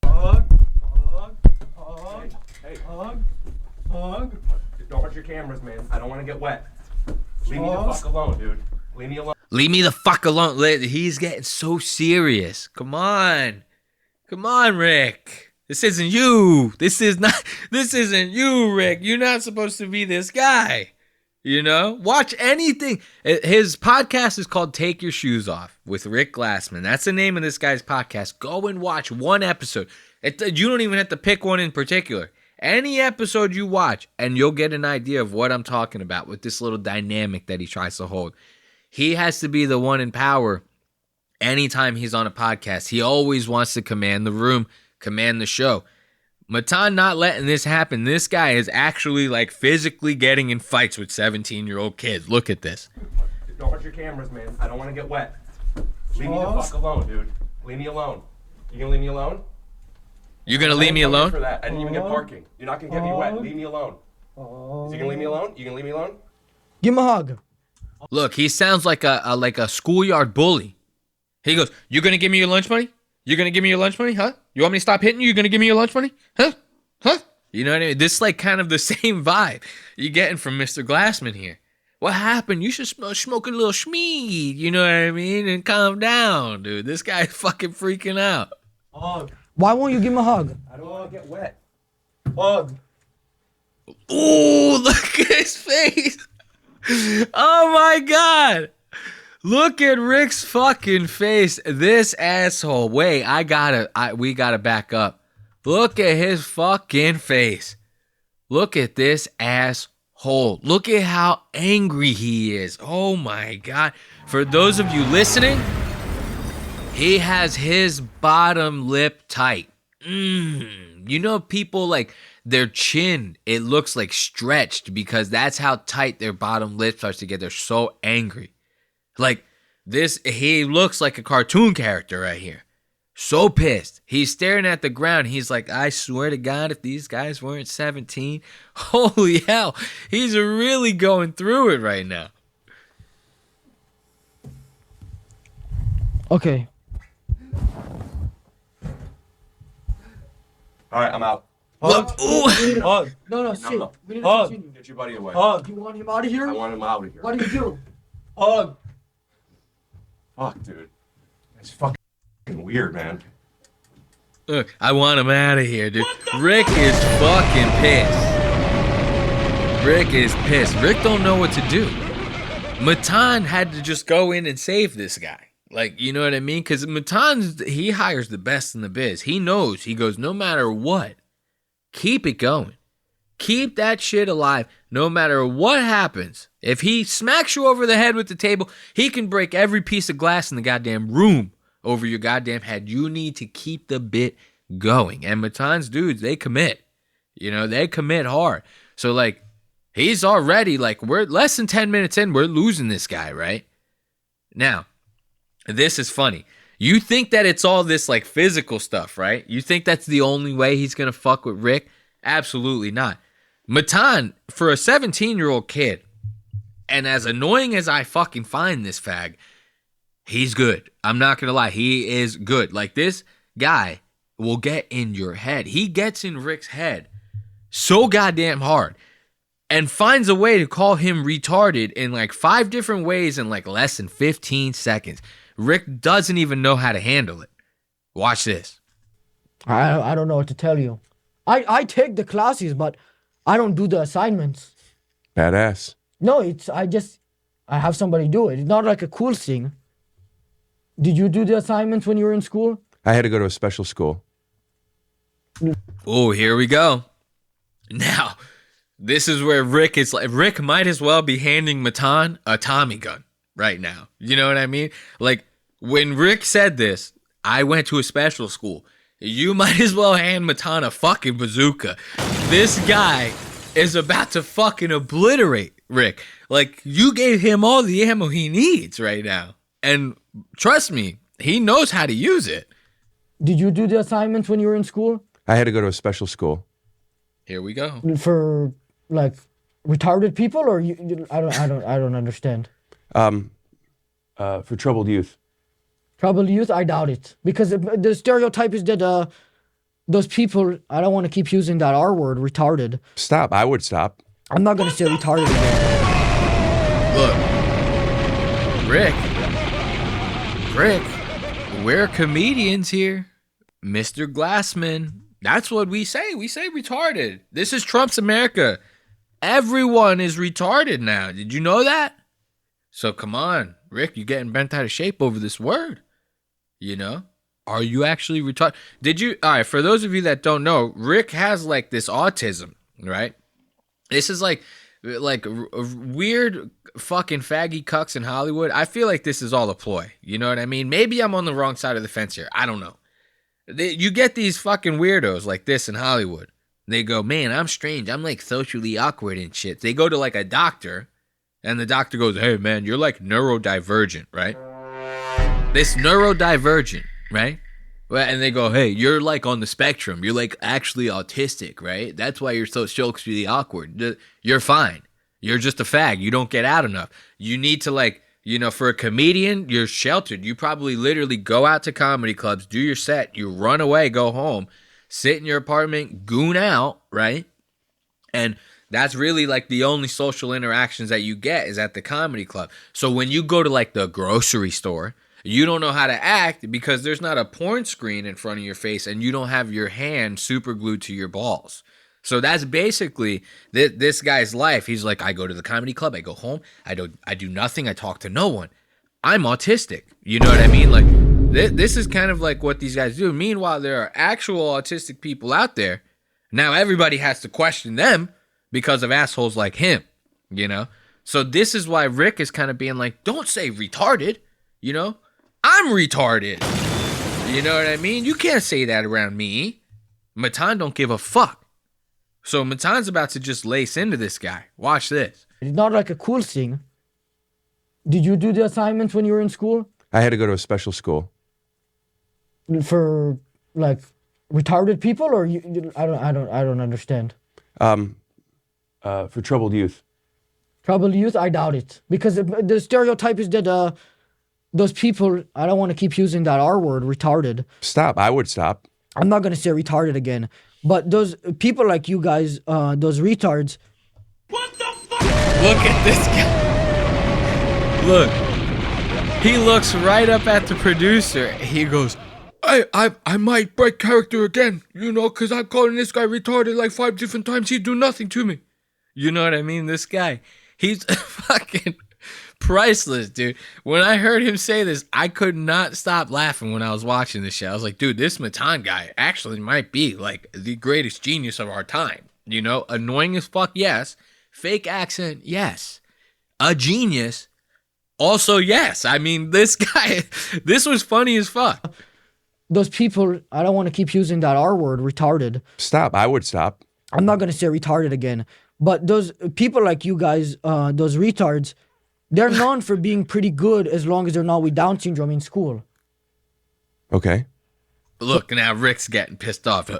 Hug. Hug. Hug. Hey. Hug. Hug. Don't hurt your cameras, man. I don't want to get wet. Leave me the fuck alone, dude. Leave me alone. Leave me the fuck alone. He's getting so serious. Come on. Come on, Rick. This isn't you. This isn't you, Rick. You're not supposed to be this guy. You know? Watch anything. His podcast is called Take Your Shoes Off with Rick Glassman. That's the name of this guy's podcast. Go and watch one episode. You don't even have to pick one in particular. Any episode you watch, and you'll get an idea of what I'm talking about with this little dynamic that he tries to hold. He has to be the one in power anytime he's on a podcast. He always wants to command the room, command the show. Matan not letting this happen. This guy is actually like physically getting in fights with 17-year-old kids. Look at this. Don't hurt your cameras, man. I don't want to get wet. Leave me the fuck alone, dude. Leave me alone. You gonna leave me alone? You gonna leave me alone? For that. I didn't even get parking. You're not gonna get me wet. Leave me alone. Is he gonna leave me alone? You gonna leave me alone? Give him a hug. Look, he sounds like a schoolyard bully. He goes, "You gonna give me your lunch money? You gonna give me your lunch money, huh? You want me to stop hitting you? You gonna give me your lunch money, huh? Huh? You know what I mean? This is like kind of the same vibe you're getting from Mr. Glassman here. What happened? You should smoke a little schmeed. You know what I mean? And calm down, dude. This guy's fucking freaking out. Hug. Why won't you give him a hug? I don't want to get wet. Hug. Ooh, look at his face. Oh my God. Look at Rick's fucking face. This asshole. Wait, we gotta back up. Look at his fucking face. Look at this asshole. Look at how angry he is. Oh my God. For those of you listening, he has his bottom lip tight. You know, people like their chin, it looks like stretched because that's how tight their bottom lip starts to get. They're so angry. Like this, he looks like a cartoon character right here. So pissed. He's staring at the ground. He's like, I swear to God, if these guys weren't 17, holy hell, he's really going through it right now. Okay. All right, I'm out. Look, ooh. Hug. No, sit. No. We need to Hug. continue. Get your buddy away. Hug. You want him out of here? I want him out of here. What do you do? Hug. Fuck, dude. It's fucking weird, man. Look, I want him out of here, dude. Rick is fucking pissed. Rick is pissed. Rick don't know what to do. Matan had to just go in and save this guy. Like, you know what I mean? Because he hires the best in the biz. He knows. He goes, no matter what, keep it going. Keep that shit alive no matter what happens. If he smacks you over the head with the table, he can break every piece of glass in the goddamn room over your goddamn head. You need to keep the bit going. And Matan's dudes, they commit. You know, they commit hard. So, like, he's already, like, we're less than 10 minutes in, we're losing this guy, right? Now, this is funny. You think that it's all this, like, physical stuff, right? You think that's the only way he's going to fuck with Rick? Absolutely not. Matan, for a 17-year-old kid, and as annoying as I fucking find this fag, he's good. I'm not going to lie. He is good. Like, this guy will get in your head. He gets in Rick's head so goddamn hard and finds a way to call him retarded in like 5 different ways in like less than 15 seconds. Rick doesn't even know how to handle it. Watch this. I don't know what to tell you. I take the classes, but I don't do the assignments. Badass. No, I have somebody do it. It's not like a cool thing. Did you do the assignments when you were in school? I had to go to a special school. Oh, here we go. Now, this is where Rick is like, Rick might as well be handing Matan a Tommy gun right now. You know what I mean? Like, when Rick said this, I went to a special school. You might as well hand Matan a fucking bazooka. This guy is about to fucking obliterate Rick. Like, you gave him all the ammo he needs right now. And trust me, he knows how to use it. Did you do the assignments when you were in school? I had to go to a special school. Here we go. For like retarded people, or I don't understand. For troubled youth. Troubled youth? I doubt it, because the stereotype is that those people. I don't want to keep using that R word, retarded. Stop. I would stop. I'm not gonna say retarded again. Look, Rick, we're comedians here. Mr. Glassman. That's what we say. We say retarded. This is Trump's America. Everyone is retarded now. Did you know that? So come on, Rick, you're getting bent out of shape over this word. You know? Are you actually retarded? All right, for those of you that don't know, Rick has like this autism, right? This is like weird fucking faggy cucks in Hollywood. I feel like this is all a ploy. You know what I mean? Maybe I'm on the wrong side of the fence here. I don't know. You get these fucking weirdos like this in Hollywood. They go, man, I'm strange. I'm like socially awkward and shit. They go to like a doctor, and the doctor goes, hey, man, you're like neurodivergent, right? This neurodivergent, right? And they go, hey, you're like on the spectrum. You're like actually autistic, right? That's why you're so socially awkward. You're fine. You're just a fag. You don't get out enough. You need to like, you know, for a comedian, you're sheltered. You probably literally go out to comedy clubs, do your set, you run away, go home, sit in your apartment, goon out, right? And that's really like the only social interactions that you get is at the comedy club. So when you go to like the grocery store, you don't know how to act because there's not a porn screen in front of your face and you don't have your hand super glued to your balls. So that's basically this guy's life. He's like, I go to the comedy club, I go home, I do nothing, I talk to no one. I'm autistic. You know what I mean? Like this is kind of like what these guys do. Meanwhile, there are actual autistic people out there. Now everybody has to question them because of assholes like him, you know? So this is why Rick is kind of being like, don't say retarded, you know? I'm retarded. You know what I mean? You can't say that around me. Matan don't give a fuck. So Matan's about to just lace into this guy. Watch this. It's not like a cool thing. Did you do the assignments when you were in school? I had to go to a special school. For like retarded people, or I don't understand. For troubled youth. Troubled youth? I doubt it, because the stereotype is that those people. I don't want to keep using that R word, retarded. Stop. I would stop. I'm not gonna say retarded again. But those people like you guys, those retards. What the fuck? Look at this guy. Look. He looks right up at the producer. He goes, I might break character again, you know, because I'm calling this guy retarded like 5 different times. He'd do nothing to me. You know what I mean? This guy, he's fucking priceless, dude. When I heard him say this, I could not stop laughing when I was watching this shit. I was like, dude, this Matan guy actually might be like the greatest genius of our time. You know, annoying as fuck, yes. Fake accent, yes. A genius, also yes. I mean, this guy, this was funny as fuck. Those people, I don't want to keep using that R word, retarded. Stop. I would stop. I'm not going to say retarded again. But those people like you guys, those retards, they're known for being pretty good as long as they're not with Down syndrome in school. Okay. Look, now Rick's getting pissed off.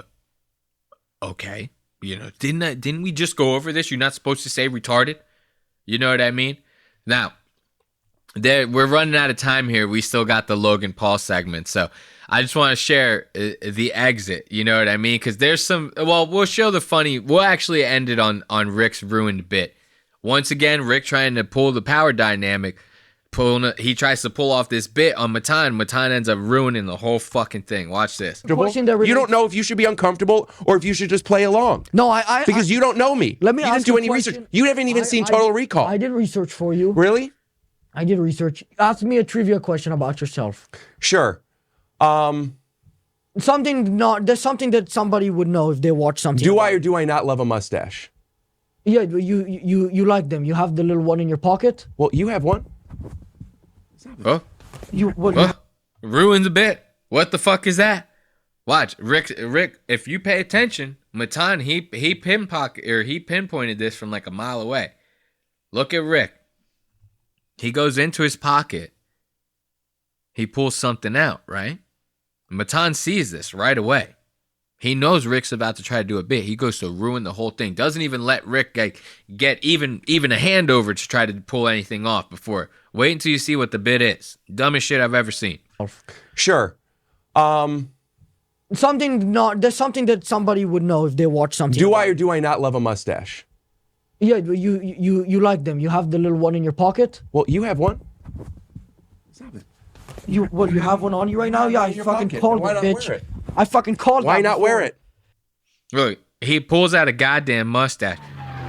Okay. You know, didn't we just go over this? You're not supposed to say retarded? You know what I mean? Now, we're running out of time here. We still got the Logan Paul segment. So I just want to share the exit. You know what I mean? Because there's some. Well, we'll show the funny. We'll actually end it on Rick's ruined bit. Once again, Rick trying to pull the power dynamic. He tries to pull off this bit on Matan. Matan ends up ruining the whole fucking thing. Watch this. You don't know if you should be uncomfortable or if you should just play along. No, because you don't know me. Let me you ask didn't do you a any question. research. You haven't even seen Total Recall. I did research for you. Really? I did research. Ask me a trivia question about yourself. Sure. There's something that somebody would know if they watch something. Do I or do I not love a mustache? Yeah, you like them. You have the little one in your pocket. Well, you have one. Oh. Ruined the bit. What the fuck is that? Watch, Rick. If you pay attention, Matan he pinpointed this from like a mile away. Look at Rick. He goes into his pocket. He pulls something out, right? Matan sees this right away. He knows Rick's about to try to do a bit. He goes to ruin the whole thing. Doesn't even let Rick get even a hand over to try to pull anything off before. Wait until you see what the bit is. Dumbest shit I've ever seen. Sure. There's something that somebody would know if they watch something. Do I or do I not love a mustache? Yeah, you like them. You have the little one in your pocket. Well, you have one. You have one on you right now? Yeah, I fucking called it, bitch. I fucking called it. Why not wear it? Look, he pulls out a goddamn mustache.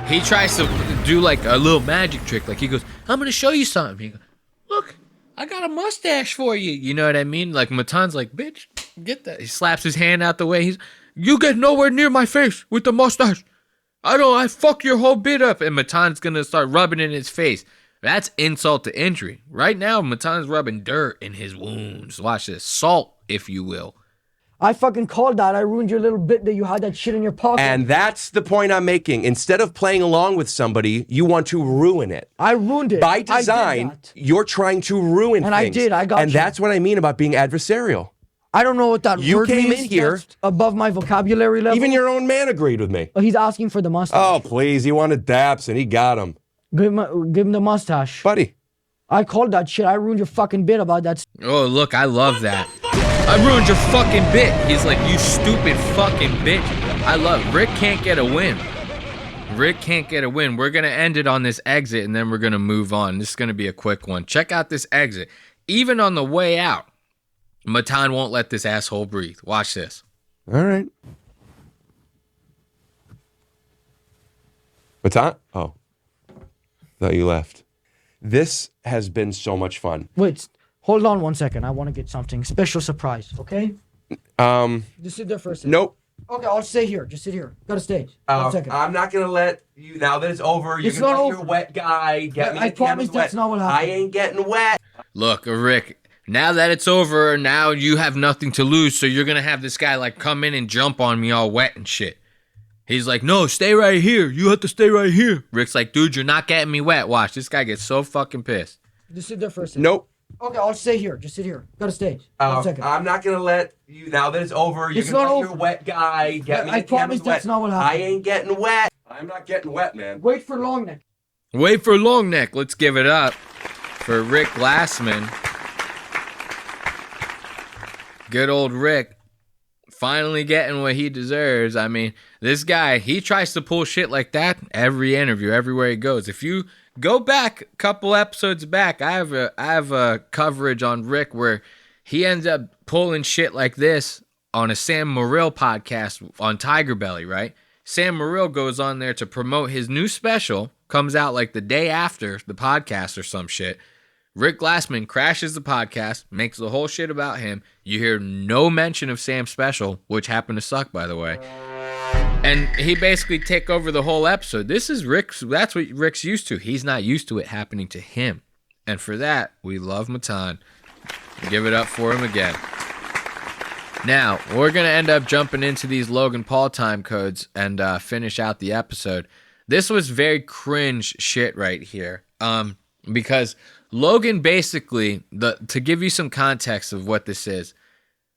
He tries to do like a little magic trick. Like he goes, I'm gonna show you something. He goes, look, I got a mustache for you. You know what I mean? Like Matan's like, bitch, get that. He slaps his hand out the way. You get nowhere near my face with the mustache. I fuck your whole bit up. And Matan's gonna start rubbing in his face. That's insult to injury. Right now, Matan's rubbing dirt in his wounds. Watch this. Salt, if you will. I fucking called that. I ruined your little bit that you had that shit in your pocket. And that's the point I'm making. Instead of playing along with somebody, you want to ruin it. I ruined it. By design, you're trying to ruin and things. I did. I got And that's what I mean about being adversarial. I don't know what that you word came means. in here That's above my vocabulary level. Even your own man agreed with me. Oh, he's asking for the mustache. Oh, please. He wanted daps and he got him. Give him the mustache. Buddy. I called that shit. I ruined your fucking bit about that. Oh, look, I love that. I ruined your fucking bit. He's like, you stupid fucking bitch. I love Rick can't get a win. Rick can't get a win. We're going to end it on this exit and then we're going to move on. This is going to be a quick one. Check out this exit. Even on the way out, Matan won't let this asshole breathe. Watch this. All right. Matan? Oh. Thought you left. This has been so much fun. Wait, hold on 1 second. I want to get something special surprise, okay? Just sit there for a second. Nope. Okay, I'll stay here. Just sit here. Got a stage. 1 second. I'm not going to let you, now that it's over, you're going to let your wet guy get me. I promise that's not what happened. I ain't getting wet. Look, Rick, now that it's over, now you have nothing to lose, so you're going to have this guy like come in and jump on me all wet and shit. He's like, no, stay right here. You have to stay right here. Rick's like, dude, you're not getting me wet. Watch, this guy gets so fucking pissed. Just sit there for a second. Nope. Okay, I'll stay here. Just sit here. Got a stage. 1 second. I'm not going to let you, now that it's over, you're going to let your wet guy get me. I promise that's not what happened. I ain't getting wet. I'm not getting wet, man. Wait for long neck. Wait for long neck. Let's give it up for Rick Glassman. Good old Rick. Finally getting what he deserves. I mean, this guy, he tries to pull shit like that every interview, everywhere he goes. If you go back a couple episodes back, I have a coverage on Rick where he ends up pulling shit like this on a Sam Morril podcast on Tiger Belly, right? Sam Morril goes on there to promote his new special, comes out like the day after the podcast or some shit. Rick Glassman crashes the podcast, makes the whole shit about him. You hear no mention of Sam's special, which happened to suck, by the way. And he basically take over the whole episode. This is Rick's, that's what Rick's used to. He's not used to it happening to him. And for that, we love Matan. Give it up for him again. Now, we're going to end up jumping into these Logan Paul time codes and finish out the episode. This was very cringe shit right here. Because Logan basically, to give you some context of what this is,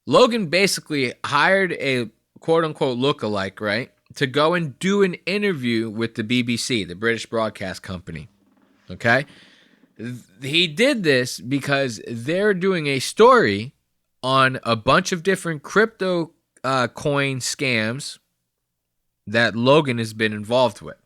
Logan basically hired a quote-unquote lookalike, right, to go and do an interview with the BBC, the British Broadcast Company, okay? He did this because they're doing a story on a bunch of different crypto coin scams that Logan has been involved with.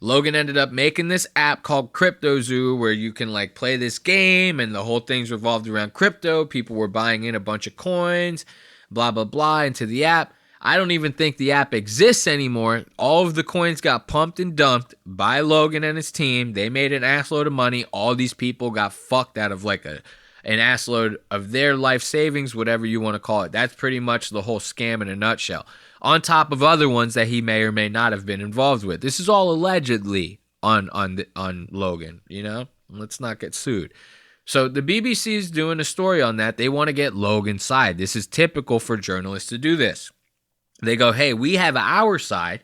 Logan ended up making this app called Crypto Zoo where you can like play this game and the whole thing's revolved around crypto. People were buying in a bunch of coins, blah, blah, blah, into the app. I don't even think the app exists anymore. All of the coins got pumped and dumped by Logan and his team. They made an assload of money. All these people got fucked out of like an assload of their life savings, whatever you want to call it. That's pretty much the whole scam in a nutshell. On top of other ones that he may or may not have been involved with. This is all allegedly on Logan, you know? Let's not get sued. So the BBC is doing a story on that. They want to get Logan's side. This is typical for journalists to do this. They go, hey, we have our side.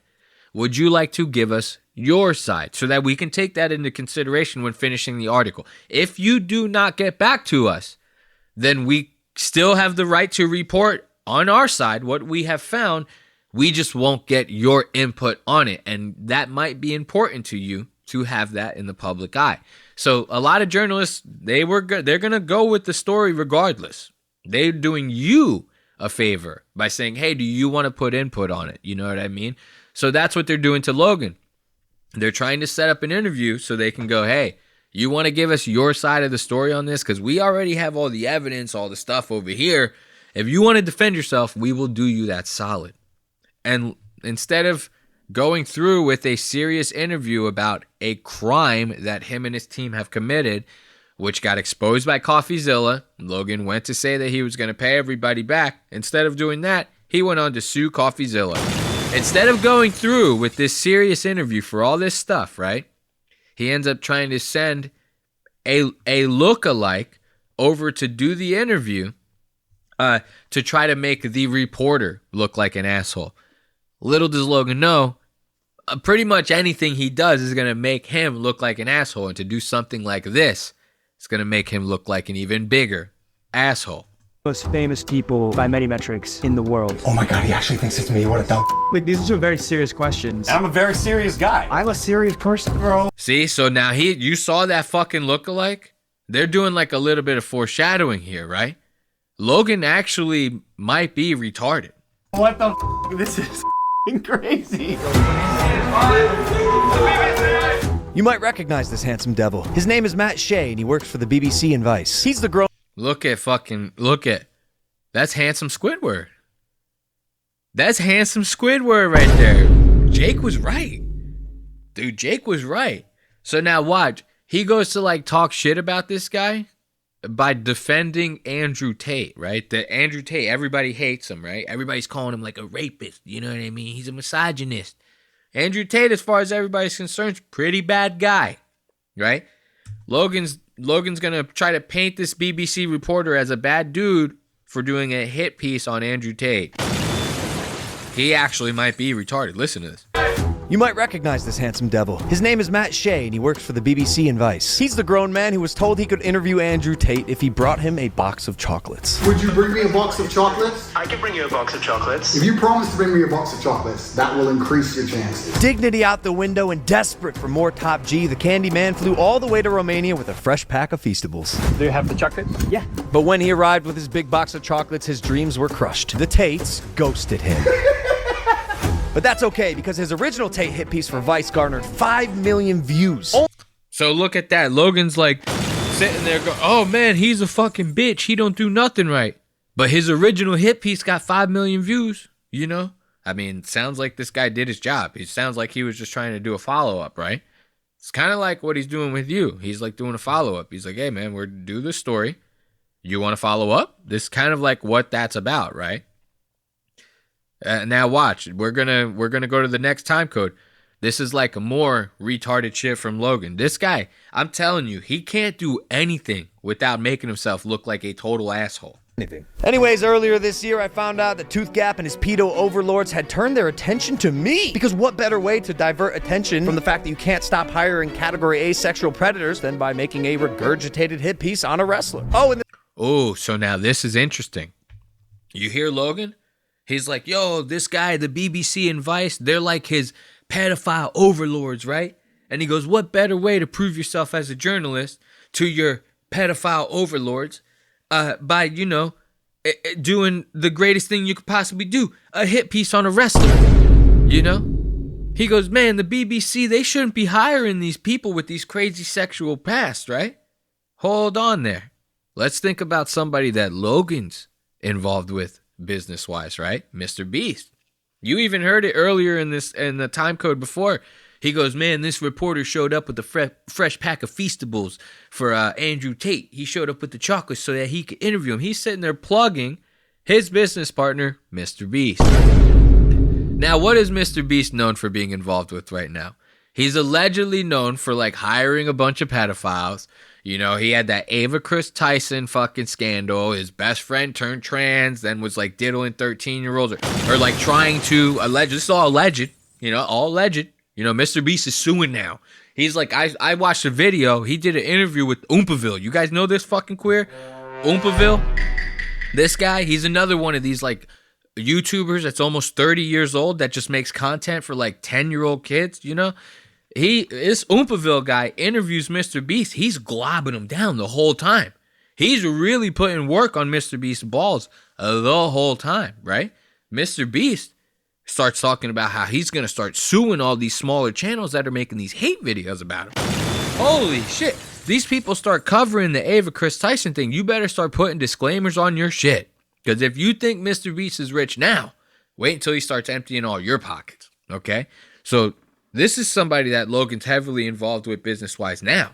Would you like to give us your side so that we can take that into consideration when finishing the article? If you do not get back to us, then we still have the right to report on our side what we have found. We just won't get your input on it. And that might be important to you to have that in the public eye. So a lot of journalists, they're going to go with the story regardless. They're doing you a favor by saying, hey, do you want to put input on it? You know what I mean? So that's what they're doing to Logan. They're trying to set up an interview so they can go, hey, you want to give us your side of the story on this? Because we already have all the evidence, all the stuff over here. If you want to defend yourself, we will do you that solid. And instead of going through with a serious interview about a crime that him and his team have committed, which got exposed by CoffeeZilla, Logan went to say that he was going to pay everybody back. Instead of doing that, he went on to sue CoffeeZilla. Instead of going through with this serious interview for all this stuff, right? He ends up trying to send a lookalike over to do the interview to try to make the reporter look like an asshole. Little does Logan know, pretty much anything he does is going to make him look like an asshole. And to do something like this, it's going to make him look like an even bigger asshole. Most famous people by many metrics in the world. Oh my God, he actually thinks it's me. What a dumb. Like, these are some very serious questions. I'm a very serious guy. I'm a serious person, bro. See, so now you saw that fucking lookalike? They're doing like a little bit of foreshadowing here, right? Logan actually might be retarded. What the f? This is crazy. You might recognize this handsome devil. His name is Matt Shea, and he works for the BBC and Vice. He's the grown... Look at that's handsome Squidward. That's handsome Squidward right there. Jake was right. Dude, Jake was right. So now watch. He goes to like talk shit about this guy by defending Andrew Tate, right? That Andrew Tate, everybody hates him, right? Everybody's calling him like a rapist. You know what I mean? He's a misogynist. Andrew Tate, as far as everybody's concerned, pretty bad guy, right? Logan's gonna try to paint this BBC reporter as a bad dude for doing a hit piece on Andrew Tate. He actually might be retarded. Listen to this. You might recognize this handsome devil. His name is Matt Shea, and he works for the BBC and Vice. He's the grown man who was told he could interview Andrew Tate if he brought him a box of chocolates. Would you bring me a box of chocolates? I can bring you a box of chocolates. If you promise to bring me a box of chocolates, that will increase your chances. Dignity out the window and desperate for more Top G, the candy man flew all the way to Romania with a fresh pack of Feastables. Do you have the chocolate? Yeah. But when he arrived with his big box of chocolates, his dreams were crushed. The Tates ghosted him. But that's okay, because his original Tate hit piece for Vice garnered 5 million views. So look at that. Logan's like sitting there going, oh man, he's a fucking bitch. He don't do nothing right. But his original hit piece got 5 million views, you know? I mean, sounds like this guy did his job. It sounds like he was just trying to do a follow-up, right? It's kind of like what he's doing with you. He's like doing a follow-up. He's like, hey man, we're do this story. You want to follow up? This is kind of like what that's about, right? Now watch, we're gonna go to the next time code. This is like more retarded shit from Logan. This guy, I'm telling you, he can't do anything without making himself look like a total asshole. Anyways, earlier this year, I found out that Tooth Gap and his pedo overlords had turned their attention to me. Because what better way to divert attention from the fact that you can't stop hiring category A sexual predators than by making a regurgitated hit piece on a wrestler? Oh, so now this is interesting. You hear Logan? He's like, yo, this guy, the BBC and Vice, they're like his pedophile overlords, right? And he goes, what better way to prove yourself as a journalist to your pedophile overlords by, you know, doing the greatest thing you could possibly do, a hit piece on a wrestler, you know? He goes, man, the BBC, they shouldn't be hiring these people with these crazy sexual pasts, right? Hold on there. Let's think about somebody that Logan's involved with business-wise, right? Mr. Beast. You even heard it earlier in the time code before. He goes, man, this reporter showed up with a fresh pack of Feastables for Andrew Tate. He showed up with the chocolates so that he could interview him. He's sitting there plugging his business partner, Mr. Beast. Now, what is Mr. Beast known for being involved with right now? He's allegedly known for, like, hiring a bunch of pedophiles. You know, he had that Chris Tyson fucking scandal. His best friend turned trans, then was, like, diddling 13-year-olds. Or like, trying to allege. This is all alleged. You know, all alleged. You know, Mr. Beast is suing now. He's like, I watched a video. He did an interview with Oompaville. You guys know this fucking queer? Oompaville? This guy, he's another one of these, like, YouTubers that's almost 30 years old that just makes content for, like, 10-year-old kids, you know? This Oompaville guy interviews Mr. Beast. He's globbing him down the whole time. He's really putting work on Mr. Beast's balls the whole time, right? Mr. Beast starts talking about how he's going to start suing all these smaller channels that are making these hate videos about him. Holy shit. These people start covering the Chris Tyson thing. You better start putting disclaimers on your shit. Because if you think Mr. Beast is rich now, wait until he starts emptying all your pockets, okay? So this is somebody that Logan's heavily involved with business-wise now.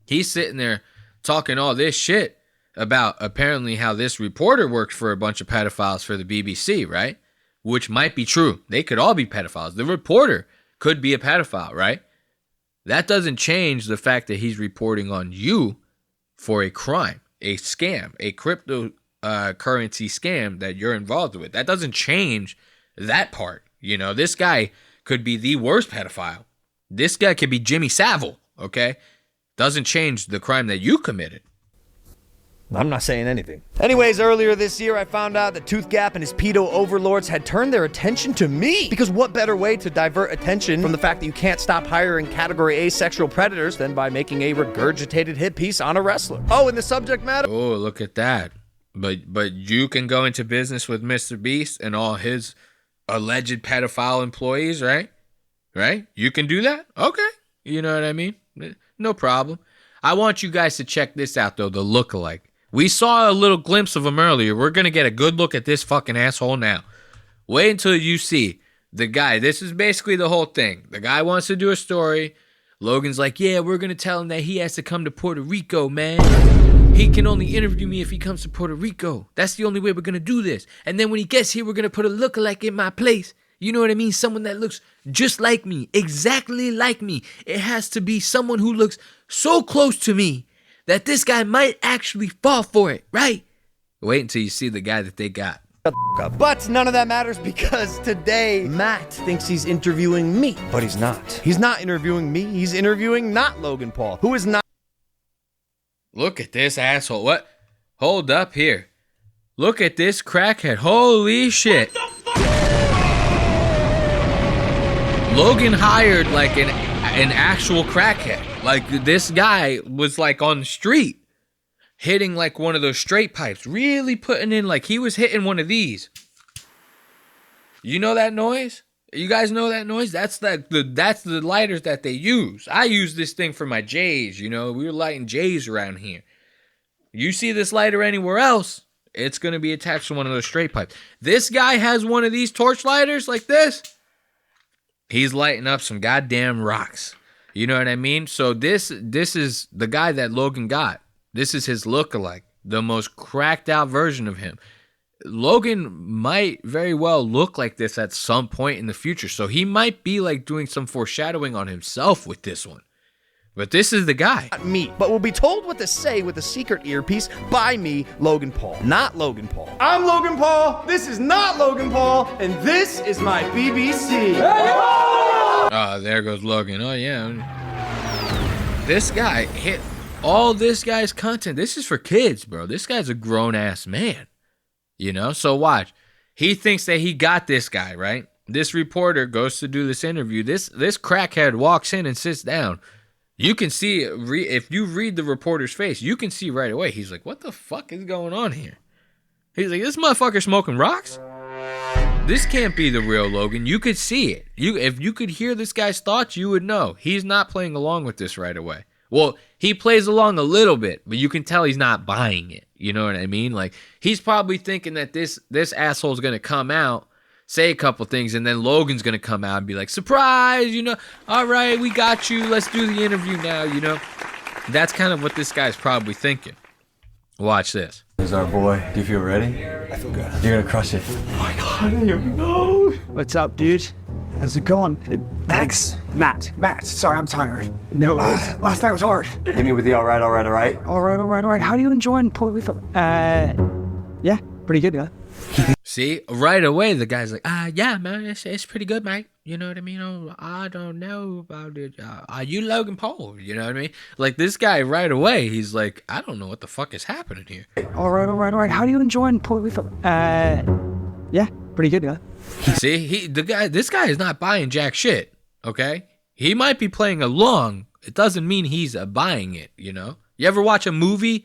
He's sitting there talking all this shit about apparently how this reporter worked for a bunch of pedophiles for the BBC, right? Which might be true. They could all be pedophiles. The reporter could be a pedophile, right? That doesn't change the fact that he's reporting on you for a crime, a scam, a cryptocurrency scam that you're involved with. That doesn't change that part. You know, this guy could be the worst pedophile. This guy could be Jimmy Savile, okay? Doesn't change the crime that you committed. I'm not saying anything. Anyways, earlier this year, I found out that Tooth Gap and his pedo overlords had turned their attention to me. Because what better way to divert attention from the fact that you can't stop hiring category A sexual predators than by making a regurgitated hit piece on a wrestler? Oh, and the subject matter? Oh, look at that. But you can go into business with Mr. Beast and all his alleged pedophile employees, right? Right? You can do that? Okay. You know what I mean? No problem. I want you guys to check this out, though, the lookalike. We saw a little glimpse of him earlier. We're going to get a good look at this fucking asshole now. Wait until you see the guy. This is basically the whole thing. The guy wants to do a story. Logan's like, yeah, we're going to tell him that he has to come to Puerto Rico, man. He can only interview me if he comes to Puerto Rico. That's the only way we're going to do this. And then when he gets here, we're going to put a lookalike in my place. You know what I mean? Someone that looks just like me, exactly like me. It has to be someone who looks so close to me that this guy might actually fall for it, right? Wait until you see the guy that they got. But none of that matters because today, Matt thinks he's interviewing me, but he's not. He's not interviewing me. He's interviewing not Logan Paul, who is not. Look at this asshole. What? Hold up here. Look at this crackhead. Holy shit. Logan hired like an actual crackhead. Like this guy was like on the street hitting like one of those straight pipes, really putting in like he was hitting one of these. You know that noise? You guys know that noise? That's the lighters that they use. I use this thing for my J's, you know. We were lighting J's around here. You see this lighter anywhere else, it's going to be attached to one of those straight pipes. This guy has one of these torch lighters like this. He's lighting up some goddamn rocks. You know what I mean? So this is the guy that Logan got. This is his lookalike, the most cracked out version of him. Logan might very well look like this at some point in the future. So he might be like doing some foreshadowing on himself with this one. But this is the guy. Not me, but will be told what to say with a secret earpiece by me, Logan Paul. Not Logan Paul. I'm Logan Paul, this is not Logan Paul, and this is my BBC. Oh, there goes Logan. Oh, yeah. This guy hit all this guy's content. This is for kids, bro. This guy's a grown-ass man. You know? So watch. He thinks that he got this guy, right? This reporter goes to do this interview. This crackhead walks in and sits down. You can see, if you read the reporter's face, you can see right away. He's like, what the fuck is going on here? He's like, this motherfucker smoking rocks? This can't be the real Logan. You could see it. If you could hear this guy's thoughts, you would know. He's not playing along with this right away. Well, he plays along a little bit, but you can tell he's not buying it. You know what I mean? Like, he's probably thinking that this asshole's going to come out, say a couple things, and then Logan's going to come out and be like, surprise, you know, all right, we got you. Let's do the interview now, you know. That's kind of what this guy's probably thinking. Watch this. Here's our boy. Do you feel ready? I feel good. You're gonna crush it. Oh my God, I don't even know. What's up, dude? How's it going? Thanks. Matt. Sorry, I'm tired. No, last night was hard. Hit me with the all right. All right. How do you enjoy Portnoy? Yeah, pretty good, yeah. See, right away, the guy's like, yeah, man, it's pretty good, mate. You know what I mean? Oh, I don't know about it. Are you Logan Paul? You know what I mean? Like, this guy right away, he's like, I don't know what the fuck is happening here. All right. How do you enjoy Portnoy? Yeah, pretty good, yeah. See, this guy is not buying jack shit, okay? He might be playing along. It doesn't mean he's buying it, you know? You ever watch a movie?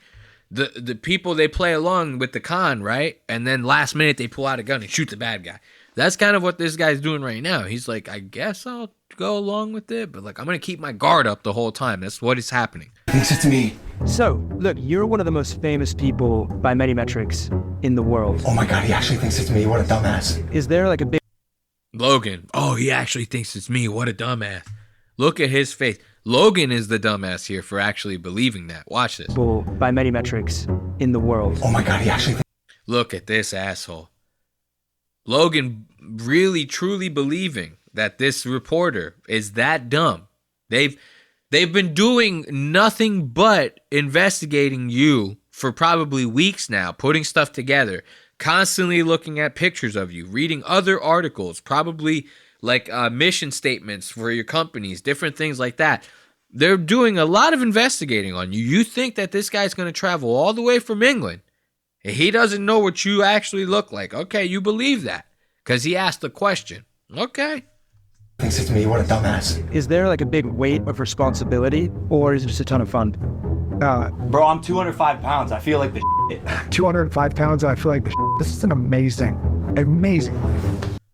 The people, they play along with the con, right? And then last minute they pull out a gun and shoot the bad guy. That's kind of what this guy's doing right now. He's like, I guess I'll go along with it, but like, I'm going to keep my guard up the whole time. That's what is happening. Thinks it's me. So, look, you're one of the most famous people by many metrics in the world. Oh my God, he actually thinks it's me. What a dumbass. Is there like a big... Logan, oh, he actually thinks it's me. What a dumbass. Look at his face. Logan is the dumbass here for actually believing that. Watch this. By many metrics in the world. Oh my God, he actually... Look at this asshole. Logan really truly believing that this reporter is that dumb. They've been doing nothing but investigating you for probably weeks now, putting stuff together, constantly looking at pictures of you, reading other articles, probably like mission statements for your companies, different things like that. They're doing a lot of investigating on you. You think that this guy's going to travel all the way from England, and he doesn't know what you actually look like. Okay, you believe that because he asked the question. Okay. Thinks it's me. What a dumbass. Is there like a big weight of responsibility, or is it just a ton of fun? Bro, I'm 205 pounds. I feel like the shit. 205 pounds, I feel like the shit. This is an amazing.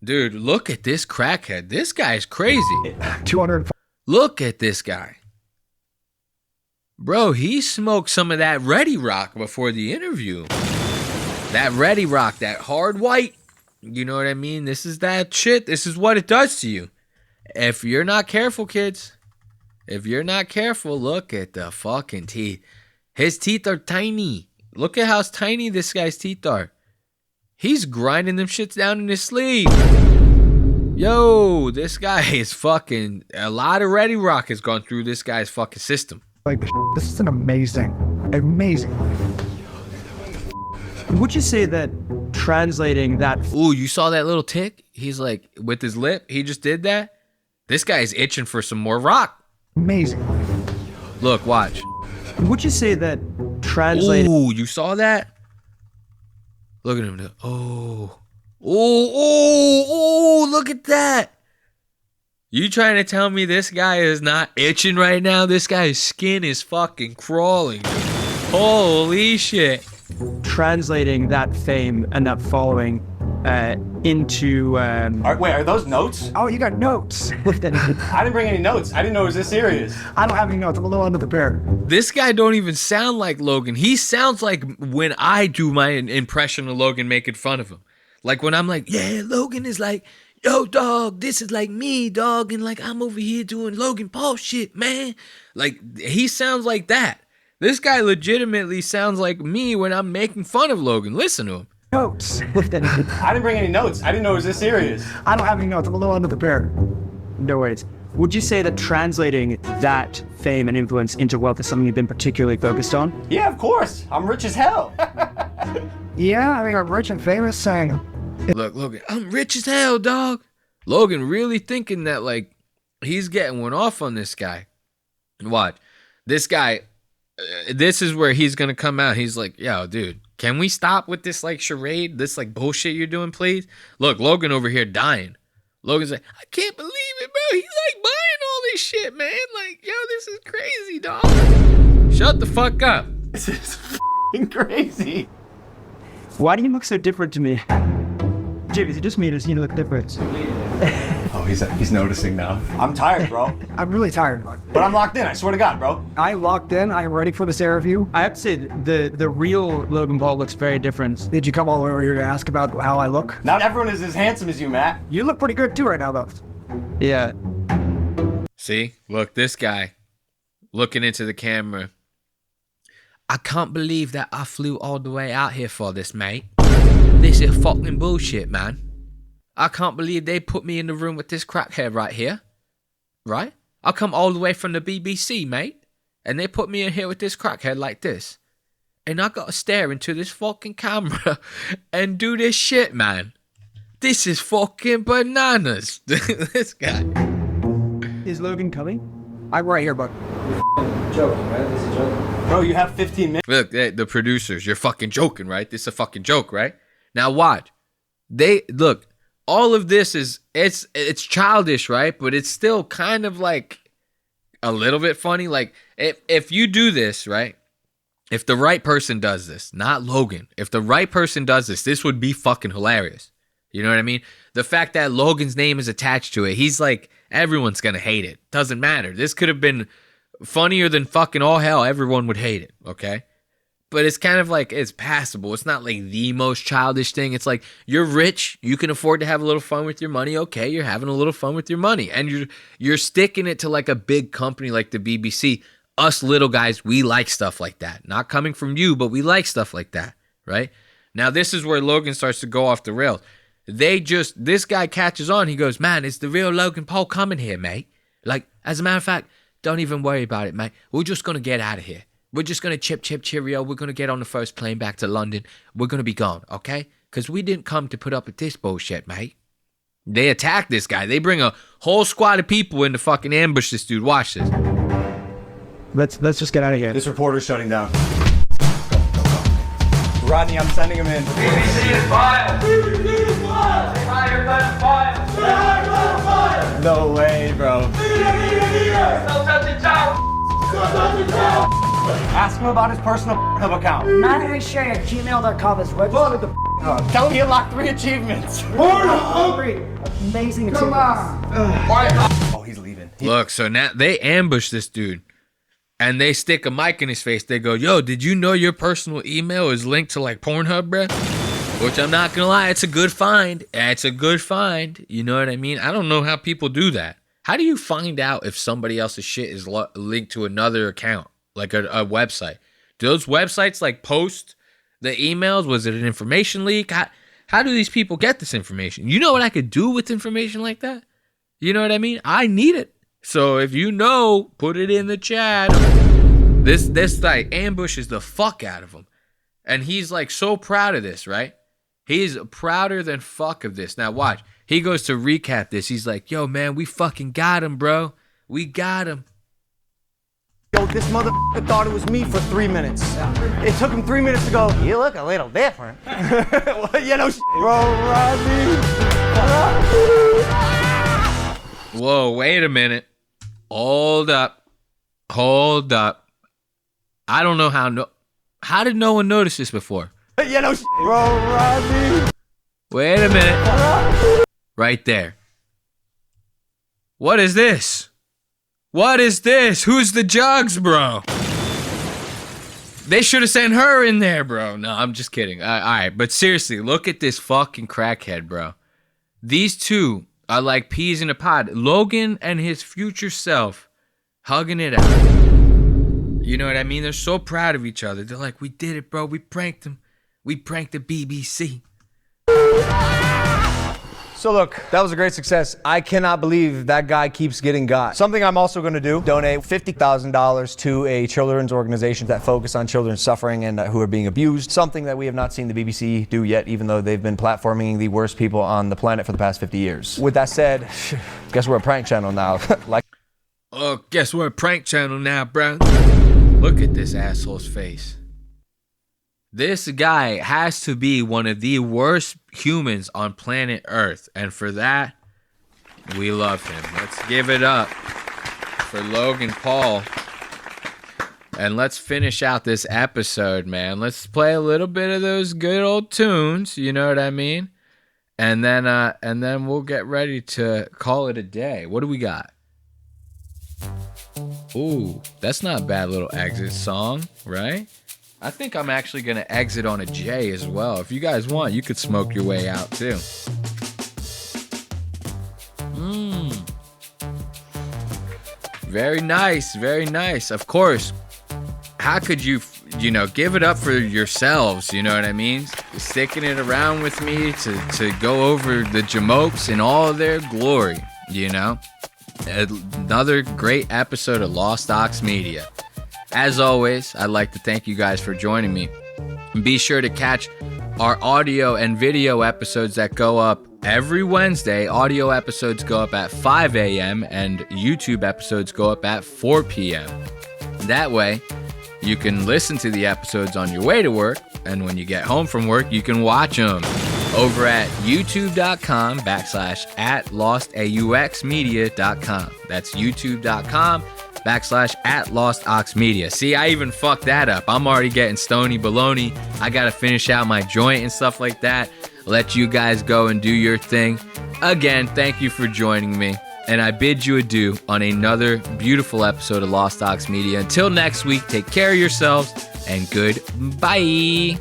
Dude, look at this crackhead. This guy's crazy. 205. Look at this guy. Bro, he smoked some of that Ready Rock before the interview. That Ready Rock, that hard white. You know what I mean? This is that shit. This is what it does to you. If you're not careful, kids. If you're not careful, look at the fucking teeth. His teeth are tiny. Look at how tiny this guy's teeth are. He's grinding them shits down in his sleeve. Yo, this guy is fucking... A lot of Ready Rock has gone through this guy's fucking system. Like this is an amazing. Would you say that translating that... Ooh, you saw that little tick? He's like, with his lip, he just did that? This guy's itching for some more rock. Amazing. Look, watch. Would you say that translating... Ooh, you saw that? Look at him. Oh, look at that. You trying to tell me this guy is not itching right now? This guy's skin is fucking crawling. Holy shit. Translating that fame and that following into... Wait, are those notes? Oh, you got notes. I didn't bring any notes. I didn't know it was this serious. I don't have any notes. I'm a little underprepared. This guy don't even sound like Logan. He sounds like when I do my impression of Logan making fun of him. Like when I'm like, yeah, Logan is like, yo, dog, this is like me, dog. And like, I'm over here doing Logan Paul shit, man. Like, he sounds like that. This guy legitimately sounds like me when I'm making fun of Logan. Listen to him. Notes. I didn't bring any notes. I didn't know it was this serious. I don't have any notes. I'm a little underprepared. No worries. Would you say that translating that fame and influence into wealth is something you've been particularly focused on? Yeah, of course. I'm rich as hell. Yeah, I mean, I'm rich and famous saying... Look, Logan, I'm rich as hell, dog. Logan really thinking that, like, he's getting one off on this guy. Watch. This guy, this is where he's going to come out. He's like, yo, dude, can we stop with this, like, charade? This, like, bullshit you're doing, please? Look, Logan over here dying. Logan's like, I can't believe it, bro. He's, like, buying all this shit, man. Like, yo, this is crazy, dog. Shut the fuck up. This is f***ing crazy. Why do you look so different to me? Jim, is it just me? Does you look different? Oh, he's noticing now. I'm tired, bro. I'm really tired. But I'm locked in, I swear to God, bro. I'm locked in. I'm ready for this interview. I have to say, the real Logan Paul looks very different. Did you come all the way over here to ask about how I look? Not everyone is as handsome as you, Matt. You look pretty good too right now, though. Yeah. See? Look, this guy looking into the camera. I can't believe that I flew all the way out here for this, mate. This is fucking bullshit, man. I can't believe they put me in the room with this crackhead right here. Right? I come all the way from the BBC, mate. And they put me in here with this crackhead like this. And I gotta stare into this fucking camera and do this shit, man. This is fucking bananas. This guy. Is Logan coming? I'm right here, bud. Joking, right? This is a joke. Bro, you have 15 minutes. Look, the producers, you're fucking joking, right? This is a fucking joke, right? Now watch. They look, all of this is it's childish, right? But it's still kind of like a little bit funny. Like if you do this, right? If the right person does this, not Logan, if the right person does this would be fucking hilarious. You know what I mean? The fact that Logan's name is attached to it, he's like, everyone's gonna hate it. Doesn't matter. This could have been funnier than fucking all hell. Everyone would hate it, okay? But it's kind of like, it's passable. It's not like the most childish thing. It's like, you're rich, you can afford to have a little fun with your money. Okay, you're having a little fun with your money. And you're sticking it to like a big company like the BBC. Us little guys, we like stuff like that. Not coming from you, but we like stuff like that, right? Now, this is where Logan starts to go off the rails. This guy catches on. He goes, man, it's the real Logan Paul coming here, mate. Like, as a matter of fact, don't even worry about it, mate. We're just going to get out of here. We're just going to chip, cheerio. We're going to get on the first plane back to London. We're going to be gone, okay? Because we didn't come to put up with this bullshit, mate. They attack this guy. They bring a whole squad of people in to fucking ambush this dude. Watch this. Let's just get out of here. This reporter's shutting down. Rodney, I'm sending him in. BBC is filed. BBC is filed. Higher than filed. Higher than filed. No way, bro. Still touching tower. Still touching tower. Ask him about his personal account. Not share at gmail.com is website. Tell him he unlocked 3 achievements. Amazing Come achievements. Oh, he's leaving. Look, so now they ambush this dude. And they stick a mic in his face. They go, yo, did you know your personal email is linked to like Pornhub, bruh? Which I'm not gonna lie, it's a good find. It's a good find. You know what I mean? I don't know how people do that. How do you find out if somebody else's shit is linked to another account? Like a website? Do those websites like post the emails? Was it an information leak? How do these people get this information? You know what I could do with information like that? You know what I mean? I need it. So if you know, put it in the chat. This like ambushes the fuck out of him. And he's like so proud of this, right? He's prouder than fuck of this. Now watch. He goes to recap this. He's like, yo, man, we fucking got him, bro. We got him. Yo, this motherfucker thought it was me for 3 minutes. It took him 3 minutes to go, you look a little different. Well, you know, bro, Rodney. Whoa, wait a minute. Hold up. I don't know how did no one notice this before? You know, bro, Rodney. Wait a minute. Right there. What is this? What is this? Who's the jugs, bro? They should have sent her in there, bro. No, I'm just kidding. All right, but seriously, look at this fucking crackhead, bro. These two are like peas in a pod. Logan and his future self hugging it out. You know what I mean? They're so proud of each other. They're like, we did it, bro. We pranked him. We pranked the BBC. So look, that was a great success. I cannot believe that guy keeps getting got. Something I'm also gonna do, donate $50,000 to a children's organization that focus on children suffering and who are being abused. Something that we have not seen the BBC do yet, even though they've been platforming the worst people on the planet for the past 50 years. With that said, guess we're a prank channel now. Oh, guess we're a prank channel now, bro. Look at this asshole's face. This guy has to be one of the worst humans on planet Earth. And for that, we love him. Let's give it up. for Logan Paul. And let's finish out this episode, man. Let's play a little bit of those good old tunes, you know what I mean? And then we'll get ready to call it a day. What do we got? Ooh, that's not a bad little exit song, right? I think I'm actually going to exit on a J as well. If you guys want, you could smoke your way out too. Very nice, very nice. Of course, how could you give it up for yourselves, you know what I mean? Sticking it around with me to go over the Jamokes in all of their glory, you know? Another great episode of Lost Aux Media. As always, I'd like to thank you guys for joining me. Be sure to catch our audio and video episodes that go up every Wednesday. Audio episodes go up at 5 a.m. and YouTube episodes go up at 4 p.m. That way, you can listen to the episodes on your way to work, and when you get home from work, you can watch them over at youtube.com/@lostauxmedia.com. That's youtube.com/@lostauxmedia. See, I even fucked that up. I'm already getting stony baloney. I gotta finish out my joint and stuff like that. Let you guys go and do your thing. Again, thank you for joining me. And I bid you adieu on another beautiful episode of Lost Aux Media. Until next week, take care of yourselves and goodbye.